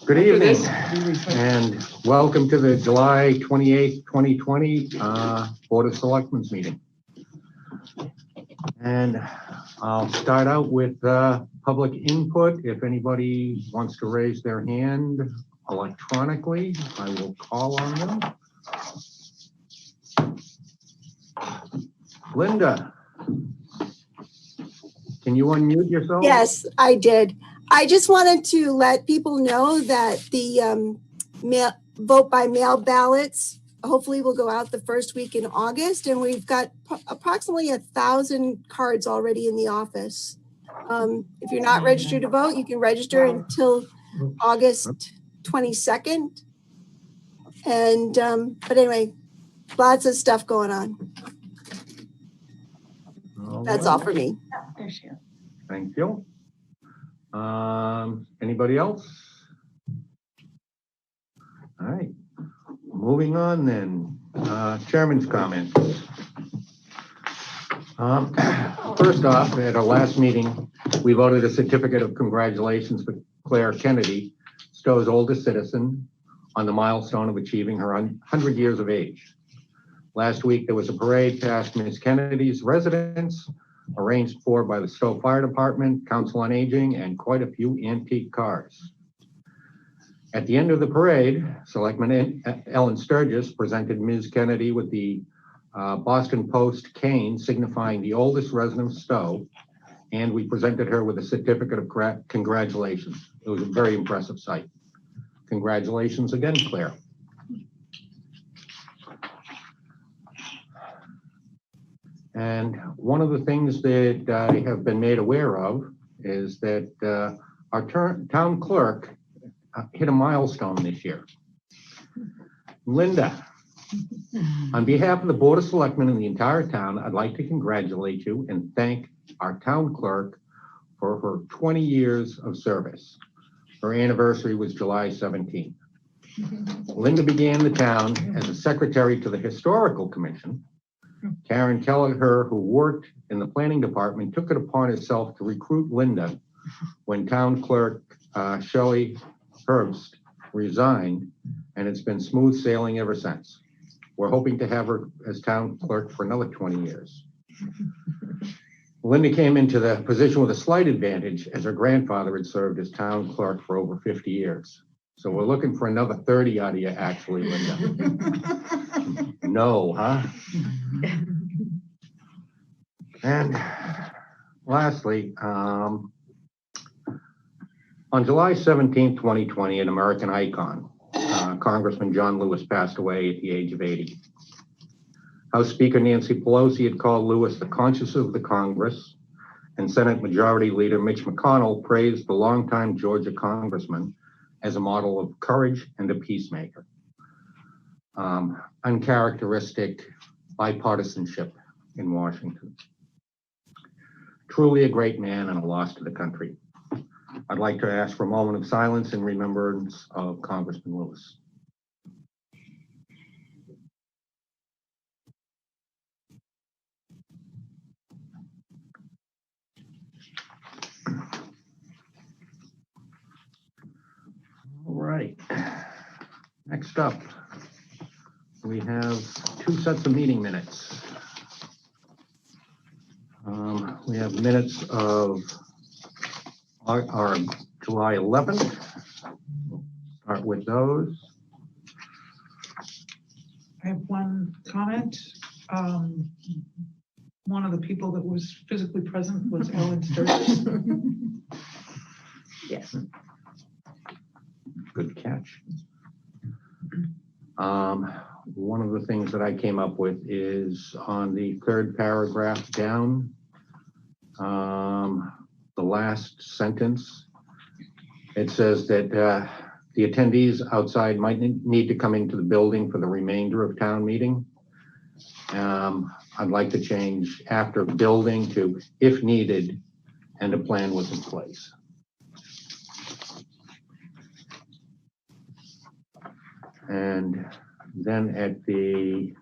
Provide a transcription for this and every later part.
Good evening, and welcome to the July 28th, 2020 Board of Selectmen Meeting. And I'll start out with public input. If anybody wants to raise their hand electronically, I will call on them. Linda, can you unmute yourself? Yes, I did. I just wanted to let people know that the vote by mail ballots hopefully will go out the first week in August, and we've got approximately 1,000 cards already in the office. If you're not registered to vote, you can register until August 22nd. And but anyway, lots of stuff going on. That's all for me. Thank you. Anybody else? All right, moving on then. Chairman's comments. First off, at our last meeting, we voted a certificate of congratulations for Claire Kennedy, Stow's oldest citizen, on the milestone of achieving her 100 years of age. Last week, there was a parade past Ms. Kennedy's residence, arranged for by the Stow Fire Department, Council on Aging, and quite a few antique cars. At the end of the parade, Selectman Ellen Sturgis presented Ms. Kennedy with the Boston Post cane signifying the oldest resident of Stow, and we presented her with a certificate of congratulations. It was a very impressive sight. Congratulations again, Claire. And one of the things that I have been made aware of is that our town clerk hit a milestone this year. Linda, on behalf of the Board of Selectmen and the entire town, I'd like to congratulate you and thank our town clerk for her 20 years of service. Her anniversary was July 17th. Linda began the town as a secretary to the Historical Commission. Karen Kelleher, who worked in the planning department, took it upon herself to recruit Linda when town clerk Shelley Herbst resigned, and it's been smooth sailing ever since. We're hoping to have her as town clerk for another 20 years. Linda came into the position with a slight advantage, as her grandfather had served as town clerk for over 50 years. So we're looking for another 30 out of you, actually, Linda. No, huh? And lastly, on July 17, 2020, an American icon, Congressman John Lewis, passed away at the age of 80. House Speaker Nancy Pelosi had called Lewis the conscience of the Congress, and Senate Majority Leader Mitch McConnell praised the longtime Georgia congressman as a model of courage and a peacemaker. Uncharacteristic bipartisanship in Washington. Truly a great man and a loss to the country. I'd like to ask for a moment of silence in remembrance of Congressman Lewis. All right, next up, we have 2 sets of meeting minutes. We have minutes of our July 11th. We'll start with those. I have one comment. One of the people that was physically present was Allan Sturgis. Yes. Good catch. One of the things that I came up with is on the 3rd paragraph down, the last sentence. It says that the attendees outside might need to come into the building for the remainder of town meeting. I'd like to change after building to if needed and a plan was in place. And then at the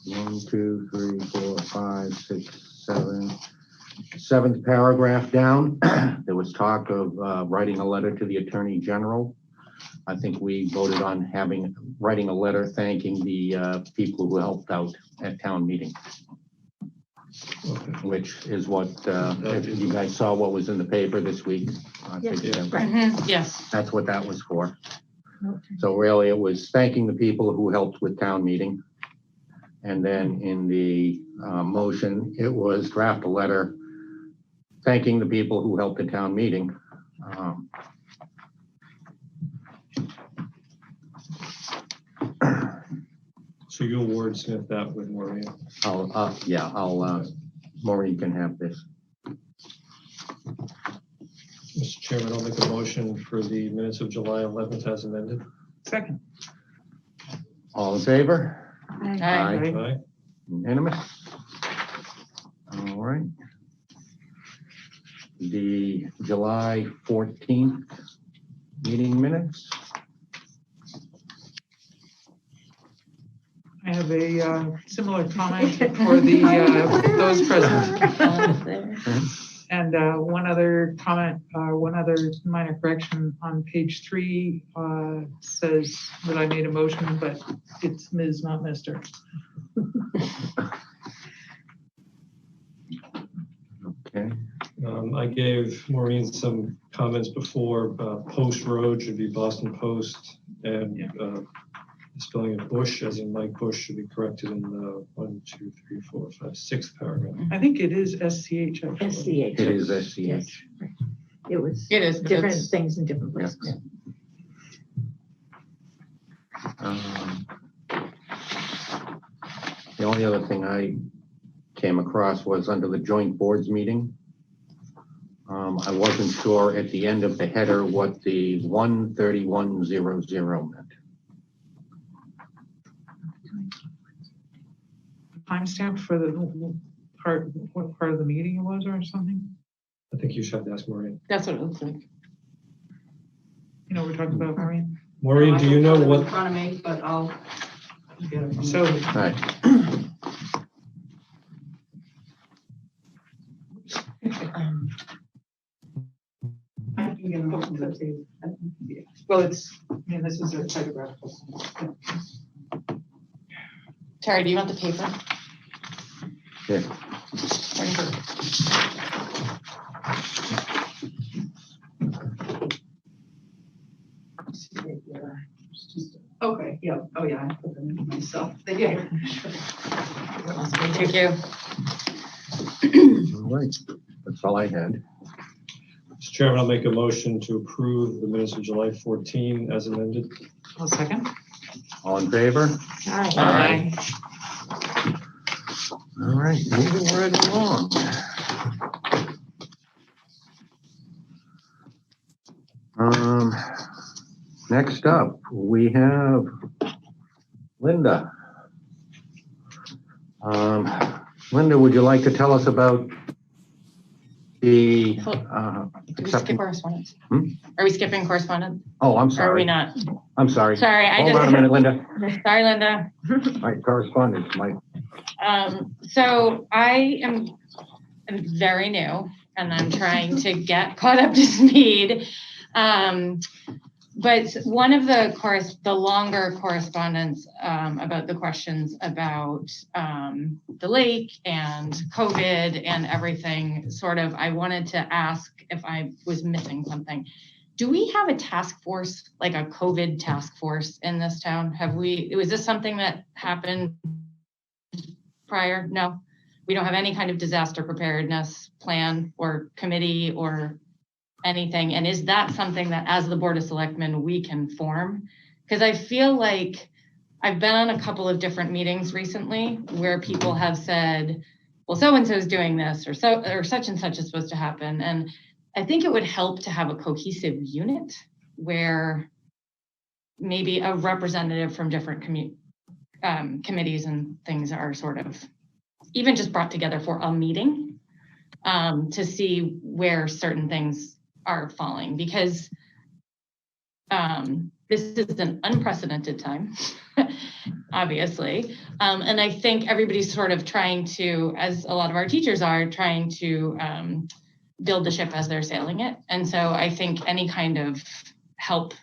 1, 2, 3, 4, 5, 6, 7, Seventh paragraph down, there was talk of writing a letter to the Attorney General. I think we voted on writing a letter thanking the people who helped out at town meeting, Okay. which is what, if you guys saw what was in the paper this week. I think, Yes. that's what that was for. So really, it was thanking the people who helped with town meeting. And then in the motion, it was draft a letter thanking the people who helped at town meeting. So you'll wordsmith that with Maureen. Maureen can have this. Mr. Chairman, I'll make a motion for the minutes of July 11th as amended. Second. All in favor? Aye. Aye. Unanimous? All right. The July 14th meeting minutes. I have a similar comment for the those present. And one other comment, one other minor correction on page 3 says that I made a motion, but it's Ms., not Mr. Okay. I gave Maureen some comments before. Post Road should be Boston Post, and the spelling of Bush, as in Mike Bush, should be corrected in the 1, 2, 3, 4, 5, 6th paragraph. I think it is SCH actually. SCH. It is SCH. Yes, right. It was It is, but different it's- things in different places. The only other thing I came across was under the joint boards meeting. I wasn't sure at the end of the header what the 13100 meant. Timestamp for the what part of the meeting it was or something? I think you should have to ask Maureen. That's what it looks like. You know, we're talking about Maureen. Maureen, do you know what? In front of me, but I'll get it. So All right. I can get it from the table. well, it's, I mean, this is a typographical. Terry, do you want the paper? Yeah. Okay, yeah, oh yeah, I put them in myself. Yeah. Thank you. All right. That's all I had. Mr. Chairman, I'll make a motion to approve the minutes of July 14 as amended. I'll second. All in favor? Aye. All right, moving right along. Next up, we have Linda. Linda, would you like to tell us about the Did we accepting? skip correspondence? Hmm? Are we skipping correspondence? Oh, I'm Or are we sorry. not? I'm sorry. Sorry, I Hold on a minute, Linda. Sorry, Linda. All right, correspondence, Mike. So I am very new and I'm trying to get caught up to speed. But one of the longer correspondence about the questions about the lake and COVID and everything, sort of, I wanted to ask if I was missing something. Do we have a task force, like a COVID task force in this town? Was this something that happened prior? No, we don't have any kind of disaster preparedness plan or committee or anything. And is that something that as the Board of Selectmen, we can form? Because I feel like I've been on a couple of different meetings recently where people have said, well, so-and-so is doing this or such and such is supposed to happen. And I think it would help to have a cohesive unit where maybe a representative from different committees and things are sort of even just brought together for a meeting to see where certain things are falling, because this is an unprecedented time, obviously. And I think everybody's sort of trying to, as a lot of our teachers are, trying to build the ship as they're sailing it. And so I think any kind of help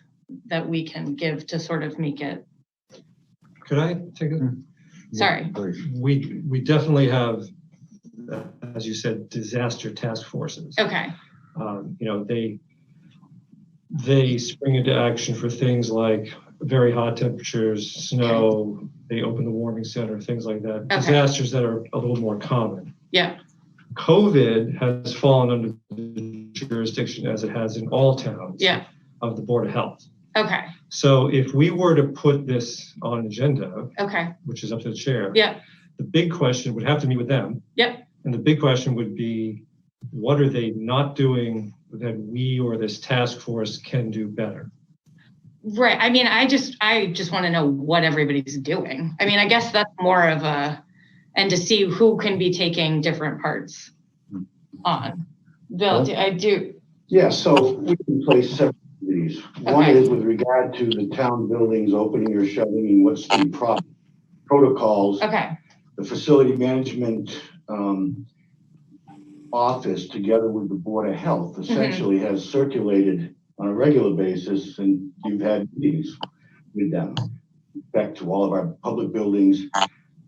that we can give to sort of make it. Could I take it? Sorry. We definitely have, as you said, disaster task forces. Okay. They spring into action for things like very hot temperatures, snow, they open the warming center, things like that. Okay. Disasters that are a little more common. Yeah. COVID has fallen under the jurisdiction, as it has in all towns, of the Board of Health. Okay. So if we were to put this on agenda, Okay. which is up to the chair, the big question would have to meet with them. And the big question would be, what are they not doing that we or this task force can do better? Right. I mean, I just want to know what everybody's doing. I mean, I guess that's more of and to see who can be taking different parts on. Bill, I do. Yeah, so we can place several of these. One is with regard to the town buildings opening or shutting and what's the protocols. Okay. The facility management office, together with the Board of Health, essentially has circulated on a regular basis, and you've had meetings with them. Back to all of our public buildings,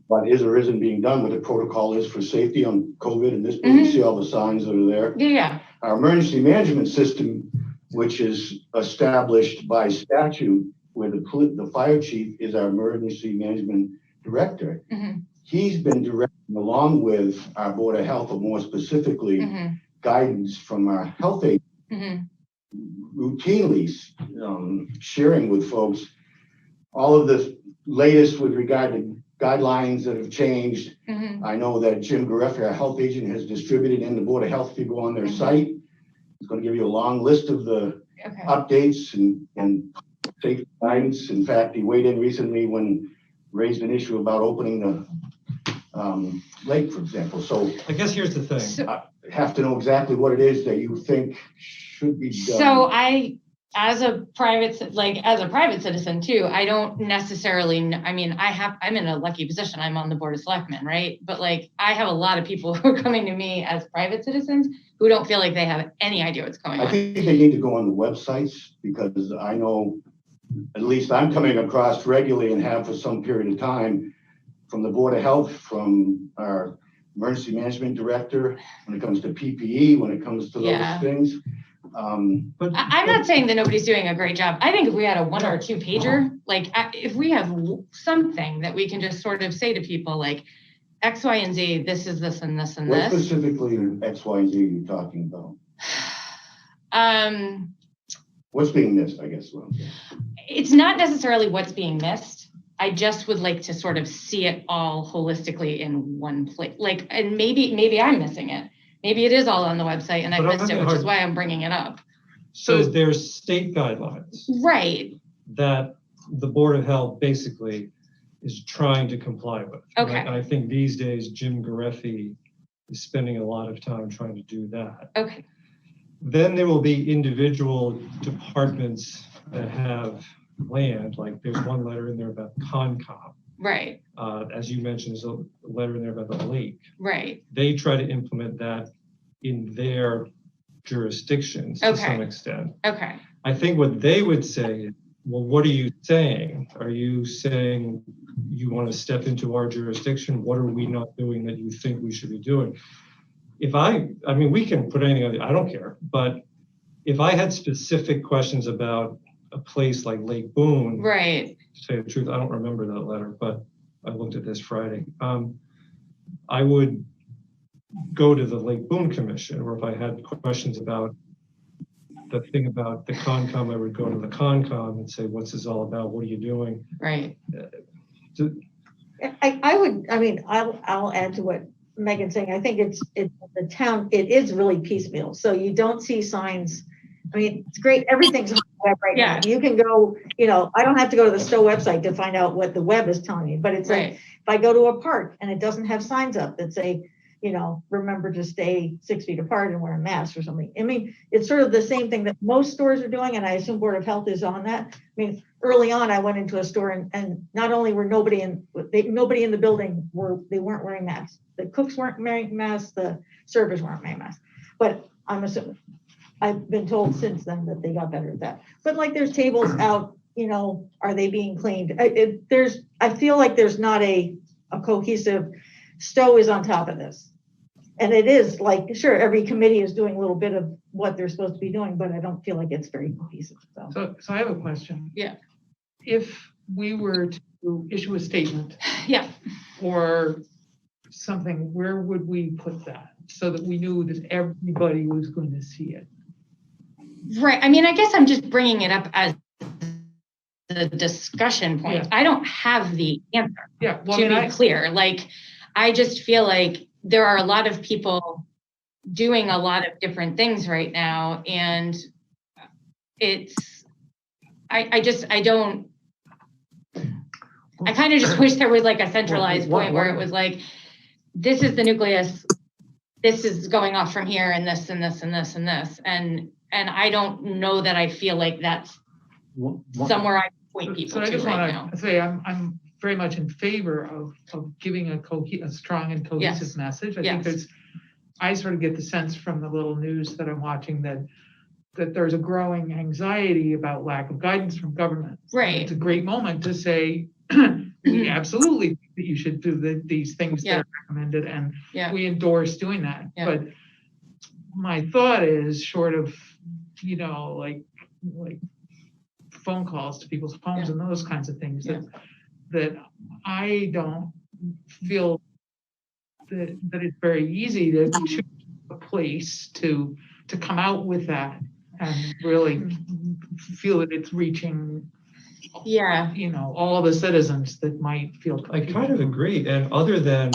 what is or isn't being done, what the protocol is for safety on COVID, and this building, you see all the signs that are there. Yeah. Our emergency management system, which is established by statute, where the fire chief is our emergency management director. He's been directing, along with our Board of Health, or more specifically, guidance from our health agent, routinely sharing with folks all of the latest with regard to guidelines that have changed. I know that Jim Gareffi, our health agent, has distributed in the Board of Health. If you go on their site, it's going to give you a long list of the updates and safety guidance. In fact, he weighed in recently when raised an issue about opening the lake, for example. So I guess here's the thing. I have to know exactly what it is that you think should be done. So as a private citizen too, I don't necessarily, I mean, I'm in a lucky position. I'm on the Board of Selectmen, right? But like, I have a lot of people who are coming to me as private citizens who don't feel like they have any idea what's going on. I think they need to go on the websites, because I know, at least I'm coming across regularly and have for some period of time, from the Board of Health, from our emergency management director, when it comes to PPE, when it comes to those things. But I'm not saying that nobody's doing a great job. I think if we had a 1 or 2 pager, like if we have something that we can just sort of say to people like X, Y, and Z, this is this and this and What this. specifically X, Y, and Z are you talking about? What's being missed, I guess. It's not necessarily what's being missed. I just would like to sort of see it all holistically in one place. Like, and maybe I'm missing it. Maybe it is all on the website and I missed it, which is why I'm bringing it up. So there's state guidelines. Right. That the Board of Health basically is trying to comply with. Okay. And I think these days, Jim Gareffi is spending a lot of time trying to do that. Okay. Then there will be individual departments that have land, like there's one letter in there about Concom. Right. As you mentioned, there's a letter in there about the lake. Right. They try to implement that in their jurisdictions to some extent. Okay. I think what they would say is, well, what are you saying? Are you saying you want to step into our jurisdiction? What are we not doing that you think we should be doing? I mean, we can put anything on it, I don't care. But if I had specific questions about a place like Lake Boone, right. To tell you the truth, I don't remember that letter, but I looked at this Friday. I would go to the Lake Boone Commission, or if I had questions about the thing about the Concom, I would go to the Concom and say, what's this all about? What are you doing? Right. I'll add to what Megan's saying. I think it's the town, it is really piecemeal. So you don't see signs. I mean, it's great. Everything's on the web right now. You can go, I don't have to go to the Stow website to find out what the web is telling me, but it's like, if I go to a park and it doesn't have signs up that say, remember to stay 6 feet apart and wear a mask or something. I mean, it's sort of the same thing that most stores are doing, and I assume Board of Health is on that. I mean, early on, I went into a store and not only were nobody in the building they weren't wearing masks. The cooks weren't wearing masks, the servers weren't wearing masks. But I'm assuming, I've been told since then that they got better at that. But like there's tables out, are they being cleaned? I feel like there's not a cohesive. Stow is on top of this. And it is like, sure, every committee is doing a little bit of what they're supposed to be doing, but I don't feel like it's very cohesive. So I have a question. Yeah. If we were to issue a statement. Yeah. Or something, where would we put that so that we knew that everybody was going to see it? Right. I mean, I guess I'm just bringing it up as the discussion point. Yeah. I don't have the answer. Yeah. Well, To be clear, like, I just feel like there are a lot of people doing a lot of different things right now. And I kind of just wish there was like a centralized point where it was like, this is the nucleus, this is going off from here, and this and this and this and this. And I don't know that I feel like that's somewhere I point people so I to just right want now. to say I'm very much in favor of giving a strong and cohesive Yes. message. I Yes. think I sort of get the sense from the little news that I'm watching that there's a growing anxiety about lack of guidance from government. Right. It's a great moment to say, we absolutely think that you should do these things that are recommended, and we endorse doing that. Yeah. But my thought is, short of, like phone calls to people's homes and those kinds of things, that I don't feel that it's very easy to choose a place to come out with that and really feel that it's reaching all the citizens that might feel I kind of agree. And other than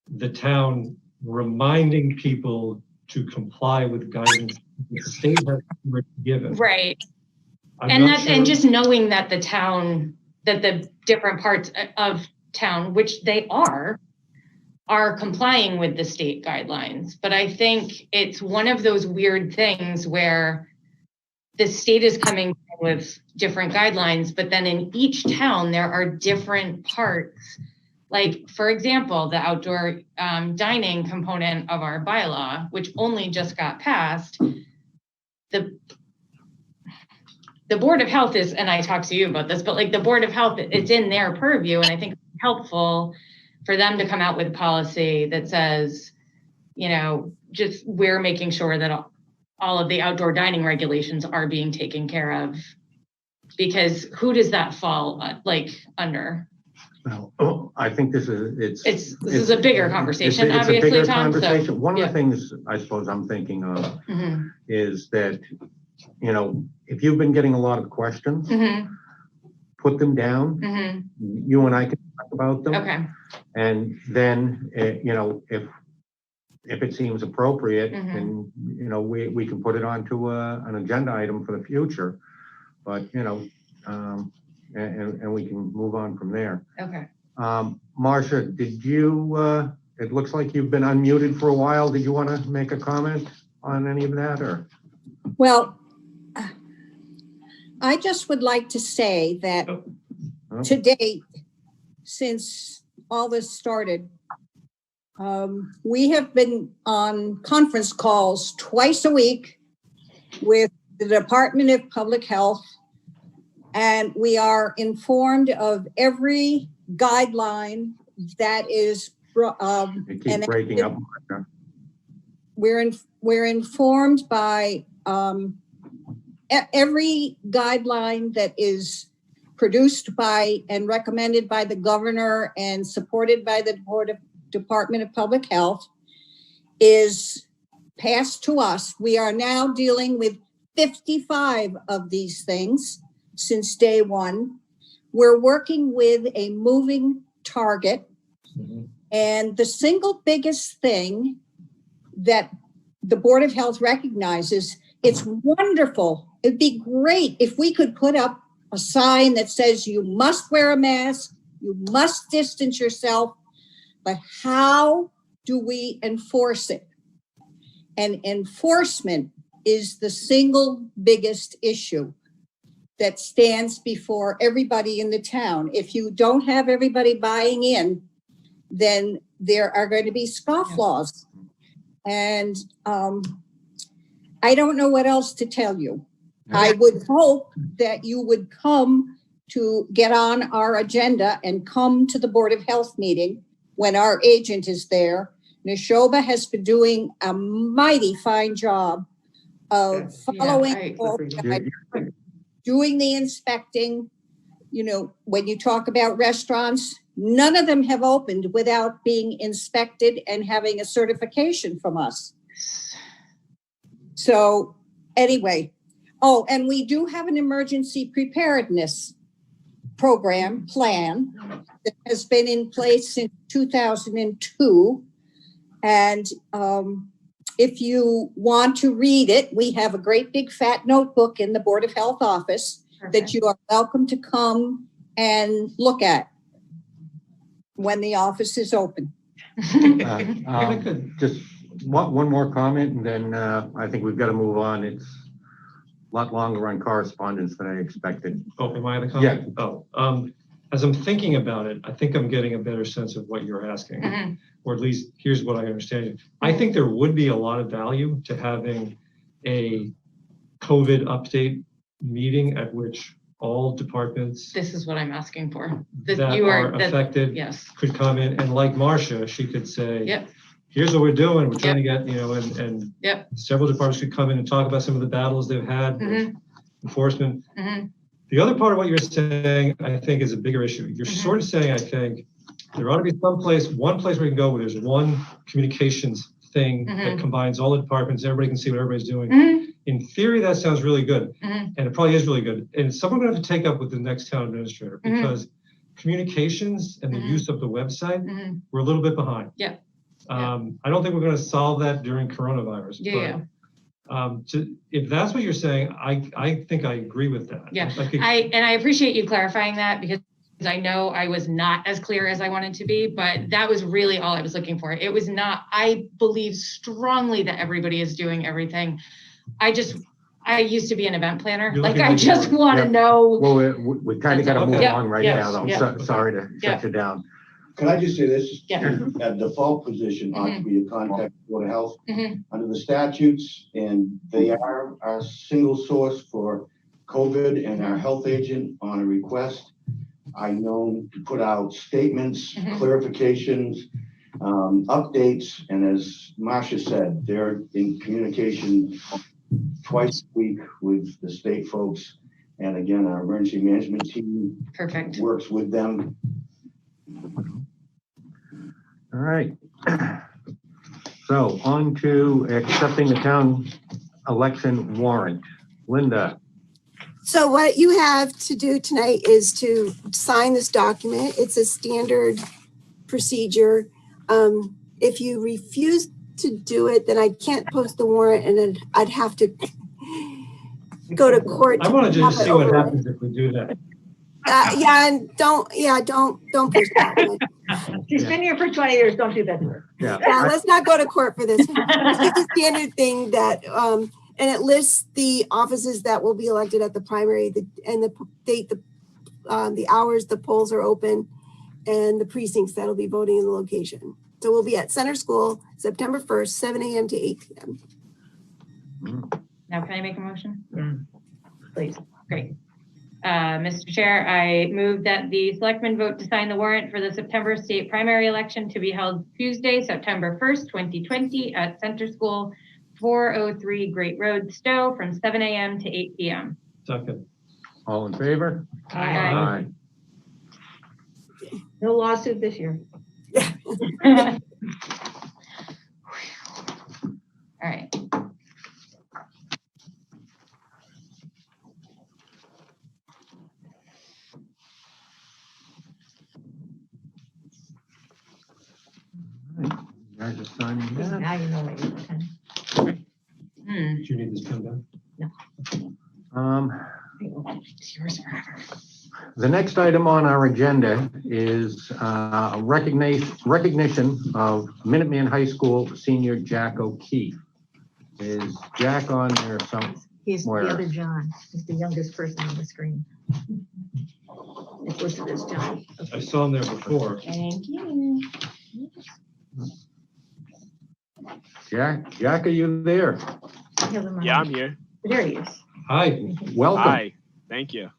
the town reminding people to comply with guidance the state has given. Right. I'm And not sure. and just knowing that that the different parts of town, which they are complying with the state guidelines. But I think it's one of those weird things where the state is coming with different guidelines, but then in each town, there are different parts. Like, for example, the outdoor dining component of our bylaw, which only just got passed, the Board of Health is, and I talked to you about this, but like the Board of Health, it's in their purview. And I think it's helpful for them to come out with policy that says, just we're making sure that all of the outdoor dining regulations are being taken care of, because who does that fall under? Well, I think this is a bigger conversation, it's obviously, a bigger Tom. conversation. So, One of the things I suppose I'm thinking of is that, if you've been getting a lot of questions, put them down. You and I can talk about them. Okay. And then, if it seems appropriate, then, we can put it onto an agenda item for the future. But, and we can move on from there. Okay. Marcia, did you, it looks like you've been unmuted for a while. Did you want to make a comment on any of that, or? Well, I just would like to say that to date, since all this started, we have been on conference calls twice a week with the Department of Public Health, and we are informed of every guideline that is You keep breaking up. Marcia. we're informed by every guideline that is produced by and recommended by the governor and supported by the Department of Public Health is passed to us. We are now dealing with 55 of these things since day one. We're working with a moving target. And the single biggest thing that the Board of Health recognizes, it's wonderful. It'd be great if we could put up a sign that says you must wear a mask, you must distance yourself, but how do we enforce it? And enforcement is the single biggest issue that stands before everybody in the town. If you don't have everybody buying in, then there are going to be scofflaws. And I don't know what else to tell you. I would hope that you would come to get on our agenda and come to the Board of Health meeting when our agent is there. Neshoba has been doing a mighty fine job of following, doing the inspecting. You know, when you talk about restaurants, none of them have opened without being inspected and having a certification from us. So anyway, oh, and we do have an emergency preparedness plan that has been in place since 2002. And if you want to read it, we have a great big fat notebook in the Board of Health office that you are welcome to come and look at when the office is open. Just one more comment, and then I think we've got to move on. It's a lot longer on correspondence than I expected. Oh, am I the comment? Yeah. Oh, as I'm thinking about it, I think I'm getting a better sense of what you're asking, or at least here's what I understand. I think there would be a lot of value to having a COVID update meeting at which all departments This is what I'm asking for. that are affected could come in, and like Marcia, she could say, here's what we're doing. We're trying to get, you know, and several departments could come in and talk about some of the battles they've had with enforcement. The other part of what you're saying, I think, is a bigger issue. You're sort of saying, I think, there ought to be one place where you can go where there's one communications thing that combines all the departments. Everybody can see what everybody's doing. In theory, that sounds really good. And it probably is really good. And someone going to have to take up with the next town administrator because communications and the use of the website, we're a little bit behind. I don't think we're going to solve that during coronavirus. If that's what you're saying, I think I agree with that. I appreciate you clarifying that, because I know I was not as clear as I wanted to be, but that was really all I was looking for. It was not, I believe strongly that everybody is doing everything. I used to be an event planner. Like, I just want to know. Well, we kind of got to move on right now, though. Sorry to shut you down. Can I just say this? A default position ought to be to contact the Board of Health under the statutes, and they are our single source for COVID and our health agent on a request. I know to put out statements, clarifications, updates, and as Marcia said, they're in communication twice a week with the state folks. And again, our emergency management team works with them. All right. So on to accepting the town election warrant. Linda. So what you have to do tonight is to sign this document. It's a standard procedure. If you refuse to do it, then I can't post the warrant, and then I'd have to go to court. I want to just see what happens if we do that. And don't push that. She's been here for 20 years. Don't do that to her. Let's not go to court for this. This is a standard thing that, and it lists the offices that will be elected at the primary, and the date, the hours the polls are open, and the precincts that'll be voting in the location. So we'll be at Center School, September 1st, 7 a.m. to 8 p.m. Now, can I make a motion? Please. Great. Mr. Chair, I move that the selectmen vote to sign the warrant for the September state primary election to be held Tuesday, September 1st, 2020 at Center School, 403 Great Road, Stow, from 7 a.m. to 8 p.m. Second. All in favor? Aye. No lawsuit this year. All right. You guys are signing that. Now you know what you're doing. Do you need this pen back? It's yours forever. The next item on our agenda is a recognition of Minuteman High School senior Jack O'Keefe. Is Jack on there He's the somewhere? other John. He's the youngest person on the screen. It's listed as John. I saw him there before. Thank you. Jack, are you there? Yeah, I'm here. There he is. Hi. Welcome. Hi, thank you.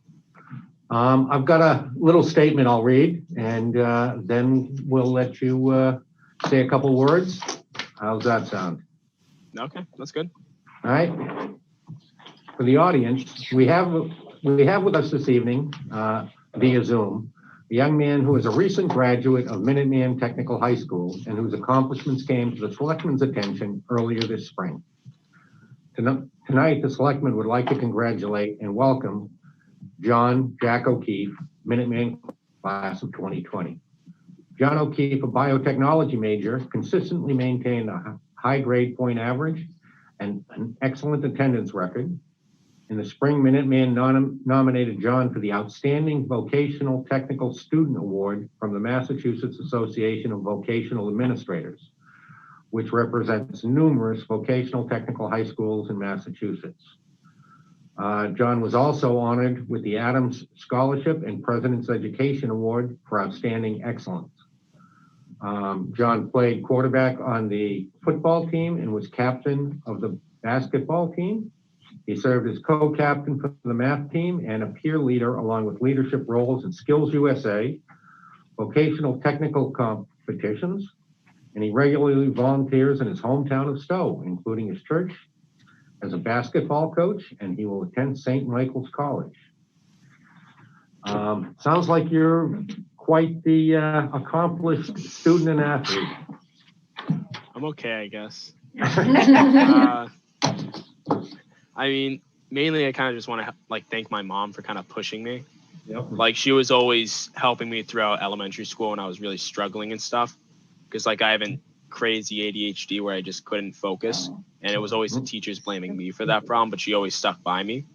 I've got a little statement I'll read, and then we'll let you say a couple words. How's that sound? Okay, that's good. All right. For the audience, we have with us this evening via Zoom a young man who is a recent graduate of Minuteman Technical High School and whose accomplishments came to the Selectmen's attention earlier this spring. Tonight, the Selectmen would like to congratulate and welcome Jack O'Keefe, Minuteman class of 2020. John O'Keefe, a biotechnology major, consistently maintained a high grade point average and an excellent attendance record. In the spring, Minuteman nominated John for the Outstanding Vocational Technical Student Award from the Massachusetts Association of Vocational Administrators, which represents numerous vocational technical high schools in Massachusetts. John was also honored with the Adams Scholarship and President's Education Award for Outstanding Excellence. John played quarterback on the football team and was captain of the basketball team. He served as co-captain for the math team and a peer leader along with leadership roles in Skills USA, vocational technical competitions, and he regularly volunteers in his hometown of Stow, including his church, as a basketball coach, and he will attend St. Michael's College. Sounds like you're quite the accomplished student and athlete. I'm okay, I guess. I mean, mainly I kind of just want to thank my mom for kind of pushing me. Yep. Like she was always helping me throughout elementary school when I was really struggling and stuff. Because I have a crazy ADHD where I just couldn't focus. And it was always the teachers blaming me for that problem, but she always stuck by me.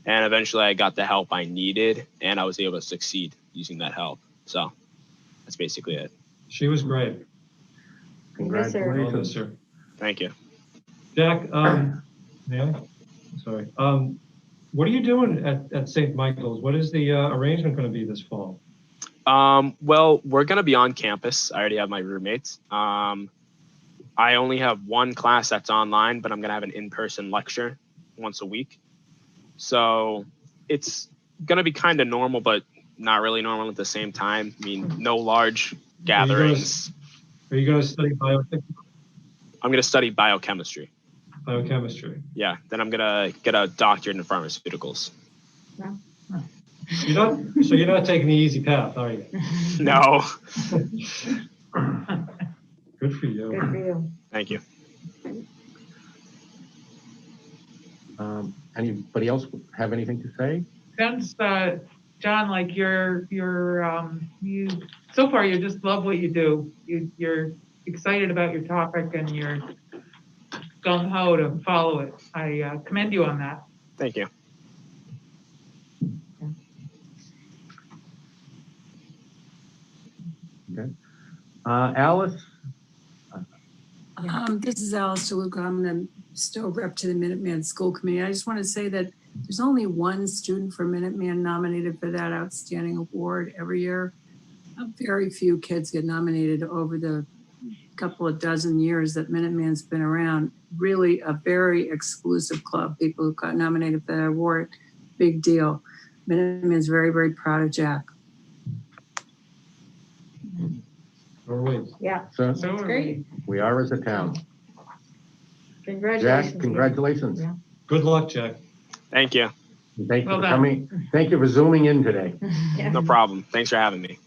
And eventually I got the help I needed and I was able to succeed using that help. So that's basically it. She was great. Congratulations. Sir. Thank you. Jack, may I? Sorry. What are you doing at St. Michael's? What is the arrangement going to be this fall? Well, we're going to be on campus. I already have my roommates. I only have one class that's online, but I'm going to have an in-person lecture once a week. So it's going to be kind of normal, but not really normal at the same time. I mean, no large gatherings. Are you going to study biotech? I'm going to study biochemistry. Biochemistry. Yeah. Then I'm going to get a doctorate in pharmaceuticals. You're not taking the easy path, are you? No. Good for you. Good for you. Thank you. Anybody else have anything to say? Since, John, like you so far you just love what you do. You're excited about your topic and you're gung ho to follow it. I commend you on that. Thank you. Okay. Alice? This is Alice DeLuca. I'm the Stow rep to the Minuteman School Committee. I just want to say that there's only one student for Minuteman nominated for that outstanding award every year. Very few kids get nominated over the couple of dozen years that Minuteman's been around. Really a very exclusive club. People who got nominated for that award, big deal. Minuteman's very, very proud of Jack. Yeah. So So Great. we are as a town. Congratulations. Jack, congratulations. Yeah. Good luck, Jack. Thank you. Thank you Well for done. coming. Thank you for zooming in today. Yeah. No problem. Thanks for having me.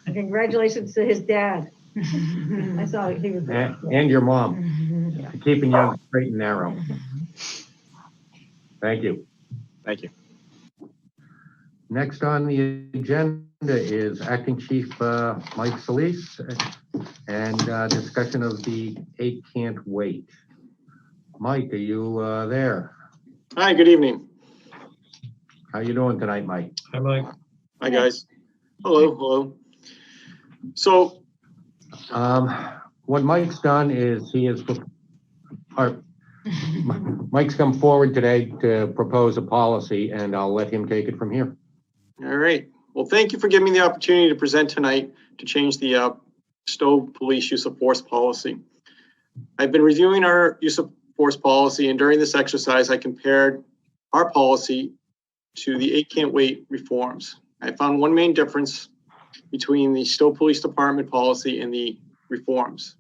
Congratulations to his dad. I saw he was there. And your mom, for keeping you on the straight and narrow. Thank you. Thank you. Next on the agenda is Acting Chief Mike Sallese and discussion of the 8 Can't Wait. Mike, are you there? Hi, good evening. How you doing tonight, Mike? Hi, Mike. Hi, guys. Hello. So, What Mike's done is Mike's come forward today to propose a policy, and I'll let him take it from here. all right. Well, thank you for giving me the opportunity to present tonight to change the Stow Police Use of Force policy. I've been reviewing our use of force policy, and during this exercise, I compared our policy to the 8 Can't Wait reforms. I found one main difference between the Stow Police Department policy and the reforms.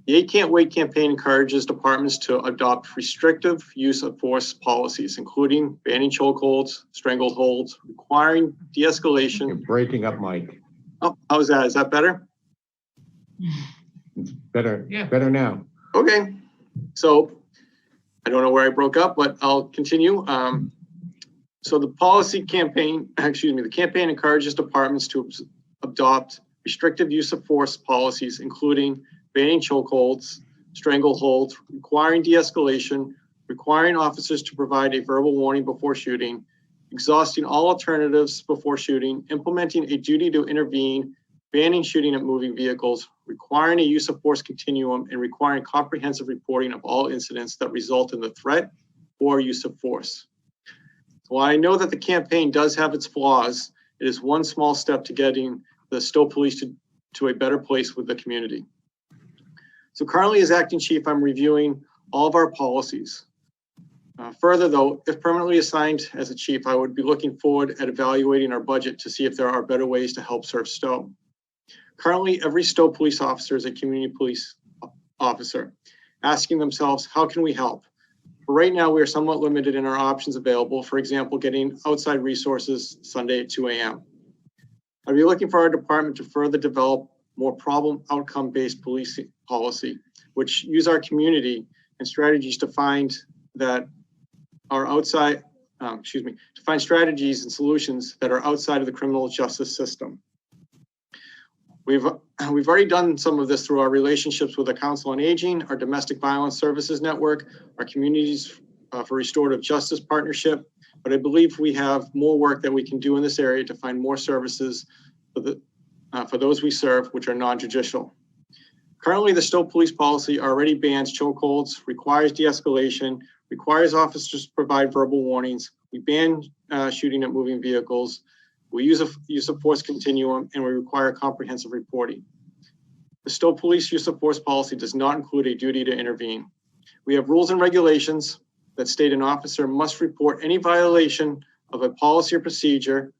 The 8 Can't Wait campaign encourages departments to adopt restrictive use of force policies, including banning chokeholds, strangleholds, requiring de-escalation. You're breaking up, Mike. Oh, how's that? Is that better? It's better, Yeah. better now. Okay. So I don't know where I broke up, but I'll continue. So the the campaign encourages departments to adopt restrictive use of force policies, including banning chokeholds, strangleholds, requiring de-escalation, requiring officers to provide a verbal warning before shooting, exhausting all alternatives before shooting, implementing a duty to intervene, banning shooting at moving vehicles, requiring a use of force continuum, and requiring comprehensive reporting of all incidents that result in the threat or use of force. While I know that the campaign does have its flaws, it is one small step to getting the Stow Police to a better place with the community. So currently as acting chief, I'm reviewing all of our policies. Further though, if permanently assigned as a chief, I would be looking forward at evaluating our budget to see if there are better ways to help serve Stow. Currently, every Stow police officer is a community police officer, asking themselves, how can we help? But right now, we are somewhat limited in our options available. For example, getting outside resources Sunday at 2 a.m. I'd be looking for our department to further develop more problem outcome-based policing policy, which use our community and strategies to find that are outside, to find strategies and solutions that are outside of the criminal justice system. We've already done some of this through our relationships with the Council on Aging, our Domestic Violence Services Network, our Communities for Restorative Justice Partnership, but I believe we have more work that we can do in this area to find more services for those we serve, which are non-judicial. Currently, the Stow Police policy already bans chokeholds, requires de-escalation, requires officers to provide verbal warnings. We ban shooting at moving vehicles. We use a force continuum, and we require comprehensive reporting. The Stow Police use of force policy does not include a duty to intervene. We have rules and regulations that state an officer must report any violation of a policy or procedure.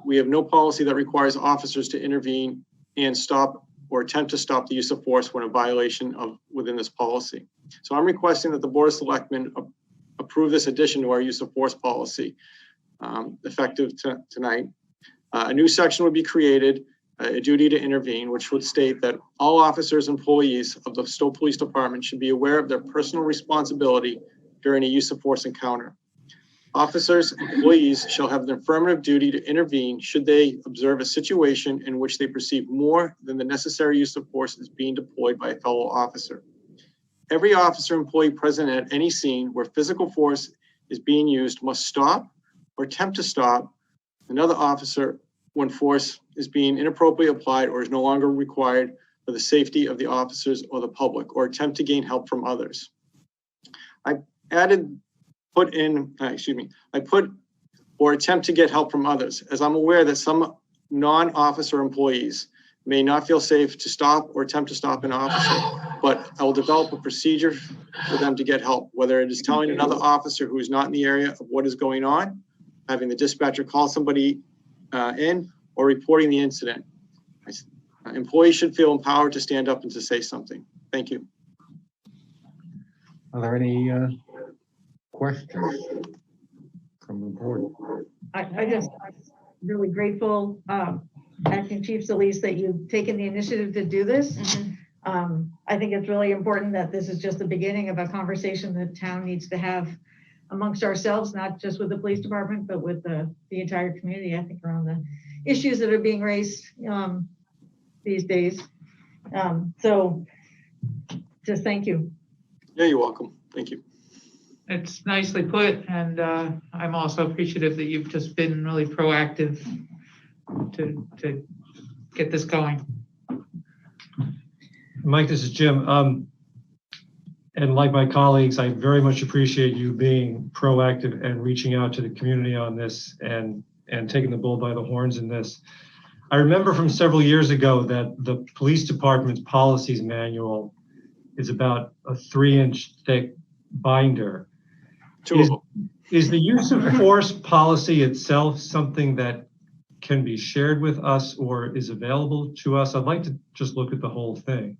We have no policy that requires officers to intervene and stop or attempt to stop the use of force when a violation within this policy. So I'm requesting that the Board of Selectmen approve this addition to our use of force policy effective tonight. A new section would be created, a duty to intervene, which would state that all officers, employees of the Stow Police Department should be aware of their personal responsibility during a use of force encounter. Officers, employees shall have the affirmative duty to intervene should they observe a situation in which they perceive more than the necessary use of force is being deployed by a fellow officer. Every officer employee present at any scene where physical force is being used must stop or attempt to stop another officer when force is being inappropriately applied or is no longer required for the safety of the officers or the public, or attempt to gain help from others. I put or attempt to get help from others, as I'm aware that some non-officer employees may not feel safe to stop or attempt to stop an officer, but I will develop a procedure for them to get help, whether it is telling another officer who is not in the area of what is going on, having the dispatcher call somebody in, or reporting the incident. Employees should feel empowered to stand up and to say something. Thank you. Are there any questions from the board? I'm really grateful, Acting Chief Sallese, that you've taken the initiative to do this. I think it's really important that this is just the beginning of a conversation that town needs to have amongst ourselves, not just with the police department, but with the entire community, I think, around the issues that are being raised these days. So just thank you. Yeah, you're welcome. Thank you. It's nicely put, and I'm also appreciative that you've just been really proactive to get this going. Mike, this is Jim. And like my colleagues, I very much appreciate you being proactive and reaching out to the community on this and taking the bull by the horns in this. I remember from several years ago that the police department's policies manual is about a 3-inch thick binder. Is the use of force policy itself something that can be shared with us or is available to us? I'd like to just look at the whole thing.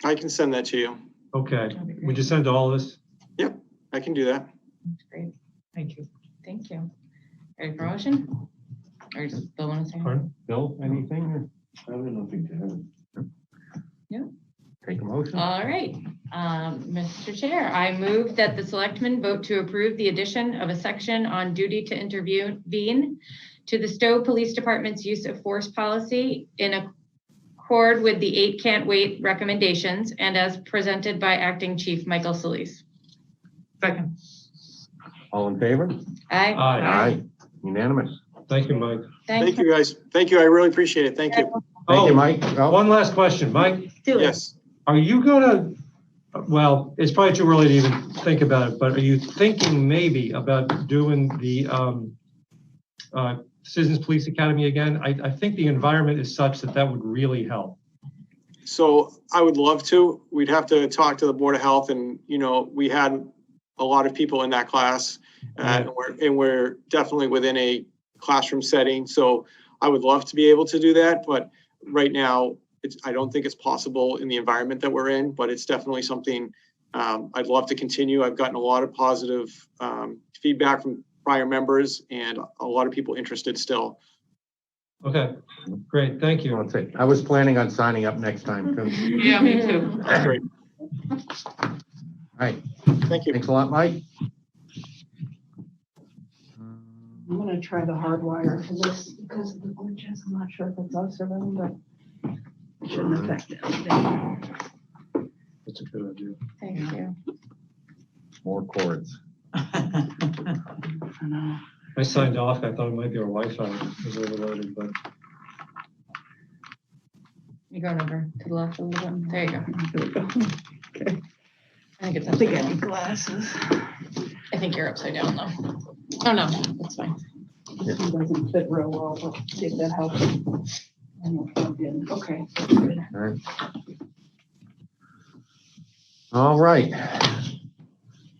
I can send that to you. Okay, would you send all of us? Yep, I can do that. That's great. Thank you. Thank you. Ready for motion? Or just Bill want to say? Pardon? Bill, anything? I have nothing to add. Yeah. Take a motion. All right, Mr. Chair, I move that the selectmen vote to approve the addition of a section on duty to intervene to the Stow Police Department's use of force policy in accord with the 8 can't wait recommendations and as presented by Acting Chief Michael Sallese. Second. All in favor? Aye. Aye. Unanimous. Thank you, Mike. Thank you, guys. Thank you. I really appreciate it. Thank you. Thank you, Mike. Oh, One last question, Mike. Do it. Yes. Are you gonna, well, it's probably too early to even think about it, but are you thinking maybe about doing the Citizens Police Academy again? I think the environment is such that that would really help. So I would love to. We'd have to talk to the Board of Health, and we had a lot of people in that class, and we're definitely within a classroom setting. So I would love to be able to do that, but right now I don't think it's possible in the environment that we're in. But it's definitely something I'd love to continue. I've gotten a lot of positive feedback from prior members and a lot of people interested still. Okay, great, thank you. Let's see. I was planning on signing up next time too. Yeah, me too. That's great. All right. Thank you. Thanks a lot, Mike. I'm gonna try the hardwire for this because of the glitches. I'm not sure if it's us or them, but it shouldn't affect anything. That's a good idea. Thank you. More cords. I know. I signed off, I thought it might be our Wi-Fi was overloaded, but You're going over to the left a little bit. There you go. There we go. Okay. I think it's I think I upside need down. glasses. I think you're upside down though. Oh no, that's fine. This one doesn't fit real well, but see if that helps. And we'll plug in. Okay. Good. All right. All right.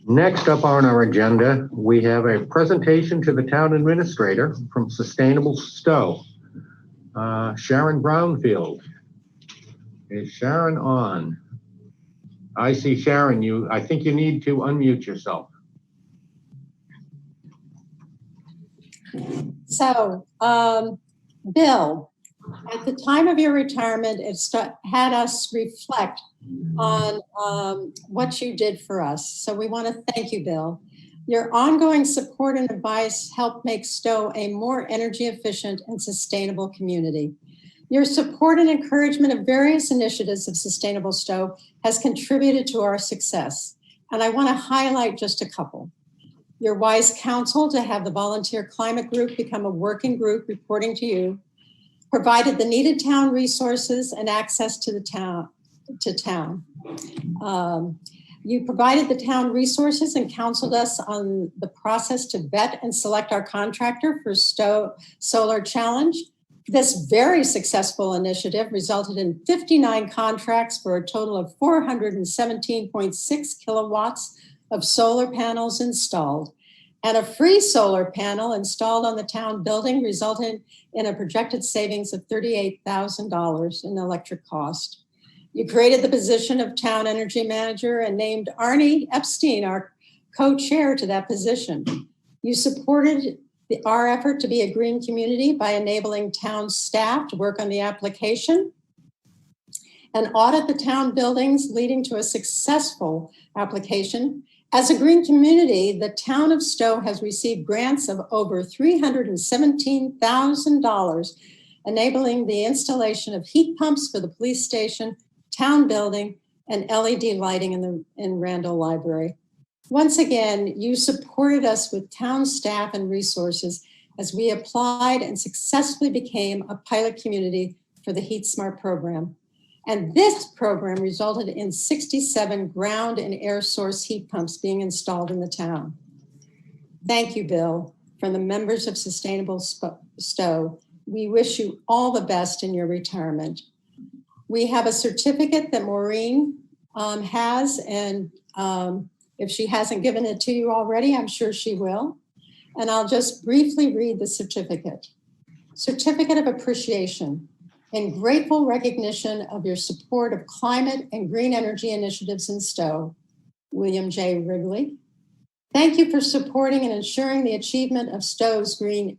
Next up on our agenda, we have a presentation to the town administrator from Sustainable Stow, Sharon Brownfield. Is Sharon on? I see Sharon. I think you need to unmute yourself. So, Bill, at the time of your retirement, had us reflect on what you did for us. So we want to thank you, Bill. Your ongoing support and advice helped make Stow a more energy efficient and sustainable community. Your support and encouragement of various initiatives of Sustainable Stow has contributed to our success. And I want to highlight just a couple. Your wise counsel to have the volunteer climate group become a working group reporting to you, provided the needed town resources and access to the town. You provided the town resources and counseled us on the process to vet and select our contractor for Stow Solar Challenge. This very successful initiative resulted in 59 contracts for a total of 417.6 kilowatts of solar panels installed, and a free solar panel installed on the town building resulted in a projected savings of $38,000 in electric cost. You created the position of town energy manager and named Arnie Epstein, our co-chair, to that position. You supported our effort to be a green community by enabling town staff to work on the application and audit the town buildings, leading to a successful application. As a green community, the town of Stow has received grants of over $317,000, enabling the installation of heat pumps for the police station, town building, and LED lighting in Randall Library. Once again, you supported us with town staff and resources as we applied and successfully became a pilot community for the Heat Smart program. And this program resulted in 67 ground and air source heat pumps being installed in the town. Thank you, Bill. From the members of Sustainable Stow, we wish you all the best in your retirement. We have a certificate that Maureen has, and if she hasn't given it to you already, I'm sure she will. And I'll just briefly read the certificate. Certificate of Appreciation. In grateful recognition of your support of climate and green energy initiatives in Stow, William J. Wrigley. Thank you for supporting and ensuring the achievement of Stow's green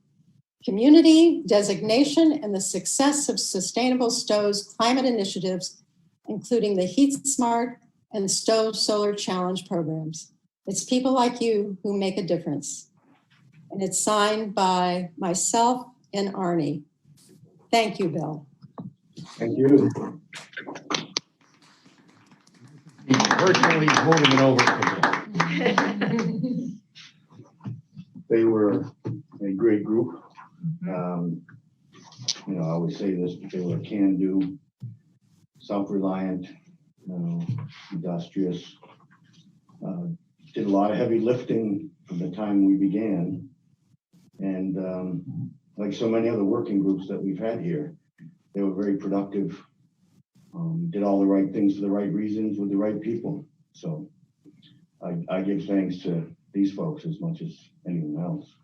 community designation and the success of Sustainable Stow's climate initiatives, including the Heat Smart and Stow Solar Challenge programs. It's people like you who make a difference. And it's signed by myself and Arnie. Thank you, Bill. Thank you. He's personally holding it over to Bill. They were a great group. I always say this, but they were can-do, self-reliant, industrious. Did a lot of heavy lifting from the time we began. And like so many other working groups that we've had here, they were very productive, did all the right things for the right reasons with the right people. So I give thanks to these folks as much as anyone else.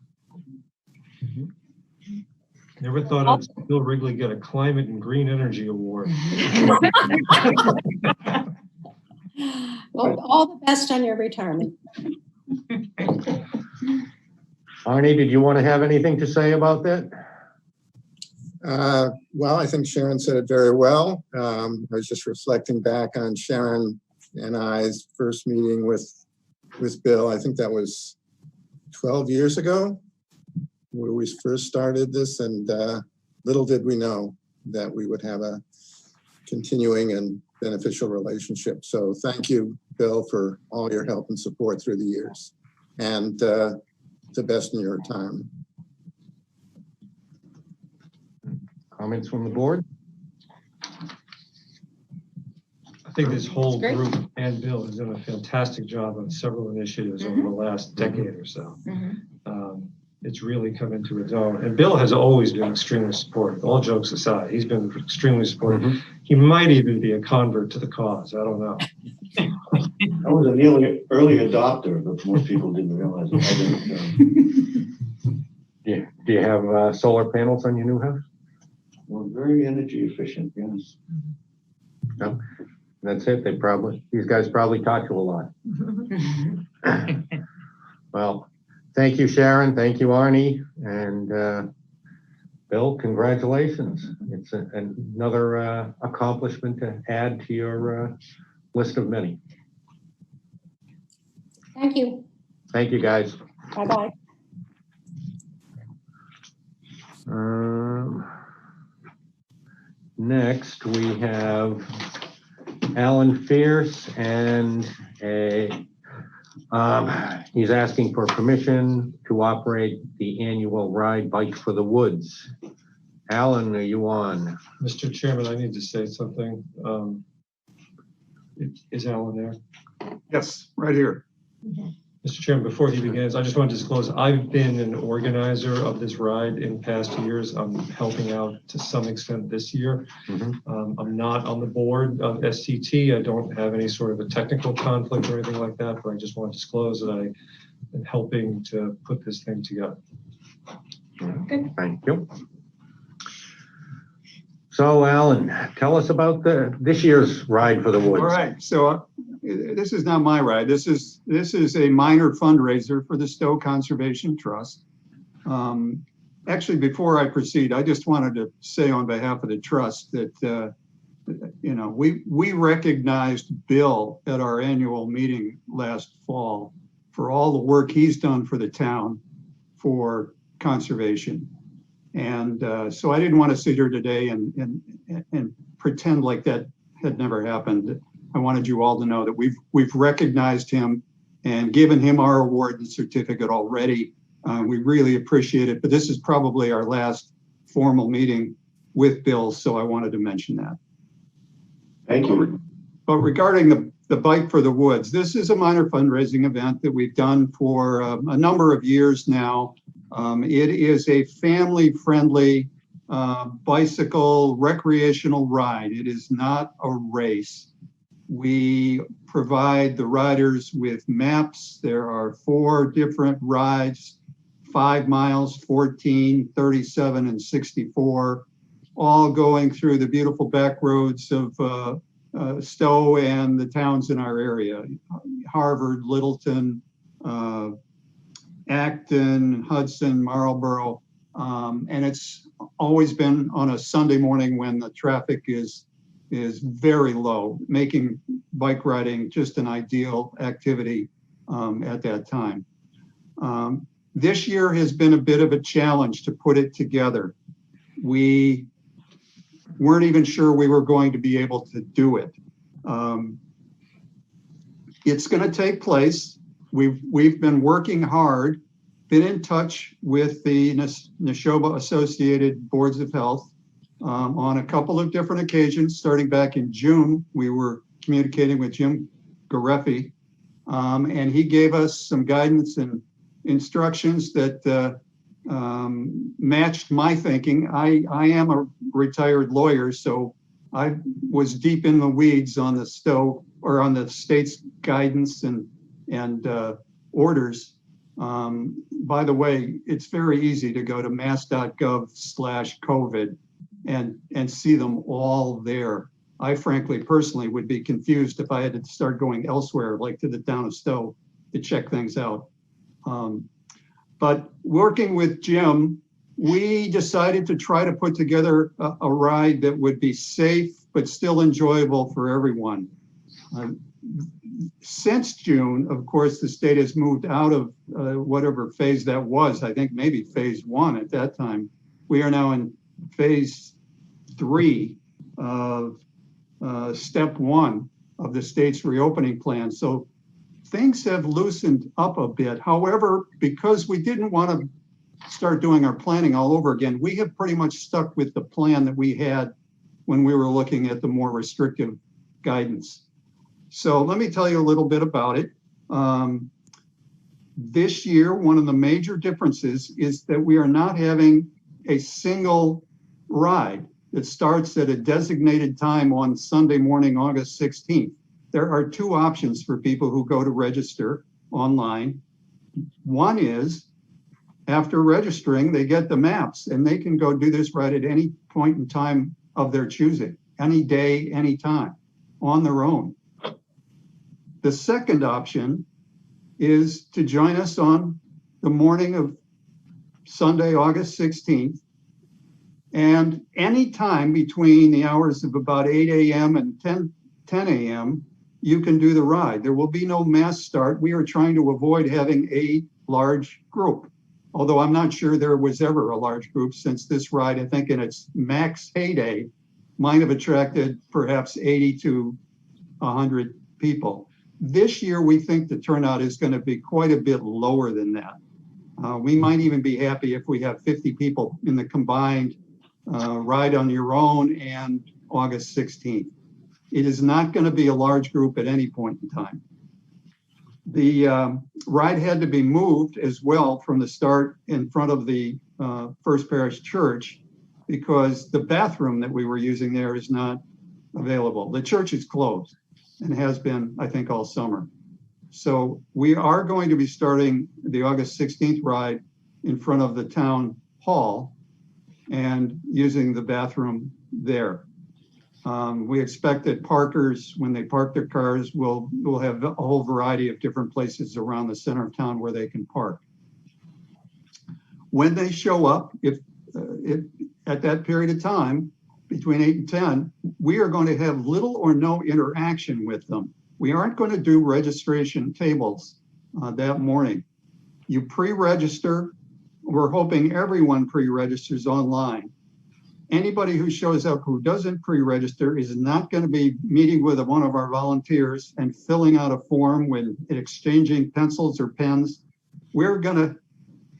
Never thought I'd see Bill Wrigley get a climate and green energy award. Well, all the best on your retirement. Arnie, did you want to have anything to say about that? Well, I think Sharon said it very well. I was just reflecting back on Sharon and I's first meeting with Bill. I think that was 12 years ago where we first started this, and little did we know that we would have a continuing and beneficial relationship. So thank you, Bill, for all your help and support through the years, and the best in your retirement. Comments from the board? I think this whole group and Bill has done a fantastic job on several initiatives over the last decade or so. It's really come into its own. And Bill has always been extremely supportive, all jokes aside. He's been extremely supportive. He might even be a convert to the cause. I don't know. I was an early adopter, but most people didn't realize it. Do you have solar panels on your new house? Well, very energy efficient, yes. No, that's it. These guys probably taught you a lot. Well, thank you, Sharon. Thank you, Arnie. And Bill, congratulations. It's another accomplishment to add to your list of many. Thank you. Thank you, guys. Bye-bye. Next, we have Allan Fierce, and he's asking for permission to operate the annual ride Bike for the Woods. Allan, are you on? Mr. Chairman, I need to say something. Is Allan there? Yes, right here. Mr. Chairman, before he begins, I just want to disclose, I've been an organizer of this ride in past years. I'm helping out to some extent this year. I'm not on the board of SCT. I don't have any sort of a technical conflict or anything like that, but I just want to disclose that I am helping to put this thing together. Good. Thank you. So, Allan, tell us about this year's Ride for the Woods. All right. So this is not my ride. This is a minor fundraiser for the Stow Conservation Trust. Actually, before I proceed, I just wanted to say on behalf of the trust that we recognized Bill at our annual meeting last fall for all the work he's done for the town for conservation. And so I didn't want to sit here today and pretend like that had never happened. I wanted you all to know that we've recognized him and given him our award and certificate already We really appreciate it, but this is probably our last formal meeting with Bill, so I wanted to mention that. Thank you. But regarding the Bike for the Woods, this is a minor fundraising event that we've done for a number of years now. It is a family-friendly bicycle recreational ride. It is not a race. We provide the riders with maps. There are 4 different rides, 5 miles, 14, 37, and 64, all going through the beautiful back roads of Stow and the towns in our area, Harvard, Littleton, Acton, Hudson, Marlboro. And it's always been on a Sunday morning when the traffic is very low, making bike riding just an ideal activity at that time. This year has been a bit of a challenge to put it together. We weren't even sure we were going to be able to do it. It's going to take place. We've been working hard, been in touch with the Neshoba Associated Boards of Health on a couple of different occasions. Starting back in June, we were communicating with Jim Gareffi, and he gave us some guidance and instructions that matched my thinking. I am a retired lawyer, so I was deep in the weeds on the Stow or on the state's guidance and orders. By the way, it's very easy to go to mass.gov/COVID and see them all there. I frankly, personally would be confused if I had to start going elsewhere, like to the town of Stow, to check things out. But working with Jim, we decided to try to put together a ride that would be safe, but still enjoyable for everyone. Since June, of course, the state has moved out of whatever phase that was. I think maybe phase 1 at that time. We are now in phase 3 of step 1 of the state's reopening plan. So things have loosened up a bit. However, because we didn't want to start doing our planning all over again, we have pretty much stuck with the plan that we had when we were looking at the more restrictive guidance. So let me tell you a little bit about it. This year, one of the major differences is that we are not having a single ride that starts at a designated time on Sunday morning, August 16th. There are 2 options for people who go to register online. One is, after registering, they get the maps and they can go do this ride at any point in time of their choosing, any day, any time, on their own. The second option is to join us on the morning of Sunday, August 16th, and any time between the hours of about 8 a.m. and 10 a.m., you can do the ride. There will be no mass start. We are trying to avoid having a large group, although I'm not sure there was ever a large group, since this ride, I think in its max heyday, might have attracted perhaps 80 to 100 people. This year, we think the turnout is going to be quite a bit lower than that. We might even be happy if we have 50 people in the combined ride on your own and August 16th. It is not going to be a large group at any point in time. The ride had to be moved as well from the start in front of the First Parish Church, because the bathroom that we were using there is not available. The church is closed and has been, I think, all summer. So we are going to be starting the August 16th ride in front of the town hall and using the bathroom there. We expect that parkers, when they park their cars, will have a whole variety of different places around the center of town where they can park. When they show up, if at that period of time, between 8 and 10, we are going to have little or no interaction with them. We aren't going to do registration tables that morning. You pre-register. We're hoping everyone pre-registers online. Anybody who shows up who doesn't pre-register is not going to be meeting with one of our volunteers and filling out a form with exchanging pencils or pens. We're going to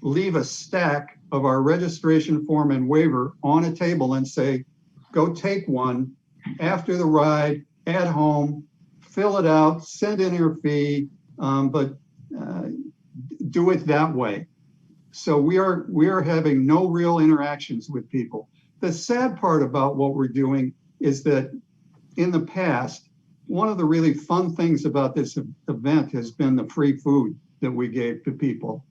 leave a stack of our registration form and waiver on a table and say, go take one after the ride at home, fill it out, send in your fee, but do it that way. So we are having no real interactions with people. The sad part about what we're doing is that in the past, one of the really fun things about this event has been the free food that we gave to people.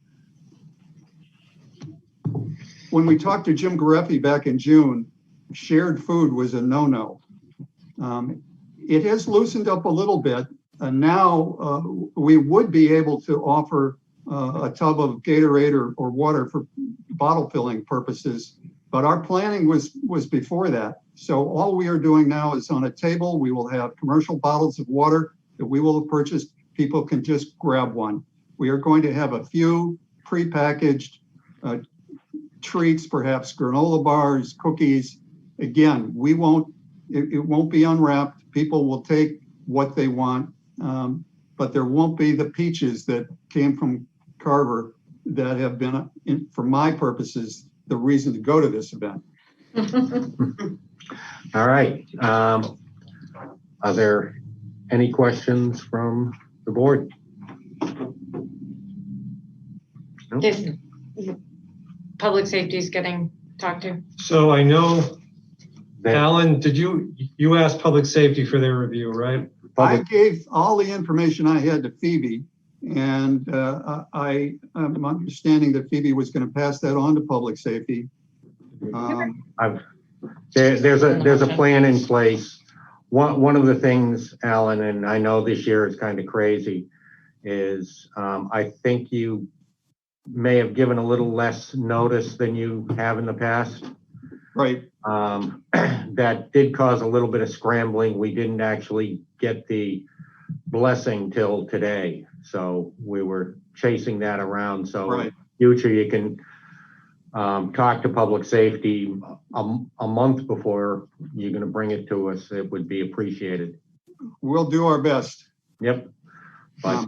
When we talked to Jim Gareffi back in June, shared food was a no-no. It has loosened up a little bit, and now we would be able to offer a tub of Gatorade or water for bottle filling purposes, but our planning was before that. So all we are doing now is on a table, we will have commercial bottles of water that we will have purchased. People can just grab one. We are going to have a few prepackaged treats, perhaps granola bars, cookies. Again, it won't be unwrapped. People will take what they want, but there won't be the peaches that came from Carver that have been, for my purposes, the reason to go to this event. All right. Are there any questions from the board? No? Is public safety is getting talked to? So I know, Allan, did you asked public safety for their review, right? I gave all the information I had to Phoebe, and I am understanding that Phoebe was going to pass that on to public safety. There's a plan in place. One of the things, Allan, and I know this year is kind of crazy, is I think you may have given a little less notice than you have in the past. Right. That did cause a little bit of scrambling. We didn't actually get the blessing till today. So we were chasing that around. So right. Future, you can talk to public safety a month before you're going to bring it to us. It would be appreciated. We'll do our best. Yep. But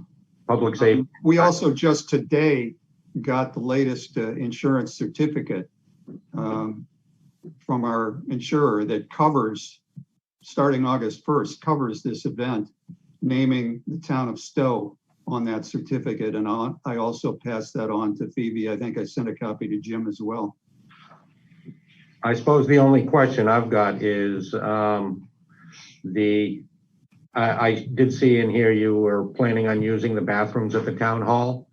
public safety. We also just today got the latest insurance certificate from our insurer that covers, starting August 1st, covers this event, naming the town of Stow on that certificate. And I also passed that on to Phoebe. I think I sent a copy to Jim as well. I suppose the only question I've got is I did see in here you were planning on using the bathrooms at the town hall.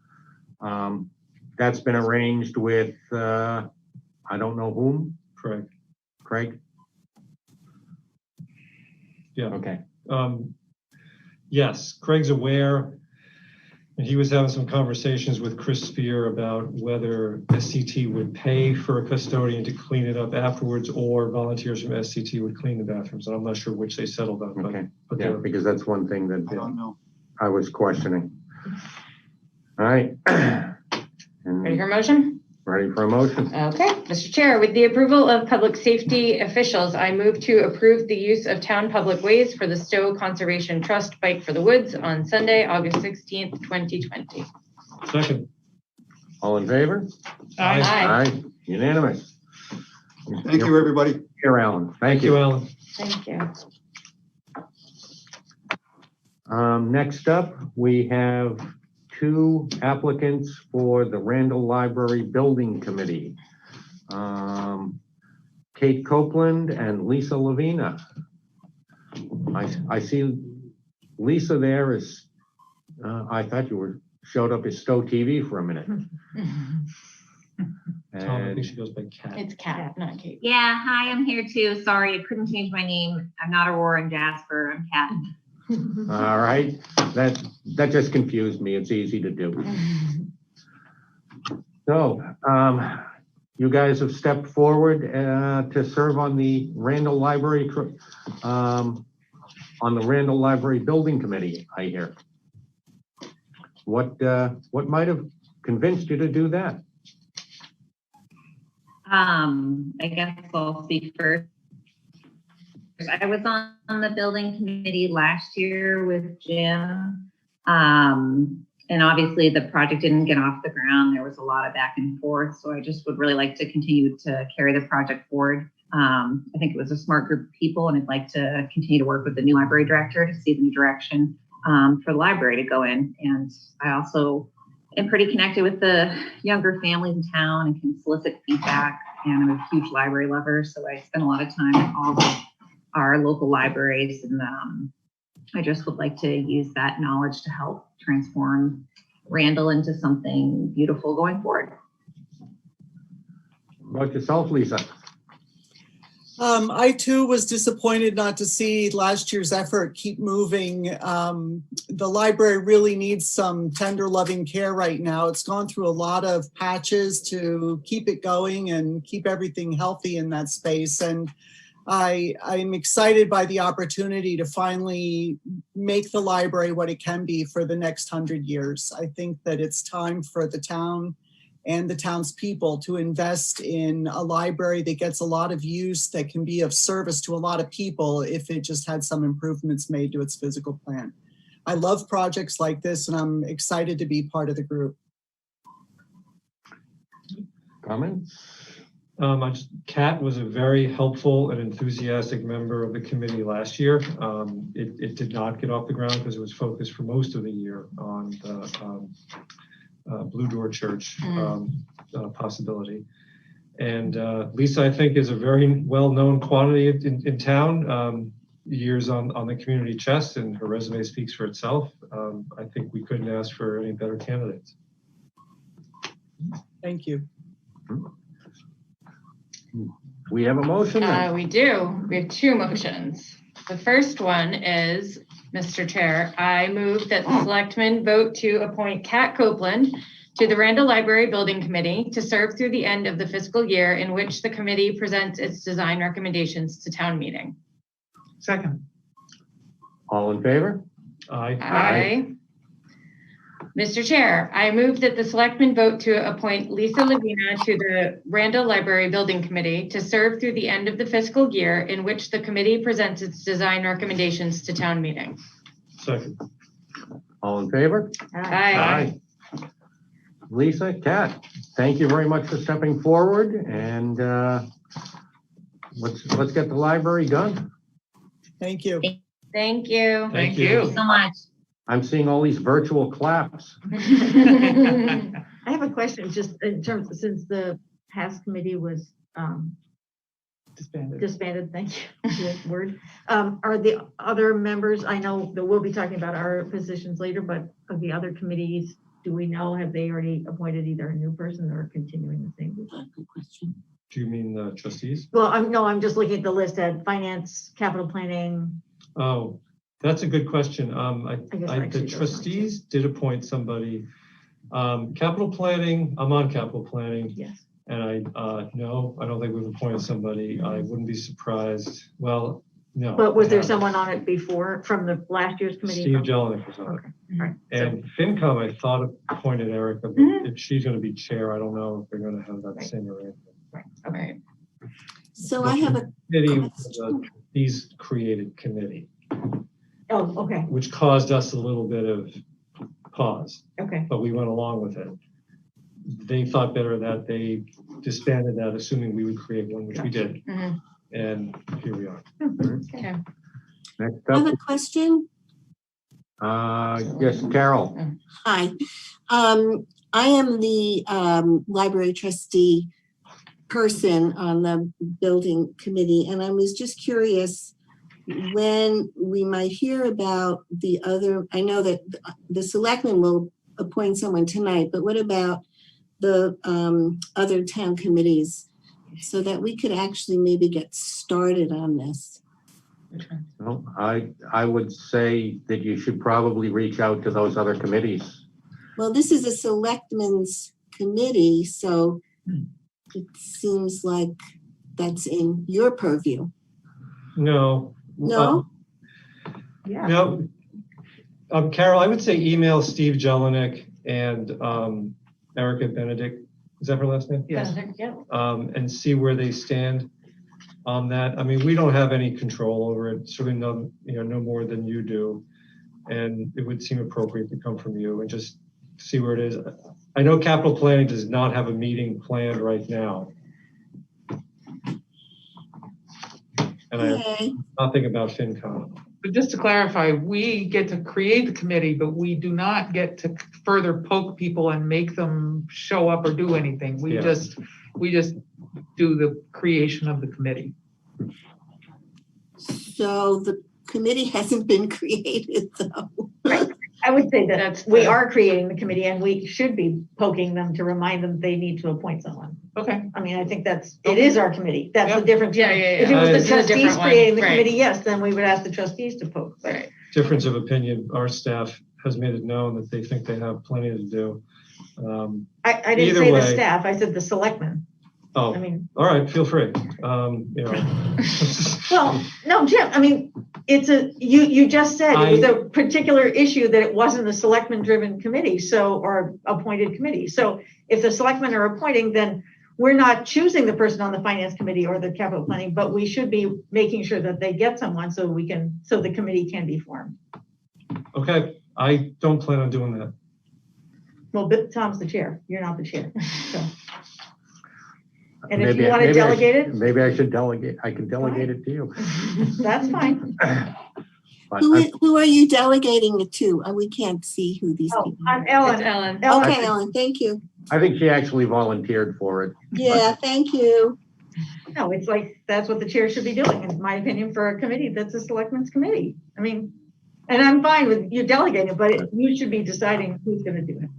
That's been arranged with, I don't know whom. Craig? Yeah. Okay. Yes, Craig's aware. And he was having some conversations with Chris Spear about whether SCT would pay for a custodian to clean it up afterwards, or volunteers from SCT would clean the bathrooms. And I'm not sure which they settled on. Okay. But Yeah, because that's one thing that I don't know. I was questioning. All right. Ready for a motion? Ready for a motion. Okay, Mr. Chair, with the approval of public safety officials, I move to approve the use of town public ways for the Stow Conservation Trust Bike for the Woods on Sunday, August 16th, 2020. Second. All in favor? Aye. Aye. Unanimous. Thank you, everybody. Here, Allan. Thank you. Allan. Thank you. Next up, we have 2 applicants for the Randall Library Building Committee. Kate Copeland and Lisa Lavina. I see Lisa there is, I thought you showed up as Stow TV for a minute. Tom, I think she goes by Kat. It's Kat, not Kate. Yeah, hi, I'm here too. Sorry, I couldn't change my name. I'm not Aurora and Jasper, I'm Kat. All right, that just confused me. It's easy to do. So, you guys have stepped forward to serve on the Randall Library Building Committee, I hear. What might have convinced you to do that? I guess I'll speak first. I was on the building committee last year with Jim. And obviously the project didn't get off the ground. There was a lot of back and forth. So I just would really like to continue to carry the project forward. I think it was a smart group of people, and I'd like to continue to work with the new library director to see the new direction for the library to go in. And I also am pretty connected with the younger families in town and can solicit feedback. And I'm a huge library lover, so I spend a lot of time at all of our local libraries, and I just would like to use that knowledge to help transform Randall into something beautiful going forward. What about yourself, Lisa? I too was disappointed not to see last year's effort keep moving. The library really needs some tender loving care right now. It's gone through a lot of patches to keep it going and keep everything healthy in that space. And I'm excited by the opportunity to finally make the library what it can be for the next 100 years. I think that it's time for the town and the townspeople to invest in a library that gets a lot of use, that can be of service to a lot of people if it just had some improvements made to its physical plan. I love projects like this, and I'm excited to be part of the group. Comments? Kat was a very helpful and enthusiastic member of the committee last year. It did not get off the ground because it was focused for most of the year on the Blue Door Church possibility. And Lisa, I think, is a very well-known quantity in town. Years on the community chest, and her resume speaks for itself. I think we couldn't ask for any better candidates. Thank you. We have a motion then? We do. We have two motions. The first one is, Mr. Chair, I move that the selectmen vote to appoint Kat Copeland to the Randall Library Building Committee to serve through the end of the fiscal year in which the committee presents its design recommendations to town meeting. Second. All in favor? Aye. Aye. Mr. Chair, I move that the selectmen vote to appoint Lisa Lavina to the Randall Library Building Committee to serve through the end of the fiscal year in which the committee presents its design recommendations to town meeting. Second. All in favor? Aye. Lisa, Kat, thank you very much for stepping forward, and let's get the library done. Thank you. Thank you. Thank you so much. I'm seeing all these virtual claps. I have a question, just in terms of, since the past committee was disbanded, thank you, good word. Are the other members, I know that we'll be talking about our positions later, but of the other committees, do we know, have they already appointed either a new person or continuing the same? Good question. Do you mean the trustees? Well, I'm just looking at the list at finance, capital planning. Oh, that's a good question. The trustees did appoint somebody. Capital planning, I'm on capital planning. Yes. And no, I don't think we've appointed somebody. I wouldn't be surprised. Well, no. But was there someone on it before from the last year's committee? Steve Jelinek was on it. Okay. All right. And FinCom, I thought appointed Erica, but if she's going to be chair, I don't know if they're going to have that same arrangement. Right. Okay. So I have a Committee was a trustees created committee, Oh, okay. which caused us a little bit of pause, Okay. but we went along with it. They thought better of that. They disbanded that, assuming we would create one, which we did. And here we are. Okay. Next I have up, a question. yes, Carol. Hi. I am the library trustee person on the building committee, and I was just curious when we might hear about the other. I know that the selectmen will appoint someone tonight, but what about the other town committees, so that we could actually maybe get started on this? Well, I would say that you should probably reach out to those other committees. Well, this is a selectmen's committee, so it seems like that's in your purview. No. No? Yeah. No. Carol, I would say email Steve Jelinek and Erica Benedict. Is that her last name? Yes. Yeah. And see where they stand on that. I mean, we don't have any control over it, certainly no more than you do. And it would seem appropriate to come from you, and just see where it is. I know capital planning does not have a meeting planned right now. And I have nothing about FinCom. But just to clarify, we get to create the committee, but we do not get to further poke people and make them show up or do anything. We just do the creation of the committee. So the committee hasn't been created though. Right. I would say that we are creating the committee and we should be poking them to remind them they need to appoint someone. Okay. I mean, I think it is our committee. That's the difference. Yeah. If it was the It's a trustees different one. creating the Right. committee, yes, then we would ask the trustees to poke. Right. Difference of opinion. Our staff has made it known that they think they have plenty to do. I didn't either say way- the staff, I said the selectmen. Oh, I mean, all right, feel free. You know. well, no, Jim, I mean, you just said it was a particular issue that it wasn't a selectman driven committee, or appointed committee. So if the selectmen are appointing, then we're not choosing the person on the finance committee or the capital planning, but we should be making sure that they get someone so the committee can be formed. Okay, I don't plan on doing that. Well, but Tom's the chair, you're not the chair, so. And if Maybe- you want to maybe I delegate should- it, Maybe I should delegate. I can delegate it to you. that's fine. But Who are you delegating it to? We can't see who these Oh, people I'm are. Ellen. It's Ellen. Okay, Ellen, thank you. I think she actually volunteered for it. Yeah, thank you. No, it's like, that's what the chair should be doing, in my opinion, for a committee. That's a selectmen's committee. I mean, and I'm fine with you delegating, but you should be deciding who's going to do it.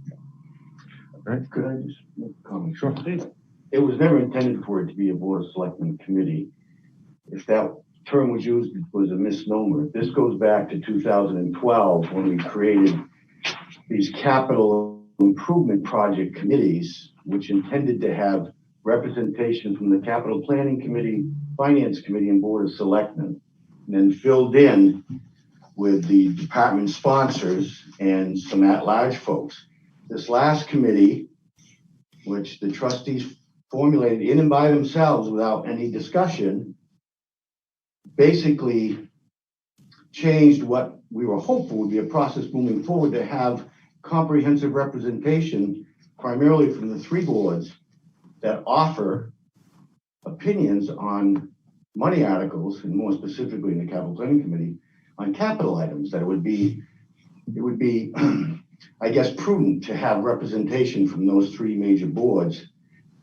Right? Could I just make a comment? Sure, please. It was never intended for it to be a board of selectmen committee. If that term was used, it was a misnomer. This goes back to 2012 when we created these capital improvement project committees, which intended to have representation from the capital planning committee, finance committee, and board of selectmen, and then filled in with the department sponsors and some at-large folks. This last committee, which the trustees formulated in and by themselves without any discussion, basically changed what we were hopeful would be a process moving forward to have comprehensive representation, primarily from the three boards that offer opinions on money articles, and more specifically in the capital planning committee, on capital items, that it would be, I guess, prudent to have representation from those three major boards.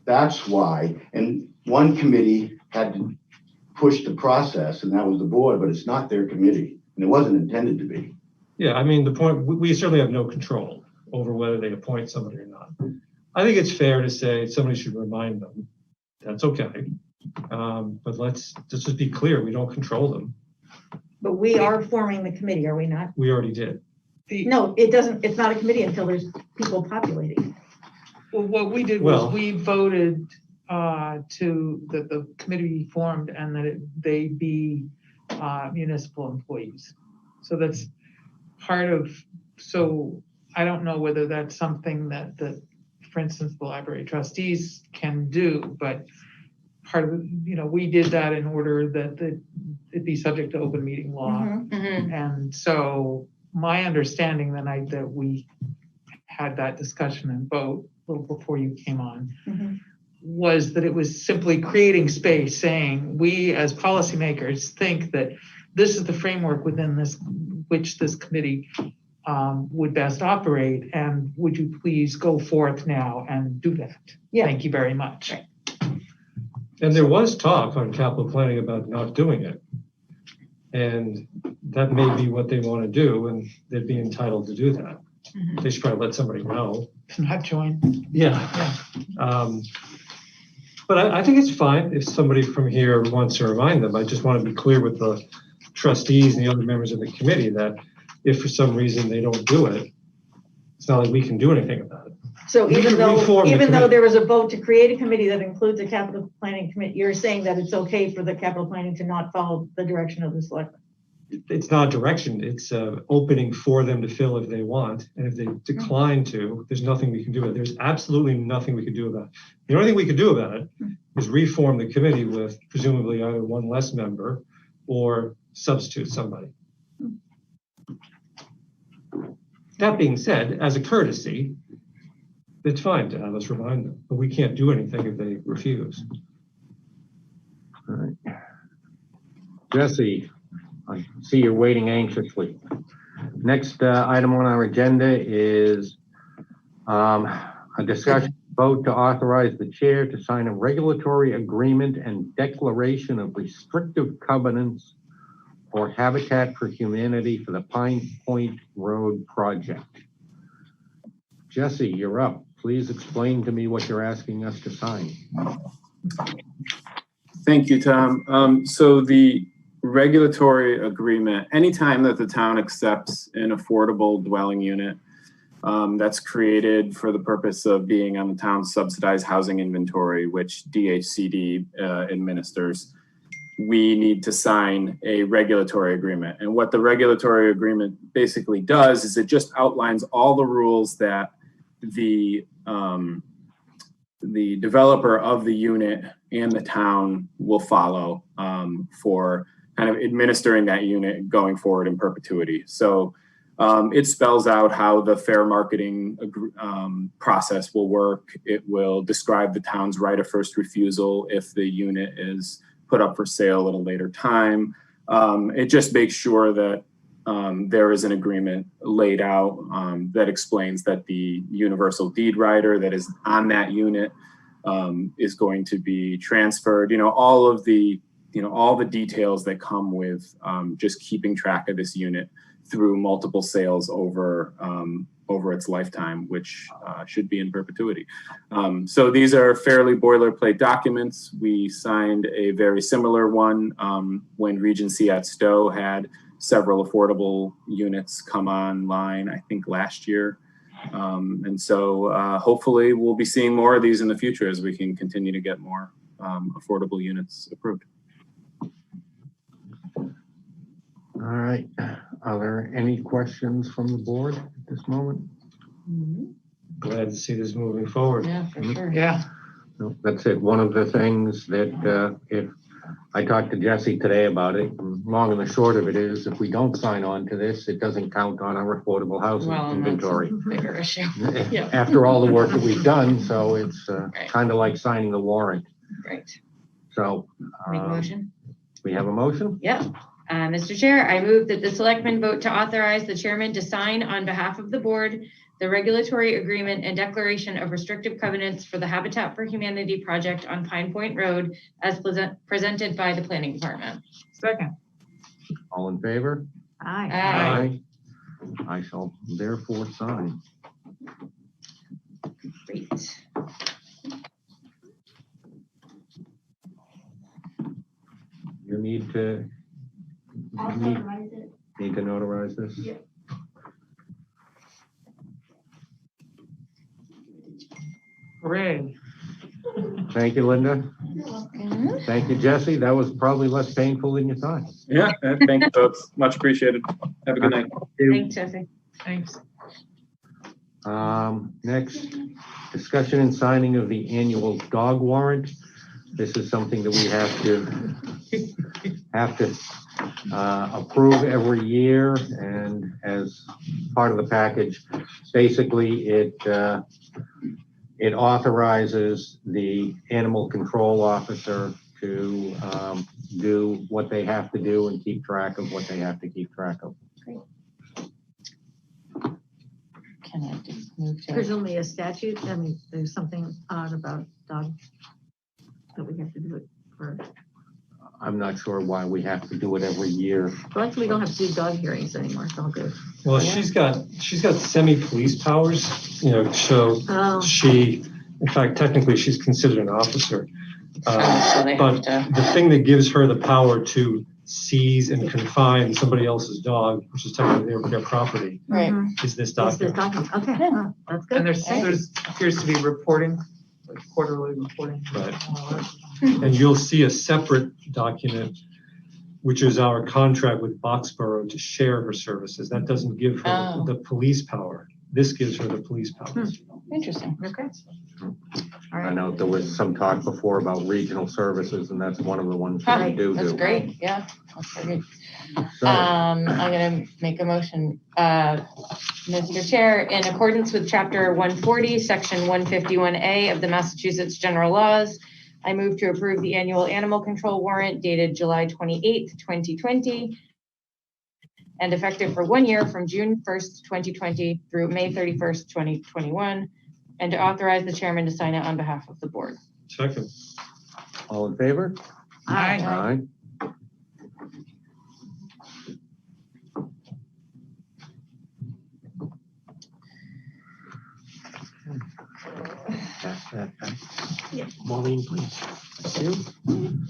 That's why, and one committee had to push the process, and that was the board, but it's not their committee, and it wasn't intended to be. Yeah, I mean, the point, we certainly have no control over whether they appoint somebody or not. I think it's fair to say somebody should remind them. That's okay. But let's just be clear, we don't control them. But we are forming the committee, are we not? We already did. No, it doesn't, it's not a committee until there's people populating. Well, what we did was we voted to that the committee be formed and that they be municipal employees. So that's part of, so I don't know whether that's something that for instance, the library trustees can do, but part of, we did that in order that it be subject to open meeting law. And so my understanding the night that we had that discussion and vote a little before you came on was that it was simply creating space, saying we as policymakers think that this is the framework within which this committee would best operate, and would you please go forth now and do that? Yeah. Thank you very much. And there was talk on capital planning about not doing it. And that may be what they want to do, and they'd be entitled to do that. They should probably let somebody know. Not join. Yeah. But I think it's fine if somebody from here wants to remind them. I just want to be clear with the trustees and the other members of the committee that if for some reason they don't do it, it's not like we can do anything about it. So We even can reform the though committee. there was a vote to create a committee that includes a capital planning committee, you're saying that it's okay for the capital planning to not follow the direction of the selectmen? It's not direction, it's opening for them to fill if they want. And if they decline to, there's nothing we can do about it. There's absolutely nothing we can do about it. The only thing we can do about it is reform the committee with presumably either one less member or substitute somebody. That being said, as a courtesy, It's fine to have us remind them, but we can't do anything if they refuse. All right. Jesse, I see you're waiting anxiously. Next item on our agenda is a discussion vote to authorize the chair to sign a regulatory agreement and declaration of restrictive covenants for Habitat for Humanity for the Pine Point Road project. Jesse, you're up. Please explain to me what you're asking us to sign. Thank you, Tom. So the regulatory agreement, anytime that the town accepts an affordable dwelling unit that's created for the purpose of being on the town's subsidized housing inventory, which DHCD administers, we need to sign a regulatory agreement. And what the regulatory agreement basically does is it just outlines all the rules that the developer of the unit and the town will follow for kind of administering that unit going forward in perpetuity. So it spells out how the fair marketing process will work. It will describe the town's right of first refusal if the unit is put up for sale at a later time. It just makes sure that there is an agreement laid out that explains that the universal deed rider that is on that unit is going to be transferred. All of the, all the details that come with just keeping track of this unit through multiple sales over its lifetime, which should be in perpetuity. So these are fairly boilerplate documents. We signed a very similar one when Regency at Stow had several affordable units come online, I think last year. And so hopefully we'll be seeing more of these in the future as we can continue to get more affordable units approved. All right. Are there any questions from the board at this moment? Glad to see this moving forward. Yeah, for sure. Yeah. No, that's it. One of the things that if I talked to Jesse today about it, long and the short of it is if we don't sign on to this, it doesn't count on our affordable housing inventory. That's a bigger issue. Yeah. After all the work that we've done, so it's kind of like signing the warrant. Right. So Make a motion. we have a motion? Yep. Mr. Chair, I move that the selectmen vote to authorize the chairman to sign on behalf of the board the regulatory agreement and declaration of restrictive covenants for the Habitat for Humanity project on Pine Point Road as presented by the planning department. Second. All in favor? Aye. I shall therefore sign. Great. You need to need to notarize this? Yeah. Hooray. Thank you, Linda. Thank you, Jesse. That was probably less painful than you thought. Yeah, thank you folks. Much appreciated. Have a good night. Thanks, Jesse. Thanks. Next, discussion and signing of the annual dog warrant. This is something that we have to approve every year, and as part of the package, basically it authorizes the animal control officer to do what they have to do and keep track of what they have to keep track of. Great. Can I just move to? Presumably a statute, I mean, there's something odd about dogs that we have to do it for. I'm not sure why we have to do it every year. Well, actually, we don't have to do dog hearings anymore. It's all good. Well, she's got semi-police powers, so Oh. she, in fact, technically she's considered an officer. So they But have to. the thing that gives her the power to seize and confine somebody else's dog, which is technically their property, Right. is this It's the document. document. Okay, oh, that's good. And there's appears to be reporting, like quarterly reporting. Right. And you'll see a separate document, which is our contract with Boxborough to share her services. That doesn't give her Oh. the police power. this gives her the police powers. Interesting. Okay. I know there was some talk before about regional services, and that's one of the ones that we do. That's great. Yeah, that's very good. So, I'm going to make a motion. Mr. Chair, in accordance with Chapter 140, Section 151A of the Massachusetts General Laws, I move to approve the annual animal control warrant dated July 28th, 2020, and effective for 1 year from June 1st, 2020 through May 31st, 2021, and to authorize the chairman to sign it on behalf of the board. Second. all in favor? Aye. Aye. Pass that back. Maureen, please. Thank you.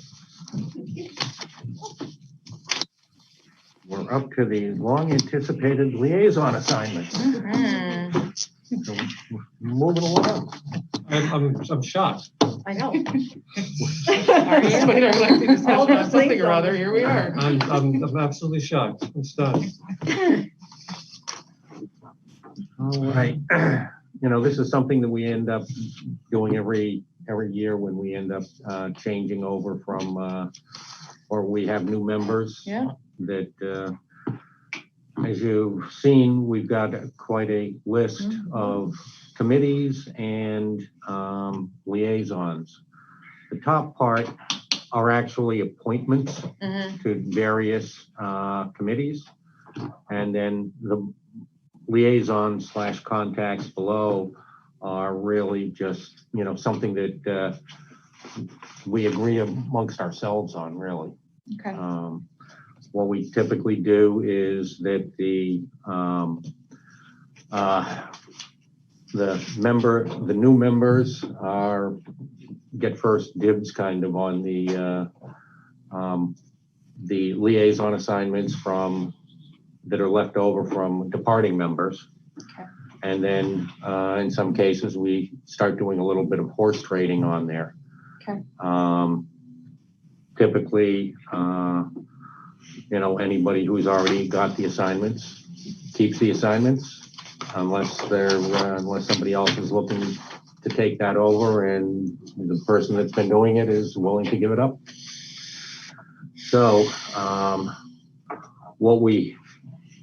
We're up to the long-anticipated liaison assignments. So we're moving along. I'm shocked. I know. Despite our lengthy discussion on something or other, here we are. I'm absolutely shocked. I'm stunned. All right. You know, this is something that we end up doing every year when we end up changing over from, or we have new members. Yeah. That, as you've seen, we've got quite a list of committees and liaisons. The top part are actually appointments to various committees. And then the liaisons / contacts below are really just, you know, something that we agree amongst ourselves on, really. Okay. What we typically do is that the new members get first dibs kind of on the liaison assignments that are left over from departing members. Okay. And then in some cases, we start doing a little bit of horse trading on there. Okay. Typically, you know, anybody who's already got the assignments keeps the assignments unless somebody else is looking to take that over and the person that's been doing it is willing to give it up. So what we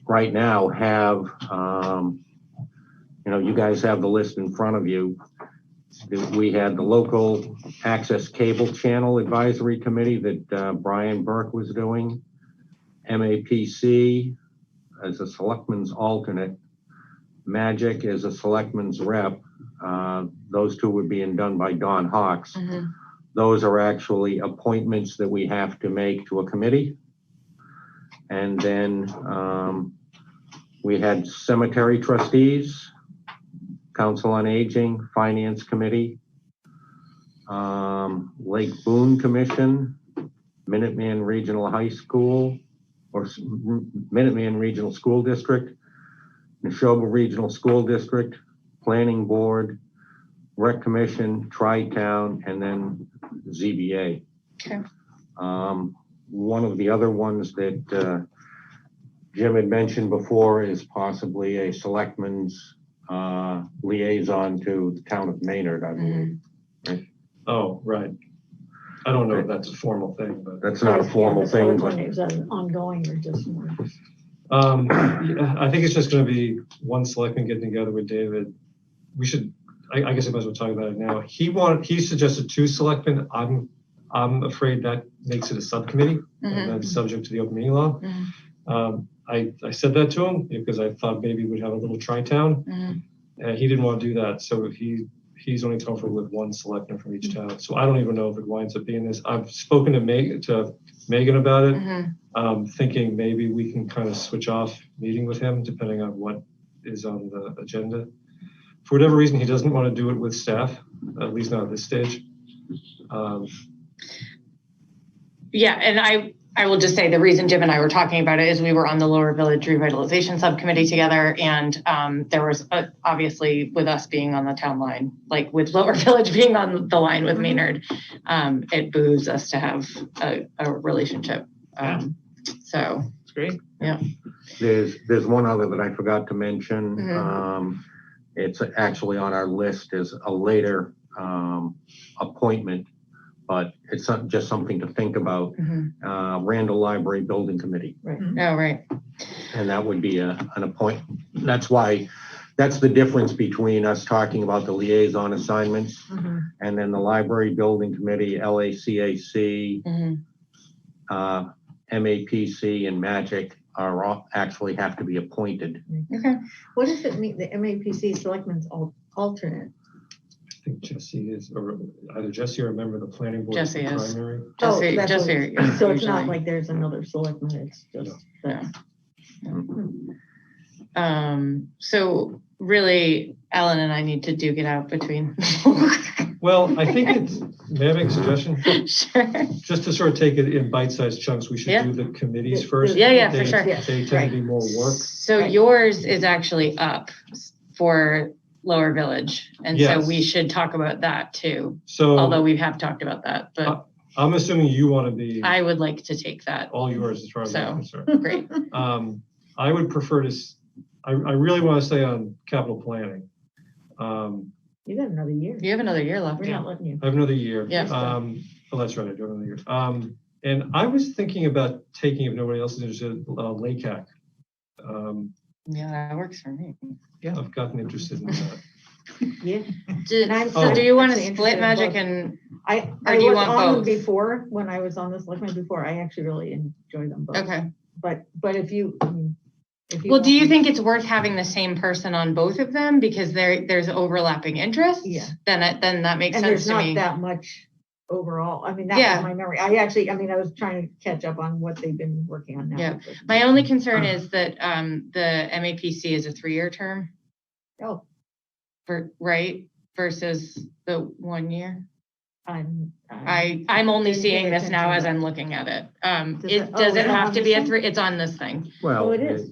right now have, you know, you guys have the list in front of you. We had the local access cable channel advisory committee that Brian Burke was doing. MAPC as a selectman's alternate, Magic as a selectman's rep. Those two were being done by Don Hawks. Those are actually appointments that we have to make to a committee. And then we had cemetery trustees, Council on Aging, Finance Committee, Lake Boone Commission, Minuteman Regional High School, or Minuteman Regional School District, Neshoba Regional School District, Planning Board, Rec Commission, Tri-Town, and then ZBA. Okay. One of the other ones that Jim had mentioned before is possibly a selectman's liaison to the town of Maynard, I believe. Right? Oh, right. I don't know if that's a formal thing, but. That's not a formal thing, but Is that ongoing or just more? Yeah, I think it's just gonna be one selectman getting together with David. We should, I guess I might as well talk about it now. He suggested 2 selectmen. I'm afraid that makes it a subcommittee and that's subject to the open meeting law. I said that to him because I thought maybe we'd have a little tri-town. And he didn't want to do that. So he's only comfortable with 1 selectman from each town. So I don't even know if it winds up being this. I've spoken to Megan about it, thinking maybe we can kind of switch off meeting with him depending on what is on the agenda. For whatever reason, he doesn't want to do it with staff, at least not at this stage. Yeah, and I will just say the reason Jim and I were talking about it is we were on the Lower Village Revitalization Subcommittee together, and there was obviously with us being on the town line, like with Lower Village being on the line with Maynard, it behooves us to have a relationship. So great. Yeah. There's one other that I forgot to mention. Mhm. It's actually on our list as a later appointment, but it's not just something to think about. Randall Library Building Committee. Right. Oh, right. And that would be an appointment. That's the difference between us talking about the liaison assignments and then the Library Building Committee, LACAC, MAPC, and MAGIC are all actually have to be appointed. Okay. What does it mean, the MAPC Selectmen's alternate? I think Jesse is, or either Jesse or a member of the planning board. Jesse is. Primary. Jesse, that's Jesse, what- yeah, so it's not usually. like there's another selectman, it's just. Yeah. So really, Allan and I need to duke it out between. Well, I think it's, may I make a suggestion? Sure. Just to sort of take it in bite-sized chunks, we should Yeah. do the committees first. Yeah, for They- sure. They tend to be more work. So yours is actually up for Lower Village, and so Yes. we should talk about that too. So- although we have talked about that, but I'm assuming you want to be I would like to take that. all yours as far as I'm So concerned. great. I would prefer to, I really want to stay on capital planning. You got another year. You have another year left. We're not letting you. I have another year. Yeah. Oh, that's right, I do have another year. And I was thinking about taking, if nobody else is interested, LACAC. Yeah, that works for me. Yeah, I've gotten interested in that. Yeah. So do you want to actually split interested in MAGIC both. and, I or do you was want on them both? before, when I was on the selectmen before, I actually really enjoyed them both. Okay. But if you, I mean, if you. Well, do want- you think it's worth having the same person on both of them because there's overlapping interests? Yeah. Then that makes And sense there's to not me. that much overall. I mean, that Yeah. was my memory. I was trying to catch up on what they've been working on now. Yeah. My only concern is that the MAPC is a 3-year term. Oh. Right? Versus the 1 year. I'm only didn't seeing pay this now attention as to I'm that. looking at it. Does Does it- it is it have on to this be a thing? 3? It's on this thing. Well, Oh, it is.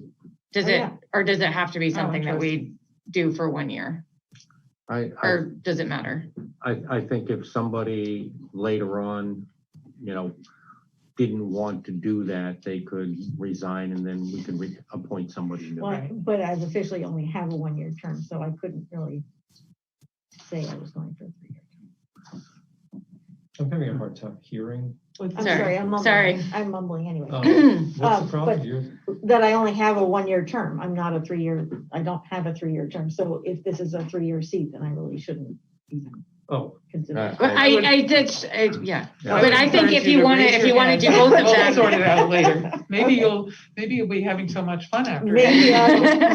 Does Oh, it, yeah. or does it have to be Oh, something that we do for 1 year? Or does it matter? I think if somebody later on, didn't want to do that, they could resign and then we could appoint somebody new. Well, but I've officially only have a 1-year term, so I couldn't really say I was going for a 3-year. I'm having a hard time hearing. I'm sorry, I'm mumbling. Sorry. I'm mumbling anyway. What's the problem? That I only have a 1-year term. I'm not a 3-year, I don't have a 3-year term. So if this is a 3-year seat, then I really shouldn't even Oh. consider. But I did, yeah. I But would I think encourage if you want to, raise if your you want to hand. do both of We'll them. sort it out later. Maybe you'll be having so much fun after. Maybe, You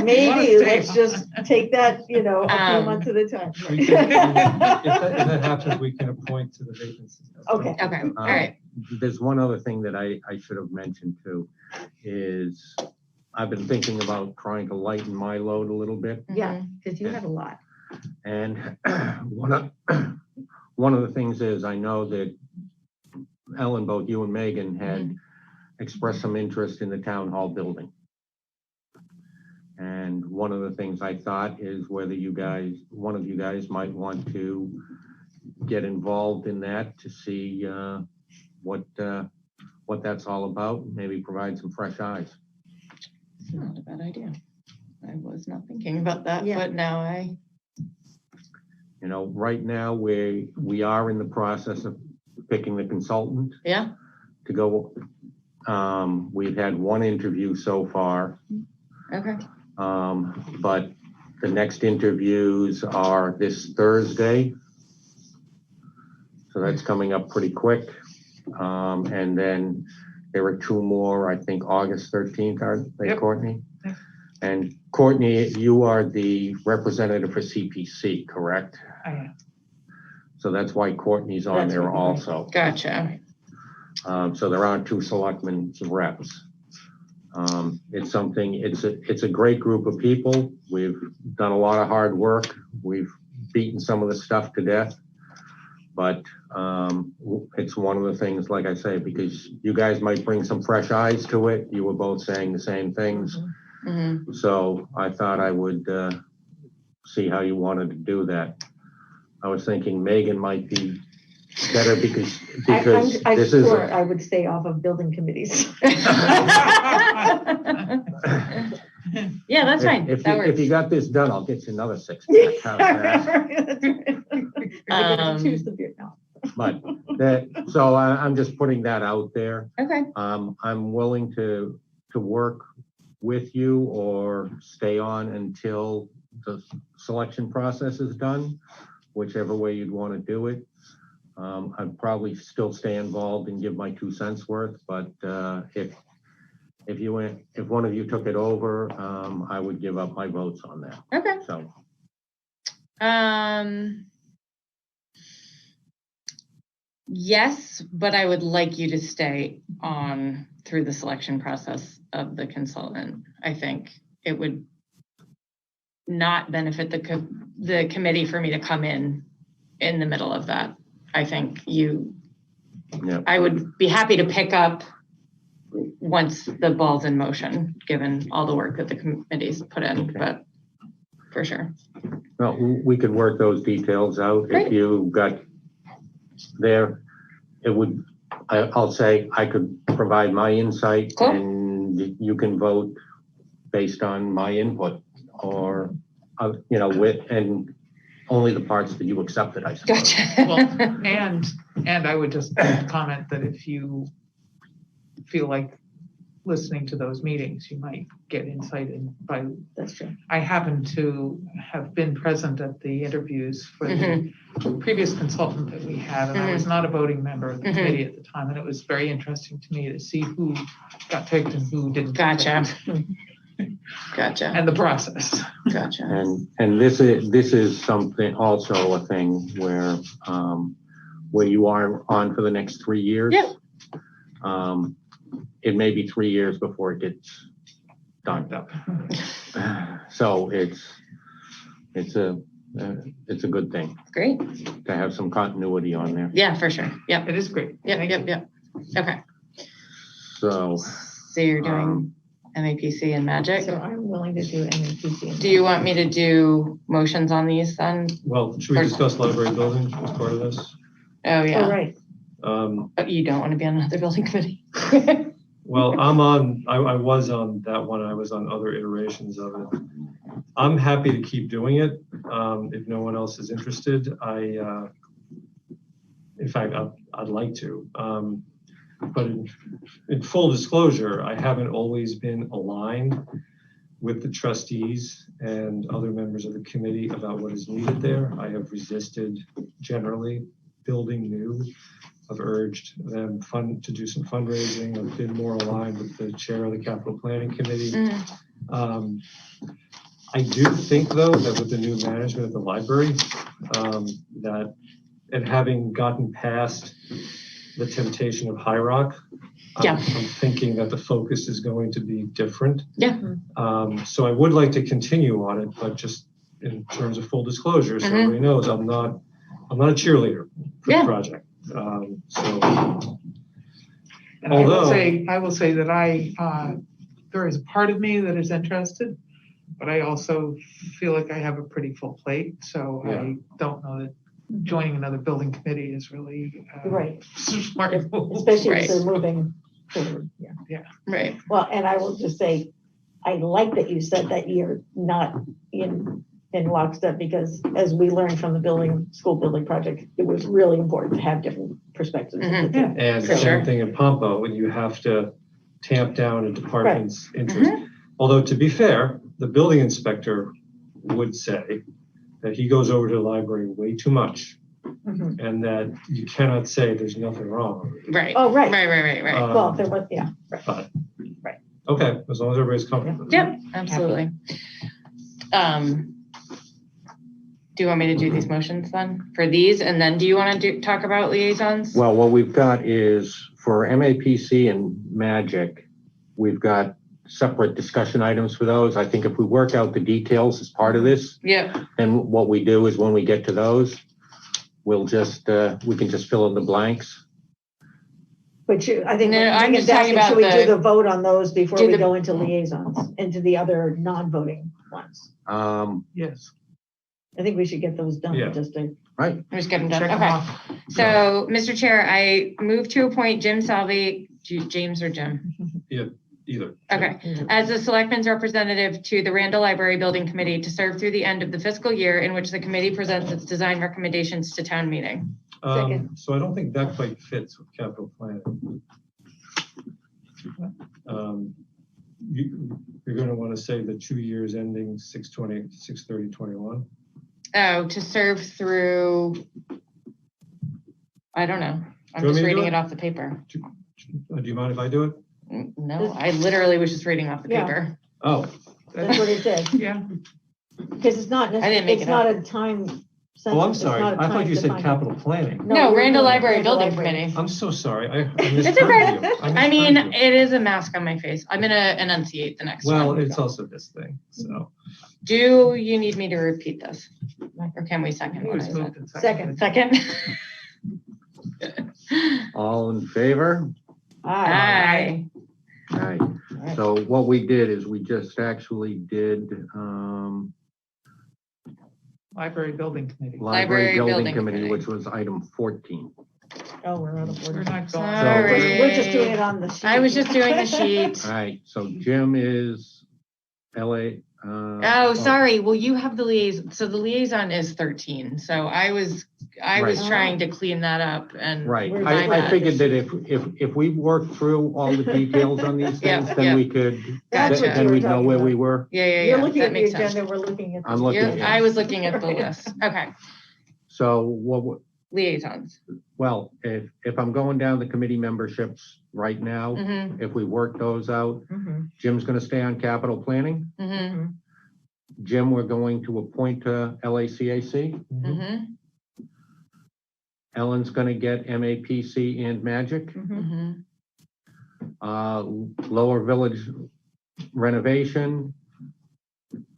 maybe wanna stay let's just take that, a few months at a time. We can- if that happens, we can appoint to the vacancy. Okay. Okay, all right. There's one other thing that I should have mentioned too, is I've been thinking about trying to lighten my load a little bit. Yeah, because you have a lot. And one of the things is, I know that Ellen, both you and Megan had expressed some interest in the town hall building. And one of the things I thought is whether one of you guys might want to get involved in that to see what that's all about, maybe provide some fresh eyes. It's not a bad idea. I was not thinking about that, Yeah. but now Right now we are in the process of picking the consultant yeah. to go. We've had one interview so far. Okay. But the next interviews are this Thursday. So that's coming up pretty quick. And then there are 2 more, I think August 13th, aren't they, Yep. Courtney? And Courtney, you are the representative for CPC, correct? I am. So that's why Courtney's on That's there what you also. Gotcha. So there are 2 selectmen's reps. It's a great group of people. We've done a lot of hard work. We've beaten some of the stuff to death. But it's one of the things, like I say, because you guys might bring some fresh eyes to it. You were both saying the same things. Mm-hmm. So I thought I would see how you wanted to do that. I was thinking Megan might be better because I this is. swore I would stay off of building committees. Yeah, that's fine. If That you works. got this done, I'll get you another 6 pack. How's that? Choose the beer now. But so I'm just putting that out there. Okay. I'm willing to work with you or stay on until the selection process is done, whichever way you'd want to do it. I'd probably still stay involved and give my 2 cents worth, but if one of you took it over, I would give up my votes on that. Okay. So. Yes, but I would like you to stay on through the selection process of the consultant. I think it would not benefit the committee for me to come in the middle of that. I think I would be happy to pick up once the ball's in motion, given all the work that the committee's put in, but for sure. Well, we could work those details out. Great. If you got there, I'll say I could provide my insight and you can vote based on my input or, and only the parts that you accepted, I suppose. Gotcha. Well, and I would just comment that if you feel like listening to those meetings, you might get insight by. That's true. I happen to have been present at the interviews for the previous consultant that we had, and I was not a voting member of the committee at the time, and it was very interesting to me to see who got picked and who didn't. Gotcha. Gotcha. And the process. Gotcha. And this is something, also a thing where you are on for the next 3 years. Yeah. It may be 3 years before it gets done. So it's a good thing. Great. To have some continuity on there. Yeah, for sure. Yep. It is great. Yep. Okay. So you're doing MAPC and Magic? So I'm willing to do MAPC. Do you want me to do motions on these then? Well, should we discuss library building as part of this? Oh, yeah. Oh, right. But you don't want to be on another building committee? Well, I was on that one. I was on other iterations of it. I'm happy to keep doing it. If no one else is interested, in fact, I'd like to. But in full disclosure, I haven't always been aligned with the trustees and other members of the committee about what is needed there. I have resisted generally building new. I've urged them to do some fundraising. I've been more aligned with the chair of the capital planning committee. I do think though that with the new management of the library, and having gotten past the temptation of High Rock, I'm thinking that the focus is going to be different. Yeah. So I would like to continue on it, but just in terms of full disclosure, so everybody knows I'm not a cheerleader for the project. And I will say that there is a part of me that is interested, but I also feel like I have a pretty full plate. So I don't know that joining another building committee is really right. smart move. Especially if they're moving forward. Yeah. Right. Well, and I will just say, I like that you said that you're not in lockstep, because as we learned from the school building project, it was really important to have different perspectives. And same thing in Pompo, when you have to tamp down a department's interest. Although to be fair, the building inspector would say that he goes over to the library way too much, and that you cannot say there's nothing wrong. Right. Oh, right. Right. Well, there was, But, okay, as long as everybody's comfortable. Yep, absolutely. Do you want me to do these motions then for these? And then do you want to talk about liaisons? Well, what we've got is for MAPC and Magic, we've got separate discussion items for those. I think if we work out the details as part of this, then what we do is when we get to those, we'll just, we can just fill in the blanks. But I think I'm just asking, talking about should we do the vote on those before we go into liaisons, into the other non-voting ones? Yes. I think we should get those done just to. Right. Just get them done. Check them Okay. off. So, Mr. Chair, I move to appoint Jim Salve, James or Jim? either. Okay, as a selectman's representative to the Randall Library Building Committee to serve through the end of the fiscal year in which the committee presents its design recommendations to town meeting. So I don't think that quite fits with capital planning. You're going to want to say the 2 years ending 6/30/21. Oh, to serve through, I don't know. I'm Do you want just me to do reading it? it off the paper. Do you mind if I do it? No, I literally was just reading off the Yeah. paper. Oh. That's what it said. Yeah. Because it's not, I didn't make it's it not up. a time. Oh, I'm it's sorry. not a I thought you said time-defined- capital planning. No, we're Randall doing Library Randall Building Library. Committee. I'm so sorry. I It's misheard okay. you. I mean, misheard you. it is a mask on my face. I'm gonna enunciate the next Well, one. it's also this thing, so. Do you need me to repeat this? Or can we second what I Who's moved said? and seconded? Second? All in favor? Aye. All right. So what we did is we just actually did, Library Building Committee. Library Building Building Committee, which was item 14. Oh, we're out of We're order. not going. Sorry. We're just doing it on the sheet. I was just doing the sheet. All right, so Jim is LA. Oh, sorry. Well, you have the liaison. So the liaison is 13. So I was Right. trying to clean that up and. Right, We're I bad. figured that if we worked through all the details on these Yeah, things, then yeah. we could, That's what then you were we'd know talking where we about. were. Yeah, yeah, You're yeah. looking That at the makes sense. agenda, we're looking at. the I'm looking sheet. at I was looking at the list. Okay. So what, Liaisons. well, if I'm going down the committee memberships right now, Mm-hmm. if we work those out, Mhm. Jim's gonna stay on capital planning. Mm-hmm. Jim, we're going to appoint to LACAC. Mm-hmm. Ellen's gonna get MAPC and Magic. Mhm. Mm-hmm. Lower Village renovation.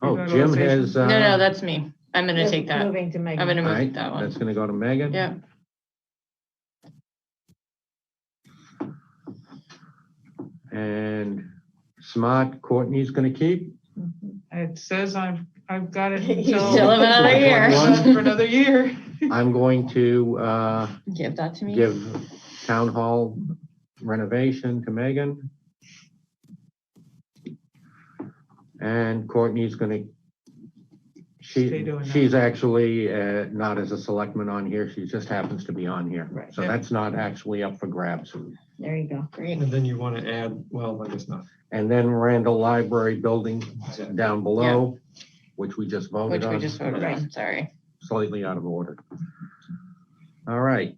Oh, Jim Revitalization. has. No, that's me. I'm gonna Just take that. Moving to Megan. I'm gonna All move right, that one. that's gonna go to Megan. Yeah. And Smart, Courtney's gonna keep. It says I've got it You until. still have another year. For another year. I'm going to Give that to me. give Town Hall renovation to Megan. And Courtney's gonna, Stay doing that. she's actually not as a selectman on here, she just happens to be on here. Right. So that's not actually up for grabs. There you go. Great. And then you want to add, well, I guess not. And then Randall Library Building down below, which we just voted Which we on. just voted on. Sorry. Slightly out of order. All right.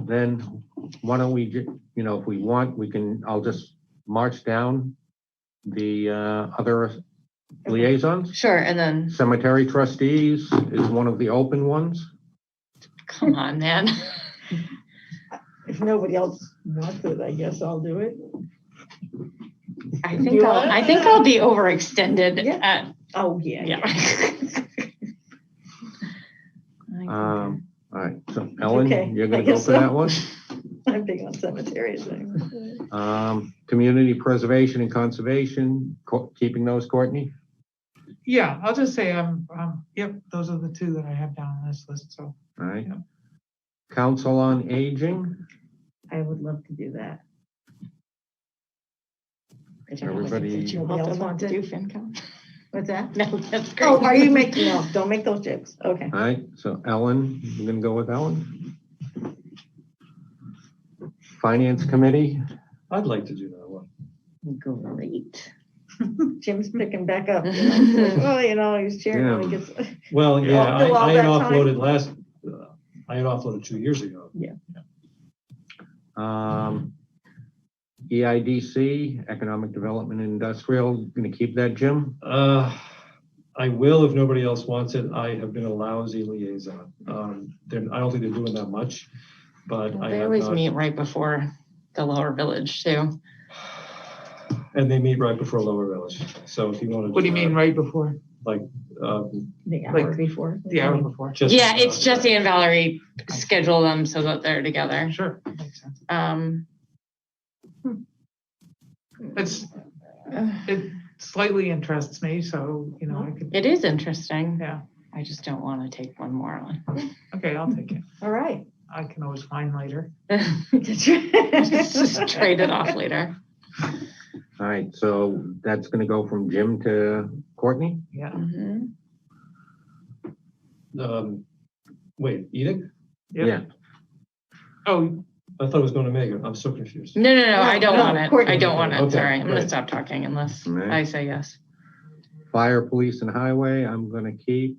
Then why don't we, if we want, I'll just march down the other liaisons. Sure. And then, Cemetery trustees is one of the open ones. come on, man. If nobody else wants it, I guess I'll do it. I Do think you I'll, want it? I think I'll be overextended Yeah. at, Oh, yeah. yeah. All right, so Ellen, Okay, you're I gonna go guess for so. that one. I'm big on cemeteries. Community preservation and conservation, keeping those, Courtney? Yeah, I'll just say yep, those are the two that I have down on this list, so. All right. Yeah. Council on Aging, I would love to do that. everybody, Nobody else wants to do FinCom. What's that? No, that's great. Oh, are you making, no, don't make those jokes. Okay. all right, so Ellen, you're gonna go with Ellen? Finance Committee, I'd like to do that one. Great. Jim's picking back up. Well, he's chairing when he gets. Well, yeah, After all I had that time. offloaded I had offloaded 2 years ago. Yeah. EIDC, Economic Development and Industrial, gonna keep that, Jim? I will if nobody else wants it. I have been a lousy liaison. I don't think they're doing that much, but I They have always not. meet right before the lower village too. And they meet right before Lower Village. So if you want to. What do you mean right before? Like, The hour Like, before. The hour before? just. Yeah, it's Jesse and Valerie schedule them so that they're together. Sure, makes sense. It slightly interests me, so, I could, It is interesting. yeah, I just don't want to take one more on. okay, I'll take it. All right. I can always find later. Just trade it off later. All right, so that's gonna go from Jim to Courtney? Yeah. Wait, Edith? Yep. Yeah. Oh, I thought it was going to Megan. I'm so confused. No, I don't want it. Courtney. I don't want it. Okay, Sorry. I'm gonna right. stop talking unless Right. I say yes. Fire, police, and highway, I'm gonna keep.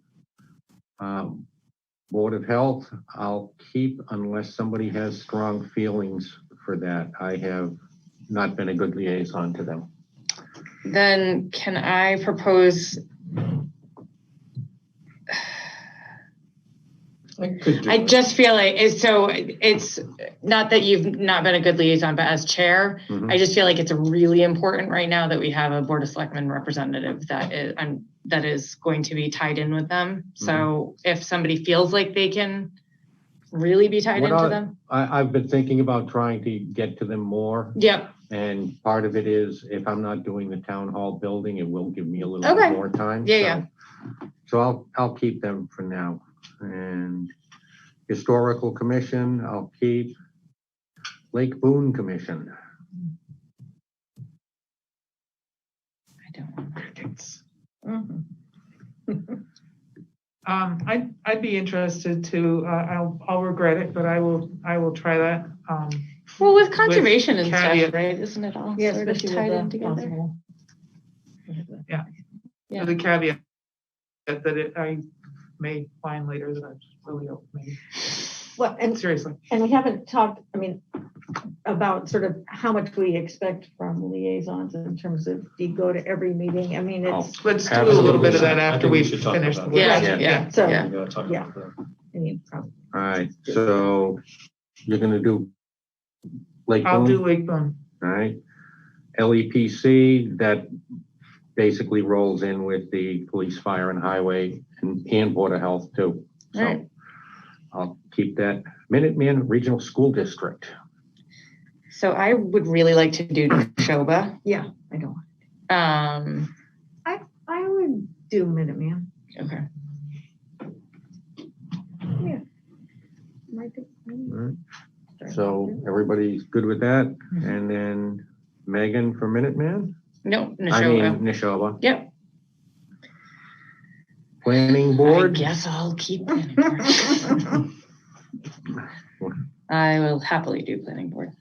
Board of Health, I'll keep unless somebody has strong feelings for that. I have not been a good liaison to them. Then can I propose? I just feel like it's not that you've not been a good liaison, but as chair, I just feel like it's really important right now that we have a Board of Selectmen representative that is going to be tied in with them. So if somebody feels like they can really be tied into them. I've been thinking about trying to get to them more. Yep. And part of it is if I'm not doing the town hall building, it will give me a little bit more time. Yeah. So I'll keep them for now. And Historical Commission, I'll keep. Lake Boone Commission. I don't want crickets. I'd be interested to, I'll regret it, but I will try that. Well, with conservation and caveat. stuff, right? Isn't it all Yeah, sort of especially tied with in the together? Yeah. Yeah. The caveat that I may find later that I really don't maybe. Well, and Seriously. And we haven't talked, about sort of how much we expect from liaisons in terms of, do you go to every meeting? I mean, it's. Let's do a little bit of that after we should talk finish. about the that. list. Yeah. So, We gotta talk yeah. about that. I mean, probably. All right, so you're gonna do Lake Boone? I'll do Lake Boone. All right. LEPC, that basically rolls in with the police, fire, and highway, and Board of Health too. So Right. I'll keep that. Minuteman Regional School District. So I would really like to do Neshoba. Yeah, I don't. I would do Minuteman. Okay. Yeah. Might be. All right. So everybody's good with that? And then Megan for Minuteman? No, I mean, Neshoba. Neshoba. Yep. Planning I Board? guess I'll keep planning board. I will happily do planning board.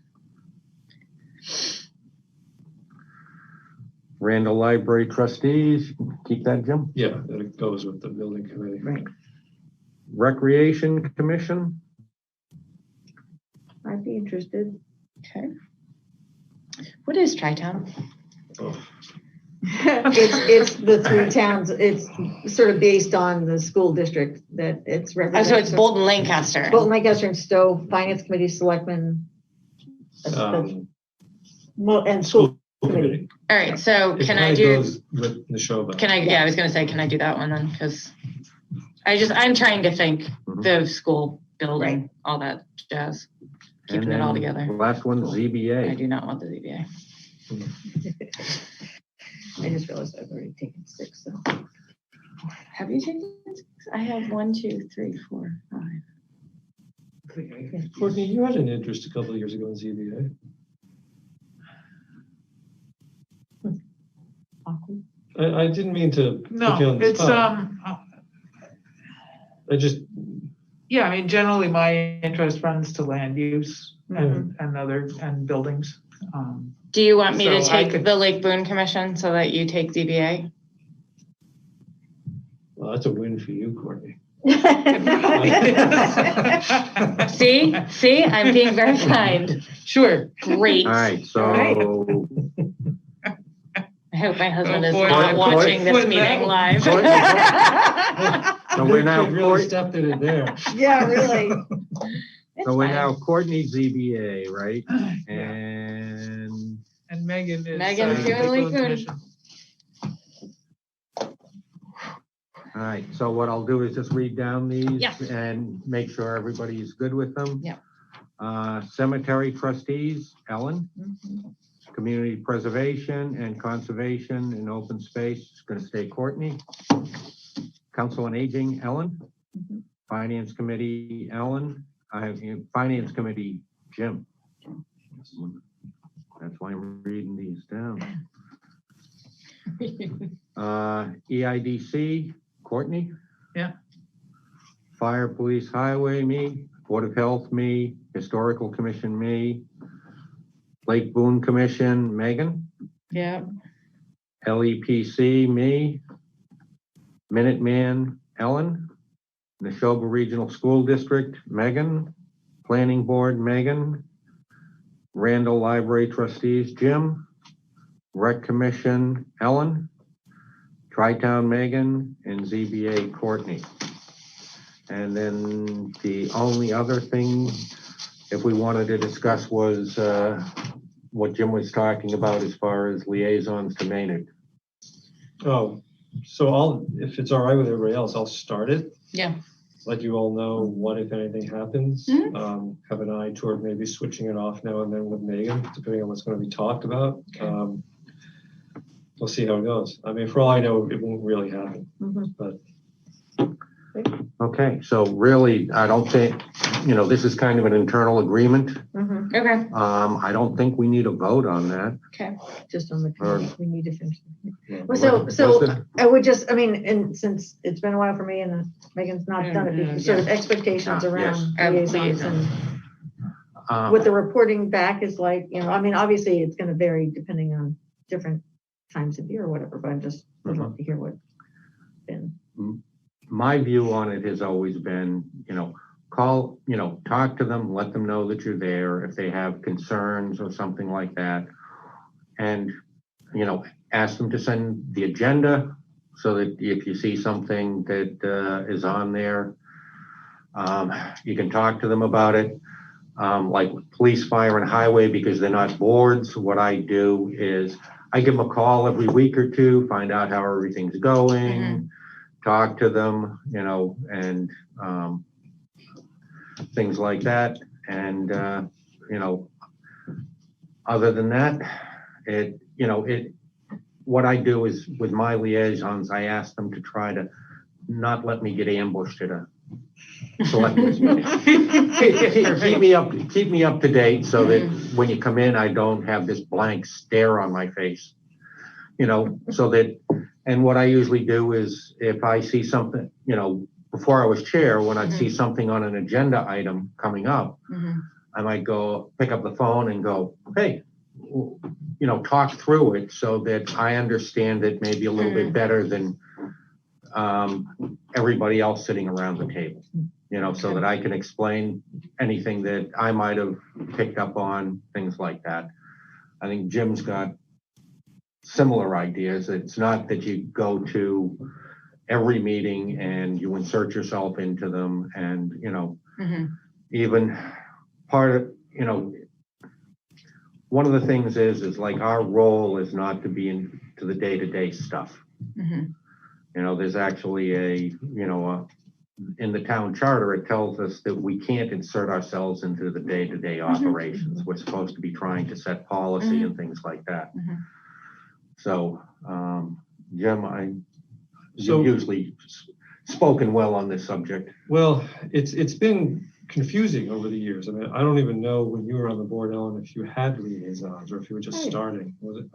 Randall Library Trustees, keep that, Jim? Yeah, that goes with the building committee. Right. Recreation Commission? I'd be interested. Okay. What is Tri-Town? It's the three towns. It's sort of based on the school district that it's Oh, represented. so it's Bolton, Lancaster. Bolton, Lancaster, and Stowe, Finance Committee, Selectmen, and School Committee. All right, so It can I kinda do, goes with Neshoba. I was gonna say, can I do that one then? Because I'm trying to think the school building, all that jazz, keeping it all together. Last one, I ZBA. do not want the ZBA. I just realized I've already taken 6, so. Have you taken 6? I have 1, 2, 3, 4, 5. Courtney, you had an interest a couple of years ago in ZBA. I didn't mean to put you on No, the it's, spot. I just, yeah, I mean, generally my interest runs to land use and buildings. Do you want me to So I take could- the Lake Boone Commission so that you take ZBA? well, that's a win for you, Courtney. See, I'm being very kind. Sure. Great. All right, so I hope my husband is boy, not boy, watching this boy, meeting no. live. so we're now really stepped in it there. Yeah, really. so we're now Courtney ZBA, right? And Megan is. Megan's doing Lake Lake Boone Boone. Commission. all right, so what I'll do is just read down these Yes. and make sure everybody's good with them. Yeah. Cemetery Trustees, Ellen. Community Preservation and Conservation and Open Space is going to stay Courtney. Council on Aging, Ellen. Finance Committee, Ellen. I have Finance Committee, Jim. That's why I'm reading these down. EIDC, Courtney. Yeah. Fire, Police, Highway, me. Board of Health, me. Historical Commission, me. Lake Boone Commission, Megan. Yeah. LEPC, me. Minuteman, Ellen. Neshoba Regional School District, Megan. Planning Board, Megan. Randall Library Trustees, Jim. Rec Commission, Ellen. Tri-Town, Megan. And ZBA, Courtney. And then the only other thing, if we wanted to discuss, was what Jim was talking about as far as liaisons to Maynard. Oh, so if it's all right with everybody else, I'll start it. Yeah. Let you all know what, if anything, happens. Have an eye toward maybe switching it off now and then with Megan, depending on what's going to be talked about. We'll see how it goes. I mean, for all I know, it won't really happen. But Okay, so really, I don't think, this is kind of an internal agreement. Okay. I don't think we need a vote on that. Okay. Just on the Or- committee, we need to finish. Well, What's so the- I would just, and since it's been a while for me and Megan's not done it, before, sort of expectations around liaisons and what the reporting back is like, obviously it's gonna vary depending on different times of year or whatever, but I just would love to hear what been. My view on it has always been, call, talk to them, let them know that you're there if they have concerns or something like that. And, ask them to send the agenda so that if you see something that is on there, you can talk to them about it. Like with police, fire, and highway, because they're not boards, what I do is I give them a call every week or two, find out how everything's going, talk to them, and things like that. And, other than that, what I do is with my liaisons, I ask them to try to not let me get ambushed at a selectmen's meeting. Keep me up to date so that when you come in, I don't have this blank stare on my face. So that, and what I usually do is if I see something, before I was chair, when I'd see something on an agenda item coming up, I might go pick up the phone and go, hey, talk through it so that I understand it maybe a little bit better than everybody else sitting around the table, so that I can explain anything that I might have picked up on, things like that. I think Jim's got similar ideas. It's not that you go to every meeting and you insert yourself into them and, even part of, one of the things is like our role is not to be into the day-to-day stuff. There's actually in the town charter, it tells us that we can't insert ourselves into the day-to-day operations. We're supposed to be trying to set policy and things like that. So, Jim, you've usually spoken well on this subject. well, it's been confusing over the years. I mean, I don't even know when you were on the board, Ellen, if you had liaisons or if you were just starting. Was it?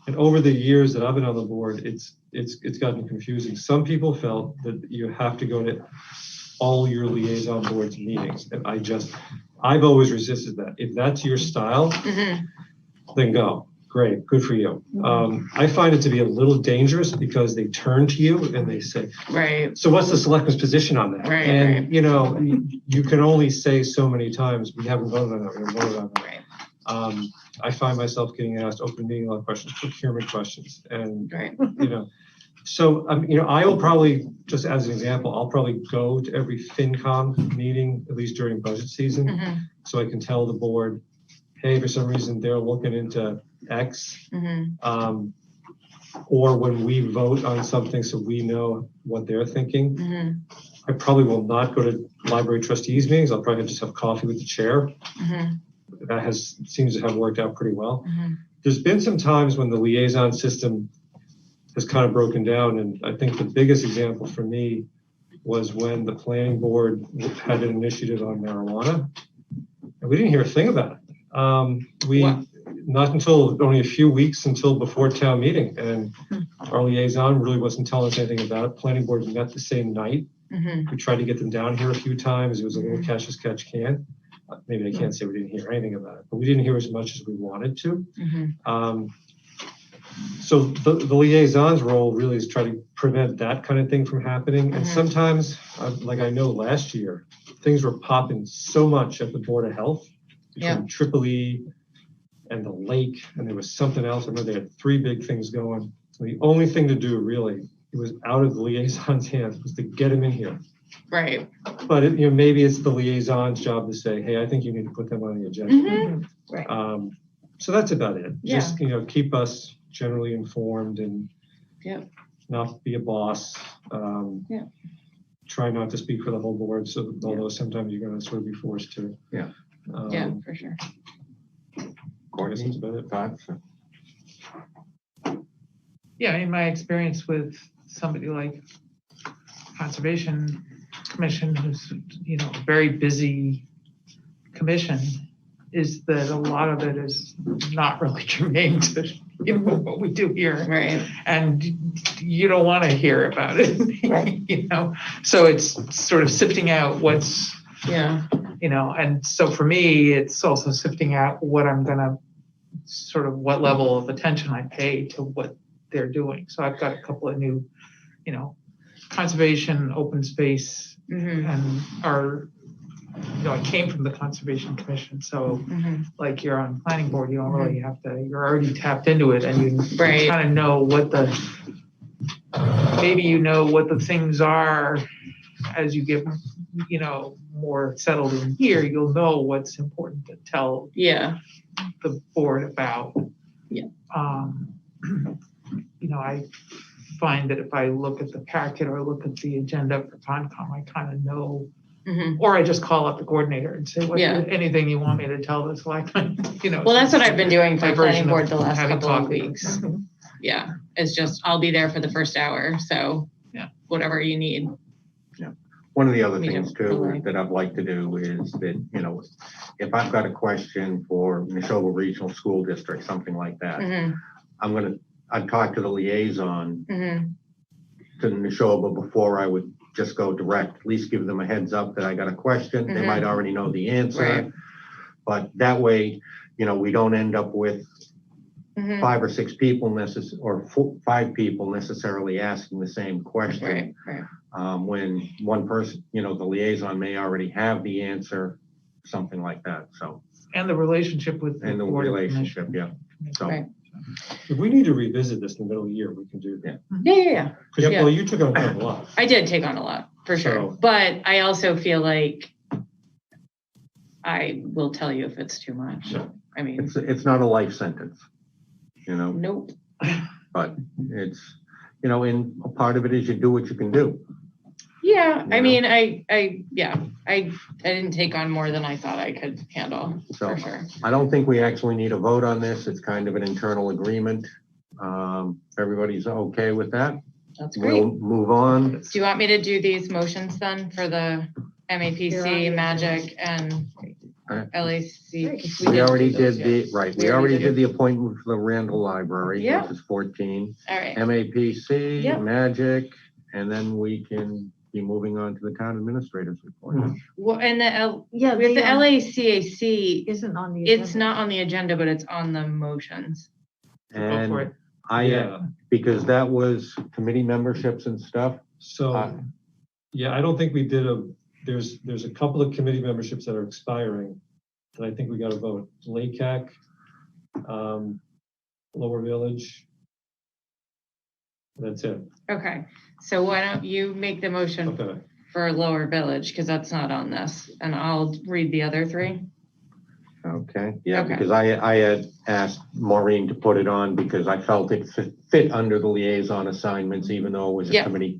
And over the years that I've been on the board, it's gotten confusing. Some people felt that you have to go to all your liaison boards meetings, and I've always resisted that. If that's your style, then go. Great, good for you. I find it to be a little dangerous because they turn to you and they say, right. So what's the selectman's position on that? Right, And you can only say so many times, we haven't voted on that, we haven't voted on that. Right. I find myself getting asked open meeting law questions, procurement questions, and Right. So I will probably, just as an example, I'll probably go to every FinCom meeting, at least during budget season, so I can tell the board, hey, for some reason they're looking into X, or when we vote on something so we know what they're thinking. I probably will not go to library trustees meetings. I'll probably just have coffee with the chair. That seems to have worked out pretty well. There's been some times when the liaison system has kind of broken down, and I think the biggest example for me was when the planning board had an initiative on marijuana, and we didn't hear a thing about it. not until only a few weeks until before town meeting, and our liaison really wasn't telling us anything about it. Planning board met the same night. We tried to get them down here a few times. It was a little catch as catch can. Maybe I can't say we didn't hear anything about it, but we didn't hear as much as we wanted to. So the liaison's role really is try to prevent that kind of thing from happening. And sometimes, like I know last year, things were popping so much at the Board of Health between Tripoli and the lake, and there was something else. I remember they had 3 big things going. So the only thing to do really, it was out of the liaison's hands, was to get him in here. Right. But maybe it's the liaison's job to say, hey, I think you need to put them on the agenda. Right. So that's about it. Yeah. Just, keep us generally informed and not be a boss. Try not to speak for the whole board. So although sometimes you're going to sort of be forced to. Yeah. For sure. Courtney, about it. thoughts? Yeah, in my experience with somebody like Conservation Commission, who's, a very busy commission, is that a lot of it is not really germane to what we do here. Right. And you don't want to hear about it, So it's sort of sifting out what's, and so for me, it's also sifting out what I'm gonna, sort of what level of attention I pay to what they're doing. So I've got a couple of new, conservation, open space, and I came from the Conservation Commission, so like you're on planning board, you don't really have to, you're already tapped into it, and you kind of know what what the things are as you get, more settled in here, you'll know what's important to tell the board about. I find that if I look at the packet or look at the agenda for Concom, I kind of know, or I just call up the coordinator and say, anything you want me to tell the selectmen, Well, that's what I've been doing for my planning version board of the last having couple of coffee. weeks. It's just, I'll be there for the first hour. So whatever you need. One of the other Me things too. too that I'd like to do is that, if I've got a question for Neshoba Regional School District, something like that, I'd talk to the liaison to Neshoba before I would just go direct, at least give them a heads up that I got a question. They might already know the answer, but that way, we don't end up with 5 or 6 people or 5 people necessarily asking the same question. When one person, the liaison may already have the answer, something like that. So. And the relationship with the board. Relationship, So. If we need to revisit this in the middle of the year, we can do that. Yeah. Well, you took on a lot. I did take on a lot, for sure. But I also feel like I will tell you if it's too much. I mean, it's not a life sentence, Nope. But it's, and a part of it is you do what you can do. Yeah, I mean, I didn't take on more than I thought I could handle, for sure. I don't think we actually need a vote on this. It's kind of an internal agreement. Everybody's okay with that? That's great. We'll move on. Do you want me to do these motions then for the MAPC, Magic, and LAC? We already did the appointment for the Randall Library, which is 14. All right. MAPC, Magic, and then we can be moving on to the town administrator's report. Well, and with the LACAC isn't on the it's not on the agenda, but it's on the motions. And Go for it. Because that was committee memberships and stuff. So, I don't think we did there's a couple of committee memberships that are expiring that I think we got to vote. LACAC, Lower Village. That's it. Okay, so why don't you make the motion for Lower Village, because that's not on this, and I'll read the other 3. Okay, because I had asked Maureen to put it on because I felt it fit under the liaison assignments, even though it was a committee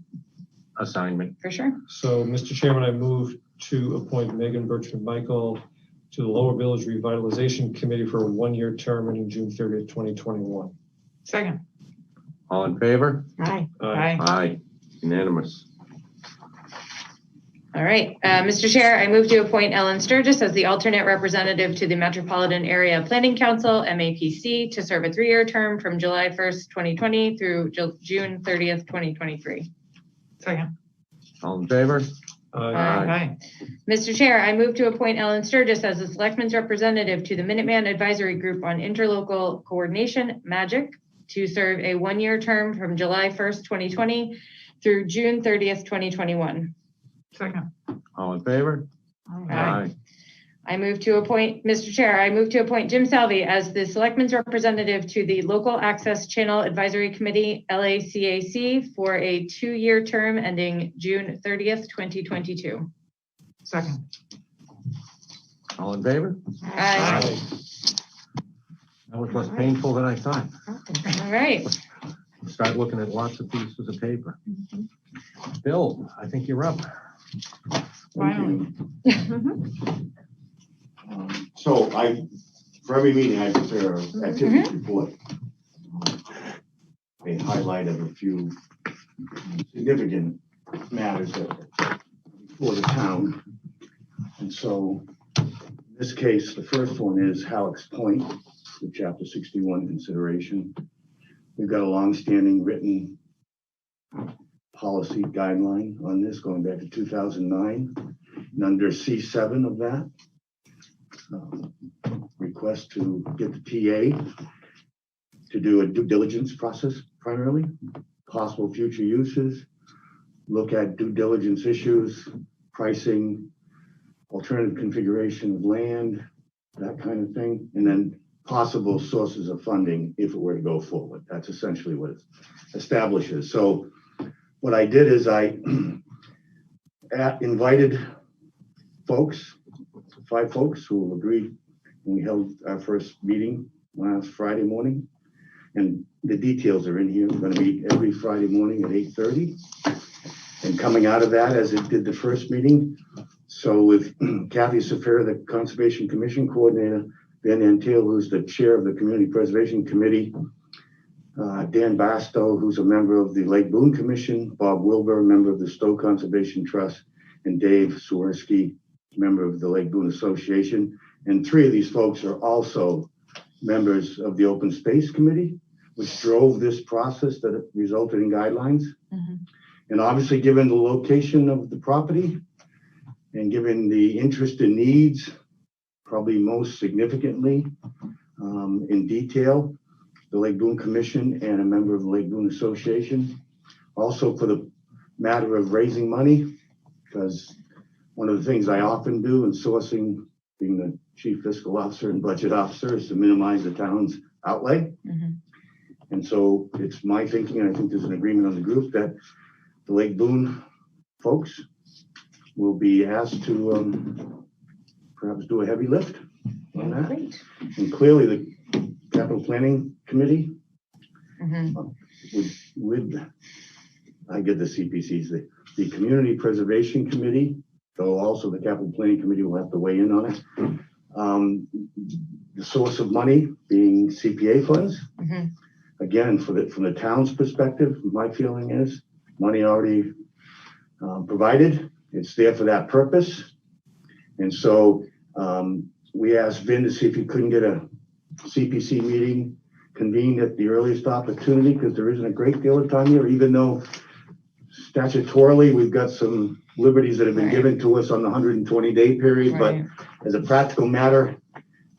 assignment. For sure. So, Mr. Chairman, I move to appoint Megan Birchman-Michael to the Lower Village Revitalization Committee for a 1-year term ending June 30th, 2021. Second. All in favor? Aye. Aye. Aye. Unanimous. All right, Mr. Chair, I move to appoint Ellen Sturgis as the alternate representative to the Metropolitan Area Planning Council, MAPC, to serve a 3-year term from July 1st, 2020 through June 30th, 2023. Second. All in favor? Aye. Mr. Chair, I move to appoint Ellen Sturgis as the Selectmen's representative to the Minuteman Advisory Group on Interlocal Coordination, MAGIC, to serve a 1-year term from July 1st, 2020 through June 30th, 2021. Second. All in favor? Aye. I move to appoint, Mr. Chair, I move to appoint Jim Salvi as the Selectmen's representative to the Local Access Channel Advisory Committee, LACAC, for a 2-year term ending June 30th, 2022. Second. All in favor? Aye. That was less painful than I thought. All right. Start looking at lots of pieces of paper. Bill, I think you're up. Finally. So for every meeting, I prepare an activity report. A highlight of a few significant matters for the town. And so in this case, the first one is Halleck's Point, the Chapter 61 consideration. We've got a long-standing written policy guideline on this going back to 2009. And under C7 of that, request to get the TA to do a due diligence process primarily, possible future uses, look at due diligence issues, pricing, alternative configuration of land, that kind of thing, and then possible sources of funding if it were to go forward. That's essentially what it establishes. So what I did is I invited folks, 5 folks who agreed when we held our first meeting last Friday morning. And the details are in here. We're going to meet every Friday morning at 8:30. And coming out of that, as it did the first meeting, so with Kathy Safira, the Conservation Commission Coordinator, Ben Antil, who's the chair of the Community Preservation Committee, Dan Bastow, who's a member of the Lake Boone Commission, Bob Wilbur, member of the Stow Conservation Trust, and Dave Swirsky, member of the Lake Boone Association. And 3 of these folks are also members of the Open Space Committee, which drove this process that resulted in guidelines. And obviously, given the location of the property and given the interest and needs, probably most significantly in detail, the Lake Boone Commission and a member of the Lake Boone Association. Also for the matter of raising money, because one of the things I often do in sourcing, being the chief fiscal officer and budget officer, is to minimize the town's outlay. And so it's my thinking, and I think there's an agreement on the group, that the Lake Boone folks will be asked to perhaps do a heavy lift on that. And clearly the Capital Planning Committee would I get the CPCs, the Community Preservation Committee, though also the Capital Planning Committee will have to weigh in on it. The source of money being CPA funds. Again, from the town's perspective, my feeling is money already provided. It's there for that purpose. And so we asked Vin to see if he couldn't get a CPC meeting convened at the earliest opportunity, because there isn't a great deal of time here, even though statutorily we've got some liberties that have been given to us on the 120-day period. But as a practical matter,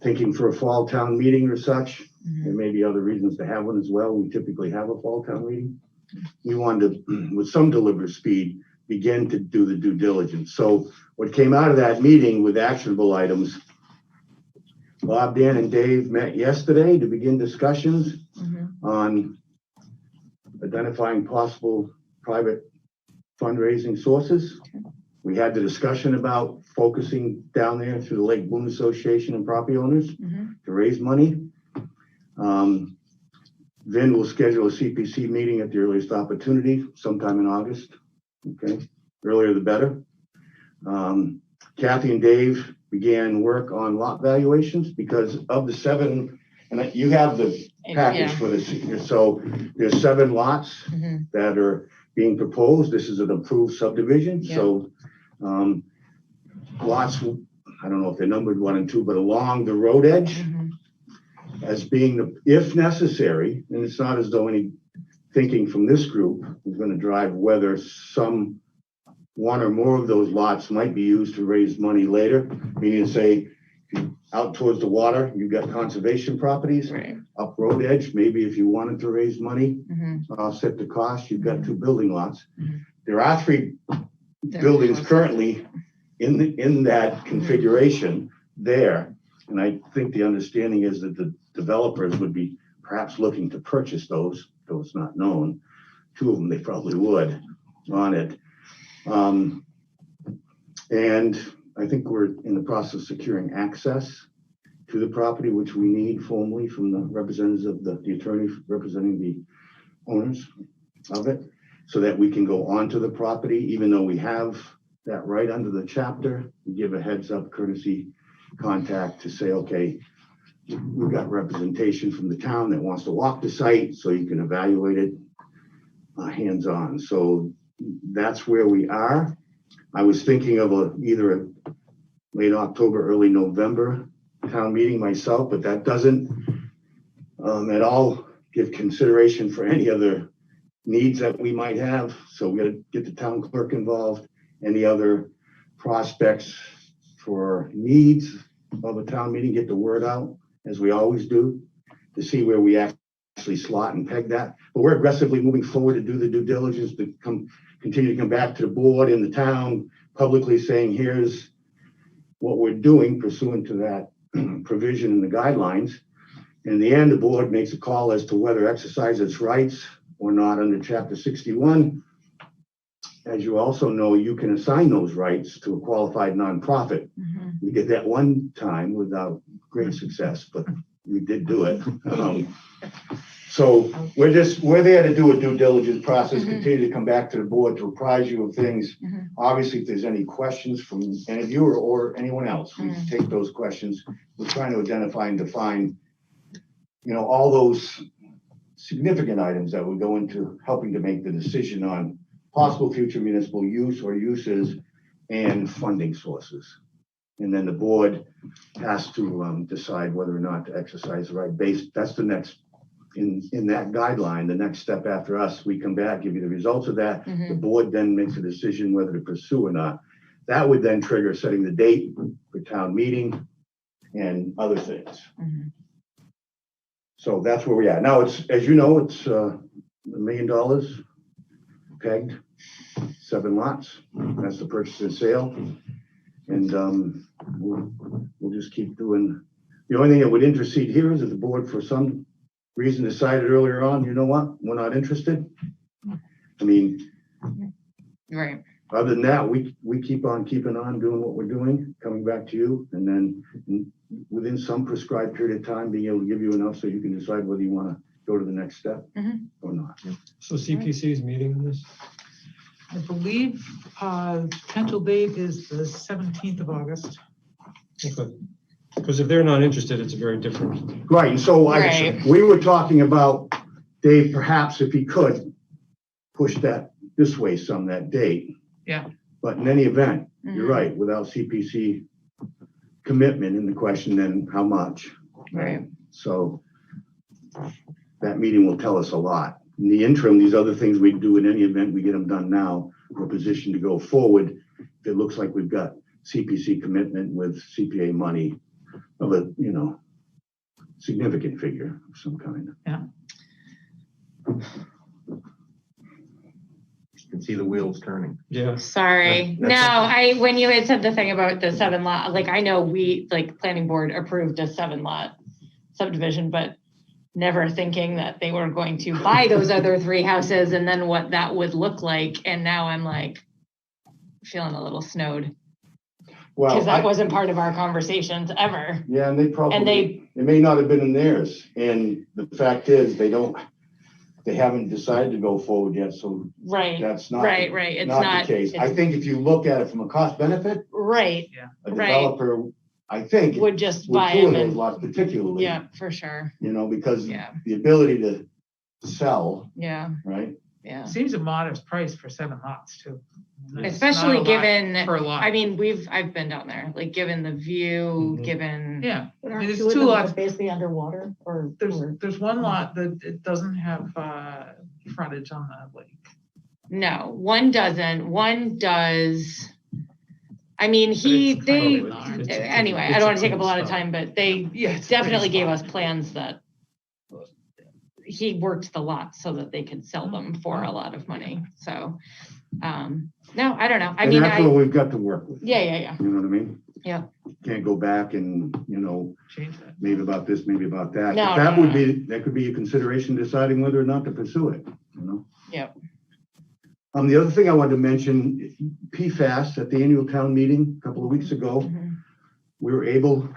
thinking for a fall town meeting or such, there may be other reasons to have one as well. We typically have a fall town meeting. We wanted to, with some deliberate speed, begin to do the due diligence. So what came out of that meeting with actionable items, Bob, Dan, and Dave met yesterday to begin discussions on identifying possible private fundraising sources. We had the discussion about focusing down there through the Lake Boone Association and property owners to raise money. Vin will schedule a CPC meeting at the earliest opportunity sometime in August. Okay, earlier the better. Kathy and Dave began work on lot valuations because of the 7, and you have the package for this. So there's 7 lots that are being proposed. This is an approved subdivision. So Lots, I don't know if they're numbered 1 and 2, but along the road edge as being the, if necessary, and it's not as though any thinking from this group is going to drive whether some one or more of those lots might be used to raise money later, meaning to say, out towards the water, you've got conservation properties. Right. Up road edge, maybe if you wanted to raise money, offset the cost, you've got 2 building lots. There are 3 buildings currently in that configuration there. And I think the understanding is that the developers would be perhaps looking to purchase those, though it's not known. 2 of them, they probably would on it. And I think we're in the process of securing access to the property, which we need formally from the representatives of the attorney representing the owners of it, so that we can go onto the property, even though we have that right under the chapter. We give a heads up courtesy contact to say, okay, we've got representation from the town that wants to walk the site so you can evaluate it hands-on. So that's where we are. I was thinking of either a late October, early November town meeting myself, but that doesn't at all give consideration for any other needs that we might have. So we got to get the town clerk involved, any other prospects for needs of a town meeting, get the word out as we always do to see where we actually slot and peg that. But we're aggressively moving forward to do the due diligence to continue to come back to the board in the town publicly saying, here's what we're doing pursuant to that provision in the guidelines. In the end, the board makes a call as to whether exercise its rights or not under Chapter 61. As you also know, you can assign those rights to a qualified nonprofit. We did that one time without great success, but we did do it. So we're there to do a due diligence process, continue to come back to the board to apprise you of things. Obviously, if there's any questions from any of you or anyone else, we take those questions. We're trying to identify and define, all those significant items that would go into helping to make the decision on possible future municipal use or uses and funding sources. And then the board has to decide whether or not to exercise the right base. That's the next, in that guideline, the next step after us, we come back, give you the results of that. The board then makes a decision whether to pursue or not. That would then trigger setting the date for town meeting and other things. So that's where we are. Now it's, as you know, it's $1 million pegged, 7 lots. That's the purchase and sale. And we'll just keep doing. The only thing that would intercede here is if the board for some reason decided earlier on, you know what, we're not interested. I mean, right. Other than that, we keep on keeping on doing what we're doing, coming back to you, and then within some prescribed period of time, being able to give you enough so you can decide whether you want to go to the next step or not. So CPC is meeting on this? I believe potential date is the 17th of August. Okay. Because if they're not interested, it's a very different. Right, and so Right. we were talking about Dave, perhaps if he could push that this way some, that date. Yeah. But in any event, you're right, without CPC commitment in the question, then how much? Right. So that meeting will tell us a lot. In the interim, these other things we do in any event, we get them done now. We're positioned to go forward. If it looks like we've got CPC commitment with CPA money of a, significant figure of some kind. Yeah. You can see the wheels turning. Yeah. Sorry. That's When you had said the thing about the 7 lot, I know we, planning board approved a 7 lot subdivision, but never thinking that they were going to buy those other 3 houses and then what that would look like. And now I'm feeling a little snowed. Well, Because that wasn't part of our conversations ever. Yeah, and they probably, it may not have been in theirs. And the fact is, they haven't decided to go forward yet. So Right. that's not, Right. It's not the case. I think if you look at it from a cost benefit, right. a developer, I think, Would just would buy pull them those lots particularly. Yeah, for sure. Because Yeah. the ability to sell, Yeah. right, Yeah. Seems a modest price for 7 lots too. It's Especially not a lot given, per lot. I mean, I've been down there, like given the view, given. Yeah, But I aren't mean, it's two of 2 them lots. basically underwater or? There's one lot that it doesn't have frontage on the lake. No, one doesn't. One does. I mean, anyway, I don't want to take up a lot of time, but they definitely gave us plans that he worked the lots so that they could sell them for a lot of money. So, no, I don't know. I And mean, that's what we've got to work with. Yeah. You know what I mean? Yeah. Can't go back and, change that. maybe about this, maybe about that. No, But no, that could be a consideration deciding whether or not to pursue it, Yep. The other thing I wanted to mention, PFAS at the annual town meeting a couple of weeks ago, we were able,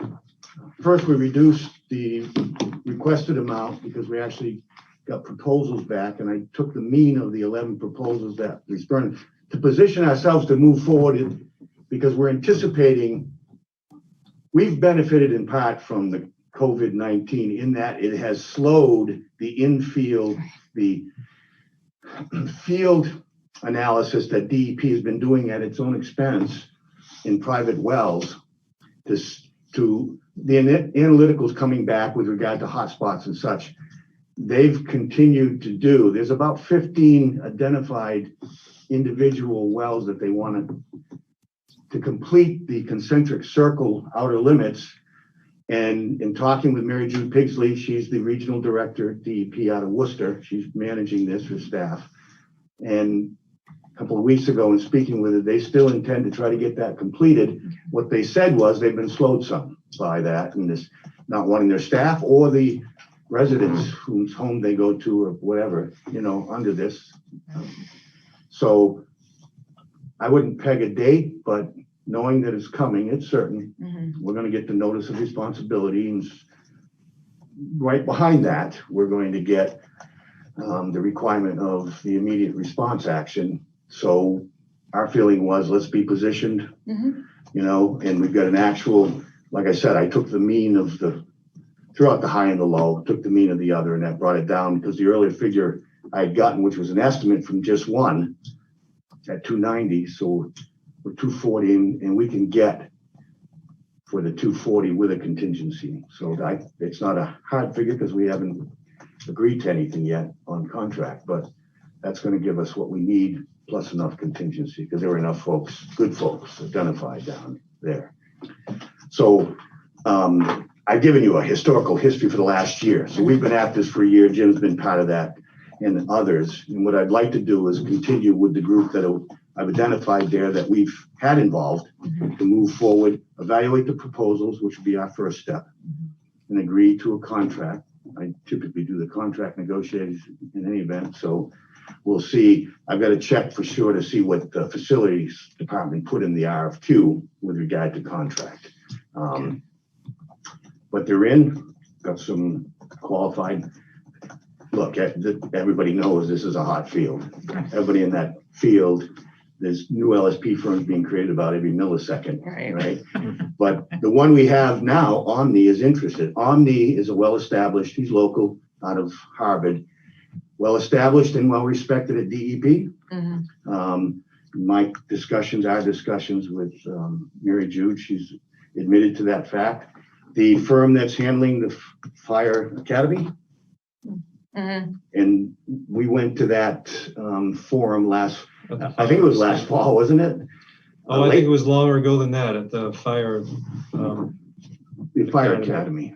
first we reduced the requested amount because we actually got proposals back, and I took the mean of the 11 proposals that we started to position ourselves to move forward because we're anticipating, we've benefited in part from the COVID-19 in that it has slowed the infield, the field analysis that DEP has been doing at its own expense in private wells to the analyticals coming back with regard to hotspots and such. They've continued to do, there's about 15 identified individual wells that they want to complete the concentric circle outer limits. And in talking with Mary Jude Pigsley, she's the regional director, DEP out of Worcester. She's managing this for staff. And a couple of weeks ago in speaking with her, they still intend to try to get that completed. What they said was they've been slowed some by that and this not wanting their staff or the residents whose home they go to or whatever, under this. So I wouldn't peg a date, but knowing that it's coming, it's certain. We're going to get the notice of responsibility, and right behind that, we're going to get the requirement of the immediate response action. So our feeling was, let's be positioned, and we've got an actual, like I said, I took the mean of throughout the high and the low, took the mean of the other, and that brought it down because the earlier figure I had gotten, which was an estimate from just one, at 290, so we're 240, and we can get for the 240 with a contingency. So it's not a hard figure because we haven't agreed to anything yet on contract, but that's going to give us what we need plus enough contingency because there were enough folks, good folks, identified down there. So I've given you a historical history for the last year. So we've been at this for a year. Jim's been part of that and others. And what I'd like to do is continue with the group that I've identified there that we've had involved to move forward, evaluate the proposals, which would be our first step, and agree to a contract. I typically do the contract negotiations in any event. So we'll see. I've got to check for sure to see what the facilities department put in the RFQ with regard to contract. But they're in, got some qualified. Look, everybody knows this is a hot field. Everybody in that field, there's new LSP firms being created about every millisecond, right? But the one we have now, Omni, is interested. Omni is a well-established, he's local, out of Harvard, well-established and well-respected at DEP. Our discussions with Mary Jude, she's admitted to that fact. The firm that's handling the fire academy, and we went to that forum I think it was last fall, wasn't it? Oh, I think it was longer ago than that at the fire. The fire academy.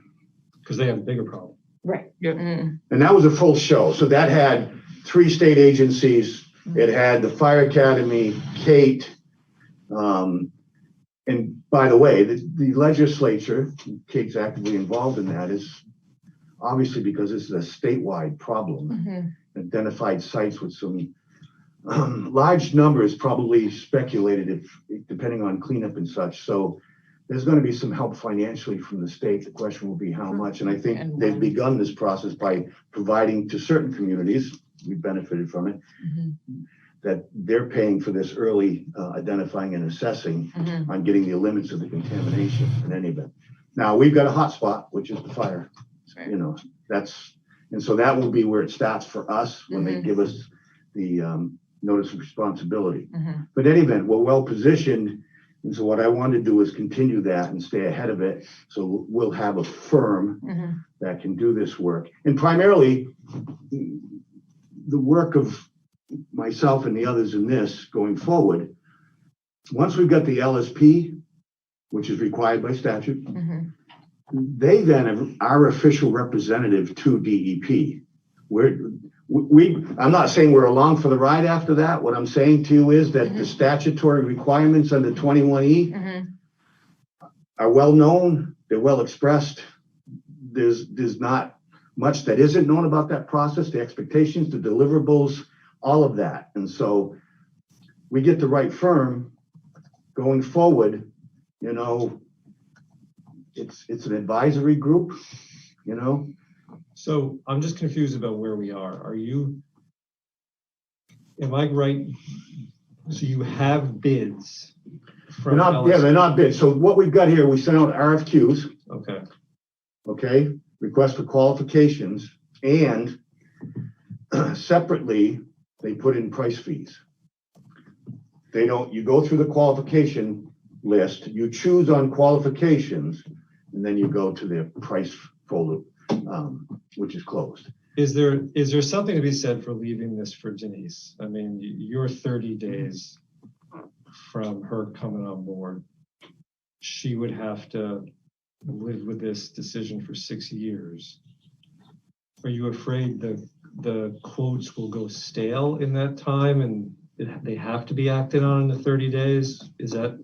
Because they have a bigger problem. Right. Yeah. And that was a full show. So that had 3 state agencies. It had the fire academy, Kate. And by the way, the legislature, Kate's actively involved in that, is obviously because this is a statewide problem. Identified sites with some large numbers, probably speculated depending on cleanup and such. So there's going to be some help financially from the state. The question will be how much. And I think they've begun this process by providing to certain communities, we benefited from it, that they're paying for this early identifying and assessing on getting the limits of the contamination in any event. Now we've got a hot spot, which is the fire. And so that will be where it starts for us when they give us notice of responsibility. Mhm. But in any event, we're well positioned. And so what I want to do is continue that and stay ahead of it. So we'll have a firm Mhm. that can do this work. And primarily, the work of myself and the others in this going forward, once we've got the LSP, which is required by statute, Mhm. they then are our official representative to DEP. I'm not saying we're along for the ride after that. What I'm saying to you is that the statutory requirements under 21E Mhm. are well known, they're well expressed. There's not much that isn't known about that process, the expectations, the deliverables, all of that. And so we get the right firm going forward, you know, it's an advisory group, you know. So I'm just confused about where we are. Am I right? So you have bids from They're not bids. So what we've got here, we sent out RFQs. Okay. Okay, request for qualifications, and separately, they put in price fees. You go through the qualification list, you choose on qualifications, and then you go to the price folder, which is closed. Is there something to be said for leaving this for Denise? I mean, you're 30 days from her coming on board. She would have to live with this decision for 6 years. Are you afraid the quotes will go stale in that time and they have to be acted on in the 30 days? Is that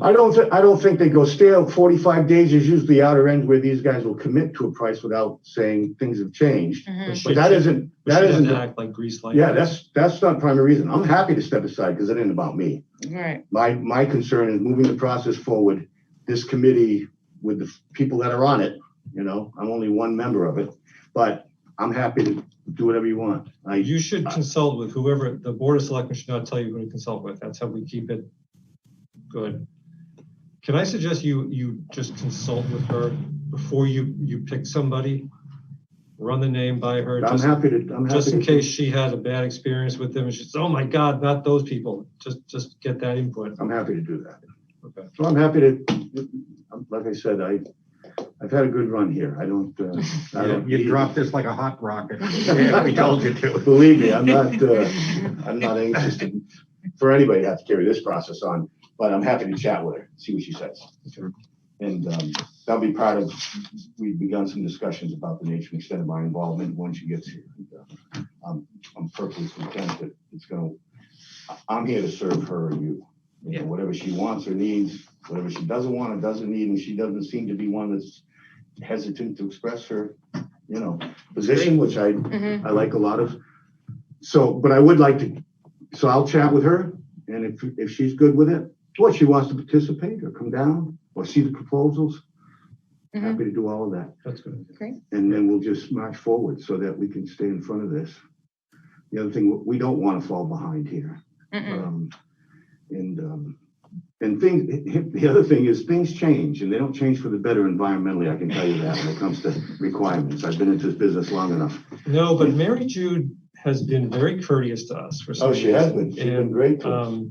I don't think they go stale. 45 days is usually the outer end where these guys will commit to a price without saying things have changed. But that isn't act like grease lightning. Yeah, that's not the primary reason. I'm happy to step aside because it ain't about me. Right. My concern is moving the process forward. This committee with the people that are on it, you know, I'm only one member of it, but I'm happy to do whatever you want. You should consult with whoever. The Board of Selectmen should not tell you who to consult with. That's how we keep it good. Can I suggest you just consult with her before you pick somebody? Run the name by her. I'm happy to. Just in case she has a bad experience with them and she's, oh my God, not those people. Just get that input. I'm happy to do that. Okay. So I'm happy to, like I said, I've had a good run here. I don't You dropped this like a hot rocket. Yeah, we told you to. Believe me, I'm not anxious for anybody to have to carry this process on, but I'm happy to chat with her, see what she says. And that'll be part of, we've begun some discussions about the nature and extent of my involvement when she gets here. And, I'm perfectly content that I'm here to serve her and you. You know, whatever she wants or needs, whatever she doesn't want or doesn't need, and she doesn't seem to be one that's hesitant to express her, you know, position, which I like a lot of. So, but I would like to, so I'll chat with her, and if she's good with it, or she wants to participate or come down or see the proposals, happy to do all of that. That's good. Great. And then we'll just march forward so that we can stay in front of this. The other thing, we don't want to fall behind here. And the other thing is things change, and they don't change for the better environmentally. I can tell you that when it comes to requirements. I've been into this business long enough. No, but Mary Jude has been very courteous to us for some she has reason. been. She's been great to us.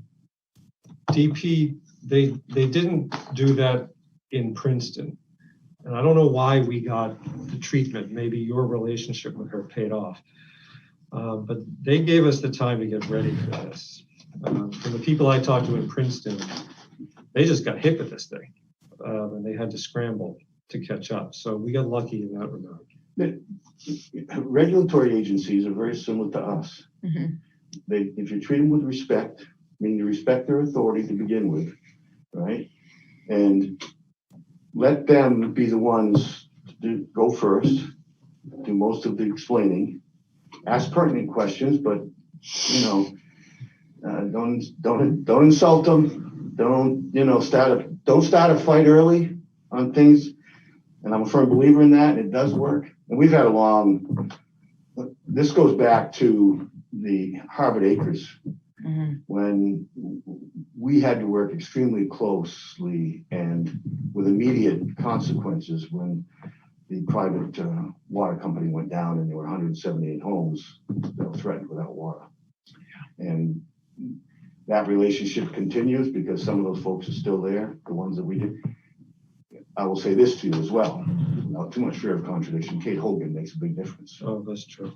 DP, they didn't do that in Princeton. And I don't know why we got the treatment. Maybe your relationship with her paid off. But they gave us the time to get ready for this. From the people I talked to in Princeton, they just got hit with this thing. And they had to scramble to catch up. So we got lucky in that regard. Regulatory agencies are very similar to us. If you treat them with respect, meaning you respect their authority to begin with, right? And let them be the ones to go first, do most of the explaining, ask pertinent questions, but you know, don't insult them. Don't start a fight early on things. And I'm a firm believer in that. And it does work. And we've had this goes back to the Harvard Acres when we had to work extremely closely and with immediate consequences when the private water company went down and there were 178 homes that were threatened without water. And that relationship continues because some of those folks are still there, the ones that we did. I will say this to you as well, not too much fear of contradiction. Kate Hogan makes a big difference. Oh, that's true.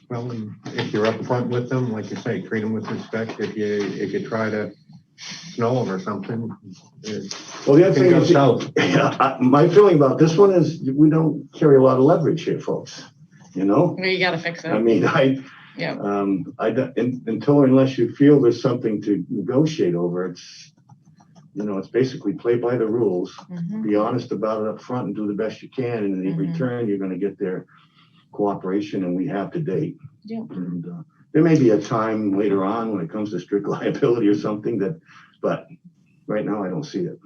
Well, if you're upfront with them, like you say, treat them with respect. If you try to snow them or something. Well, the other thing is, south. my feeling about this one is we don't carry a lot of leverage here, folks. You know? You gotta fix it. I mean, Yeah. Until or unless you feel there's something to negotiate over, it's, you know, it's basically play by the rules, be honest about it up front and do the best you can. And in return, you're going to get their cooperation, and we have to date. Yeah. And there may be a time later on when it comes to strict liability or something but right now I don't see it.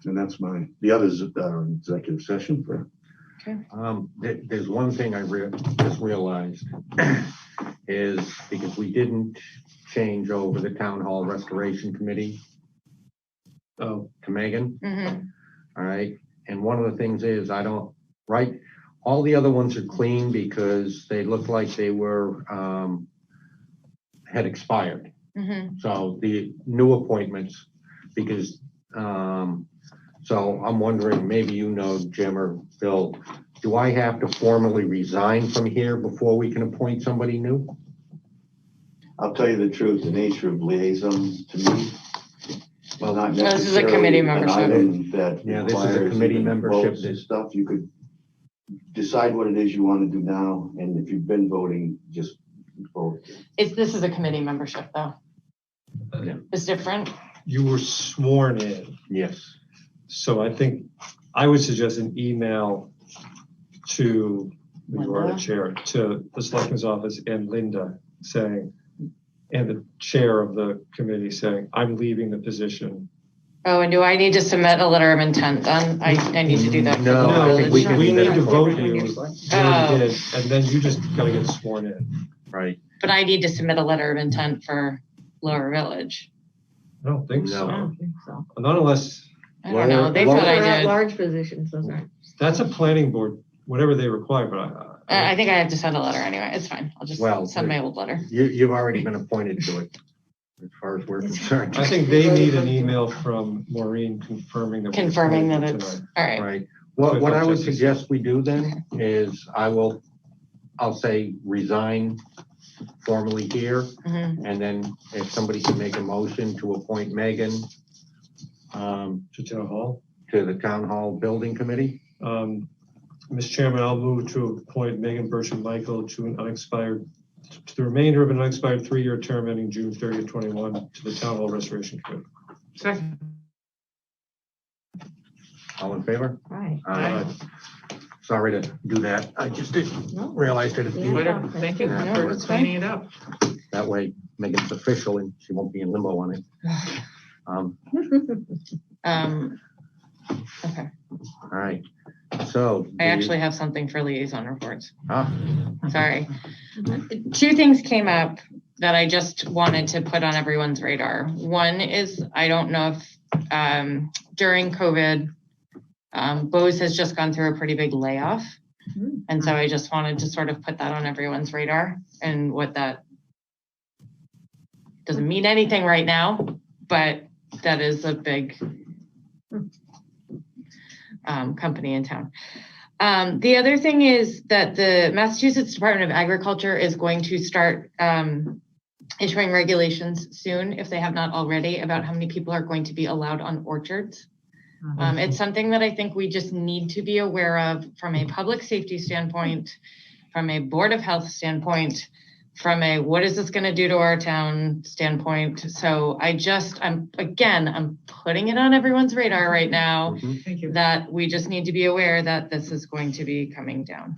And that's the others are executive session for. Okay. There's one thing I just realized is because we didn't change over the town hall restoration committee to Megan. All right. And one of the things is all the other ones are clean because they look like they were had expired. So the new appointments, because so I'm wondering, maybe you know, Jim or Bill, do I have to formally resign from here before we can appoint somebody new? I'll tell you the truth, the nature of liaison to me, well, not necessarily. This is a committee membership. An item that this is a committee membership. And stuff, you could decide what it is you want to do now, and if you've been voting, just vote. This is a committee membership though. It's different. You were sworn in. Yes. So I think I would suggest an email to the Warrant chair, to the selectman's office and Linda saying, and the chair of the committee saying, I'm leaving the position. Oh, and do I need to submit a letter of intent then? I need to do that. No, I think we need to vote you. Oh. Did, and then you just gotta get sworn in. Right. But I need to submit a letter of intent for Lower Village. I don't think so. I don't think so. Not unless. I don't know. They thought I did. Large positions, those are. That's a planning board, whatever they require, but I think I have to send a letter anyway. It's fine. I'll just send my old letter. You've already been appointed to it, as far as we're concerned. I think they need an email from Maureen confirming that. It's, all right. Right. What I would suggest we do then is I'll say resign formally here. And then if somebody can make a motion to appoint Megan to town hall, to the town hall building committee. Mr. Chairman, I'll move to appoint Megan Bertram-Michael to the remainder of an unexpired 3-year term ending June 30th, 21 to the Town Hall Restoration Committee. Second. All in favor? Aye. Sorry to do that. I just didn't realize that. Whatever. Thank you for cleaning it up. That way, Megan's official and she won't be in limbo on it. Okay. All right. So I actually have something for liaison reports. Ah. Sorry. 2 things came up that I just wanted to put on everyone's radar. One is, I don't know if during COVID, Bose has just gone through a pretty big layoff. And so I just wanted to sort of put that on everyone's radar and what that doesn't mean anything right now, but that is a big company in town. The other thing is that the Massachusetts Department of Agriculture is going to start issuing regulations soon, if they have not already, about how many people are going to be allowed on orchards. It's something that I think we just need to be aware of from a public safety standpoint, from a Board of Health standpoint, from a what is this going to do to our town standpoint. So I'm putting it on everyone's radar right now. Thank you. That we just need to be aware that this is going to be coming down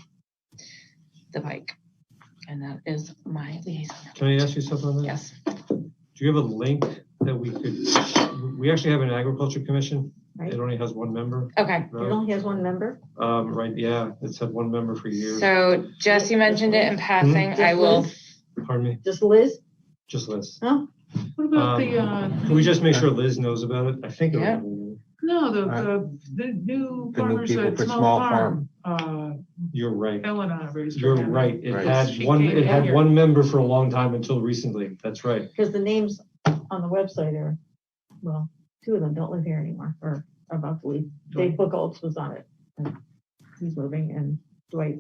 the pike. And that is my liaison. Can I ask you something on that? Yes. Do you have a link that we actually have an agriculture commission. Right. It only has 1 member. Okay. It only has 1 member? Right, yeah, it's had 1 member for years. So Jesse mentioned it in passing. I will. Pardon me? Just Liz? Just Liz. Oh. What about Can we just make sure Liz knows about it? I think. No, the new The new farmers people at for small farm. You're right. Elena raised her You're hand. right. It Right. had She one, came it had here. one member for a long time until recently. That's right. Because the names on the website are, well, two of them don't live here anymore or are about to leave. Dave Buchholz was on it. And he's moving and Dwight.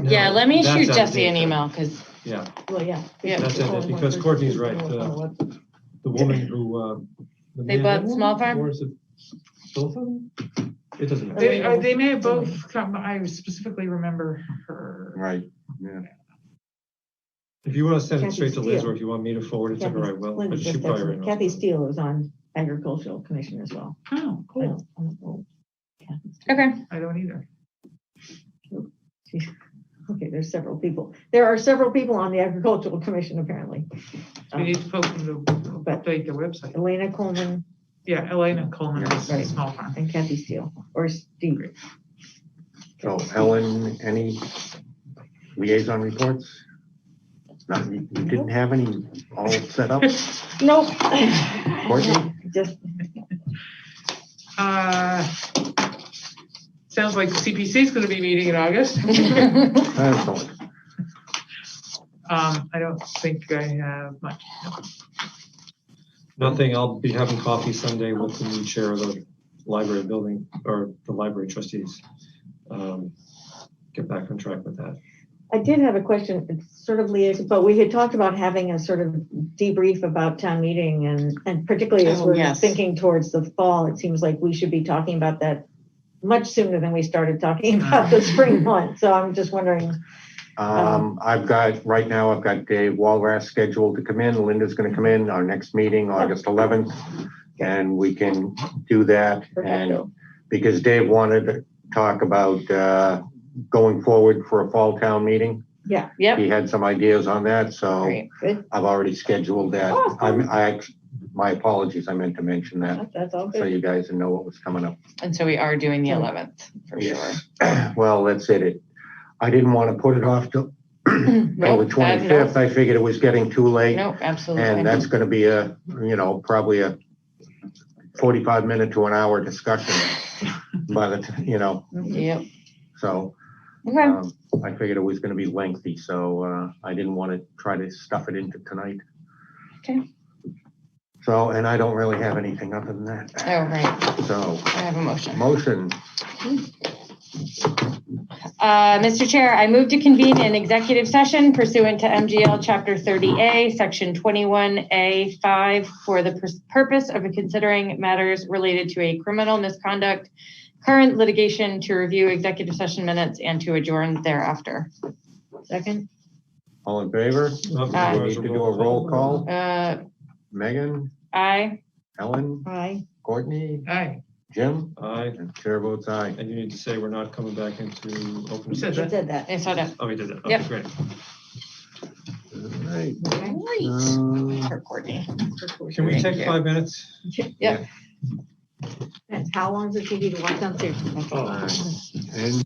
Yeah, let me That's shoot Jesse an outdated. email because Yeah, Well, yeah. Yeah. that's it, because Courtney's right. The woman who, the They man bought and woman, Small Farm? or is it both of them? It doesn't matter. They may have both come, I specifically remember her. Right, yeah. If you want to send it Kathy straight to Liz, Steele. or if you want me to forward it to her, I will. Linda But she just probably texted me. already Kathy knows. Steele is on Agricultural Commission as well. Oh, I cool. don't know. Kathy Steele. okay. I don't either. Okay, there's several people. There are several people on the Agricultural Commission apparently. We need to post them to update the website. Elena Coleman Yeah, Elena Coleman is Right. Small Farm. and Kathy Steele, or Steve. So Ellen, any liaison reports? No, you didn't have any all set up? Nope. Courtney? Just, Sounds like CPC is going to be meeting in August. Excellent. I don't think I have much. Nothing, I'll be having coffee Sunday with the new chair of the library building, or the library trustees. Get back on track with that. I did have a question, it's sort of liaison, but we had talked about having a sort of debrief about town meeting and particularly as Oh, we're yes. thinking towards the fall, it seems like we should be talking about that much sooner than we started talking about the spring one. So I'm just wondering. I've got Dave Walrath scheduled to come in. Linda's gonna come in our next meeting, August 11th. And we can do that. And because Dave wanted to talk about going forward for a fall town meeting. Yeah. Yep. He had some ideas on that, so Great. Good. I've already scheduled that. Oh, cool. My apologies, I meant to mention that, That's all so good. you guys know what was coming up. And so we are doing the 11th for sure. Yes. Well, that's it. I didn't want to put it off till the Nope, 25th. I figured it was getting too late. Nope, absolutely. And that's gonna be probably a 45-minute to an hour discussion by the, Yep. so. Okay. I figured it was gonna be lengthy, so I didn't want to try to stuff it into tonight. Okay. So, and I don't really have anything other than that. Oh, right. So, I have a motion. Mr. Chair, I move to convene an executive session pursuant to MGL Chapter 30A, Section 21A5, for the purpose of considering matters related to a criminal misconduct, current litigation, to review executive session minutes, and to adjourn thereafter. Second. All in favor? Aye. We need to do a roll call. Megan, Aye. Ellen, Aye. Courtney, Aye. Jim, Aye. and chair votes aye. And you need to say we're not coming back into open Who said session. I said that. I saw that. Oh, we did that. Okay, Yep. great. All right. Great. For Courtney. Can we Thank take you. 5 minutes? Yeah. And how long does it take you to walk downstairs? All right. And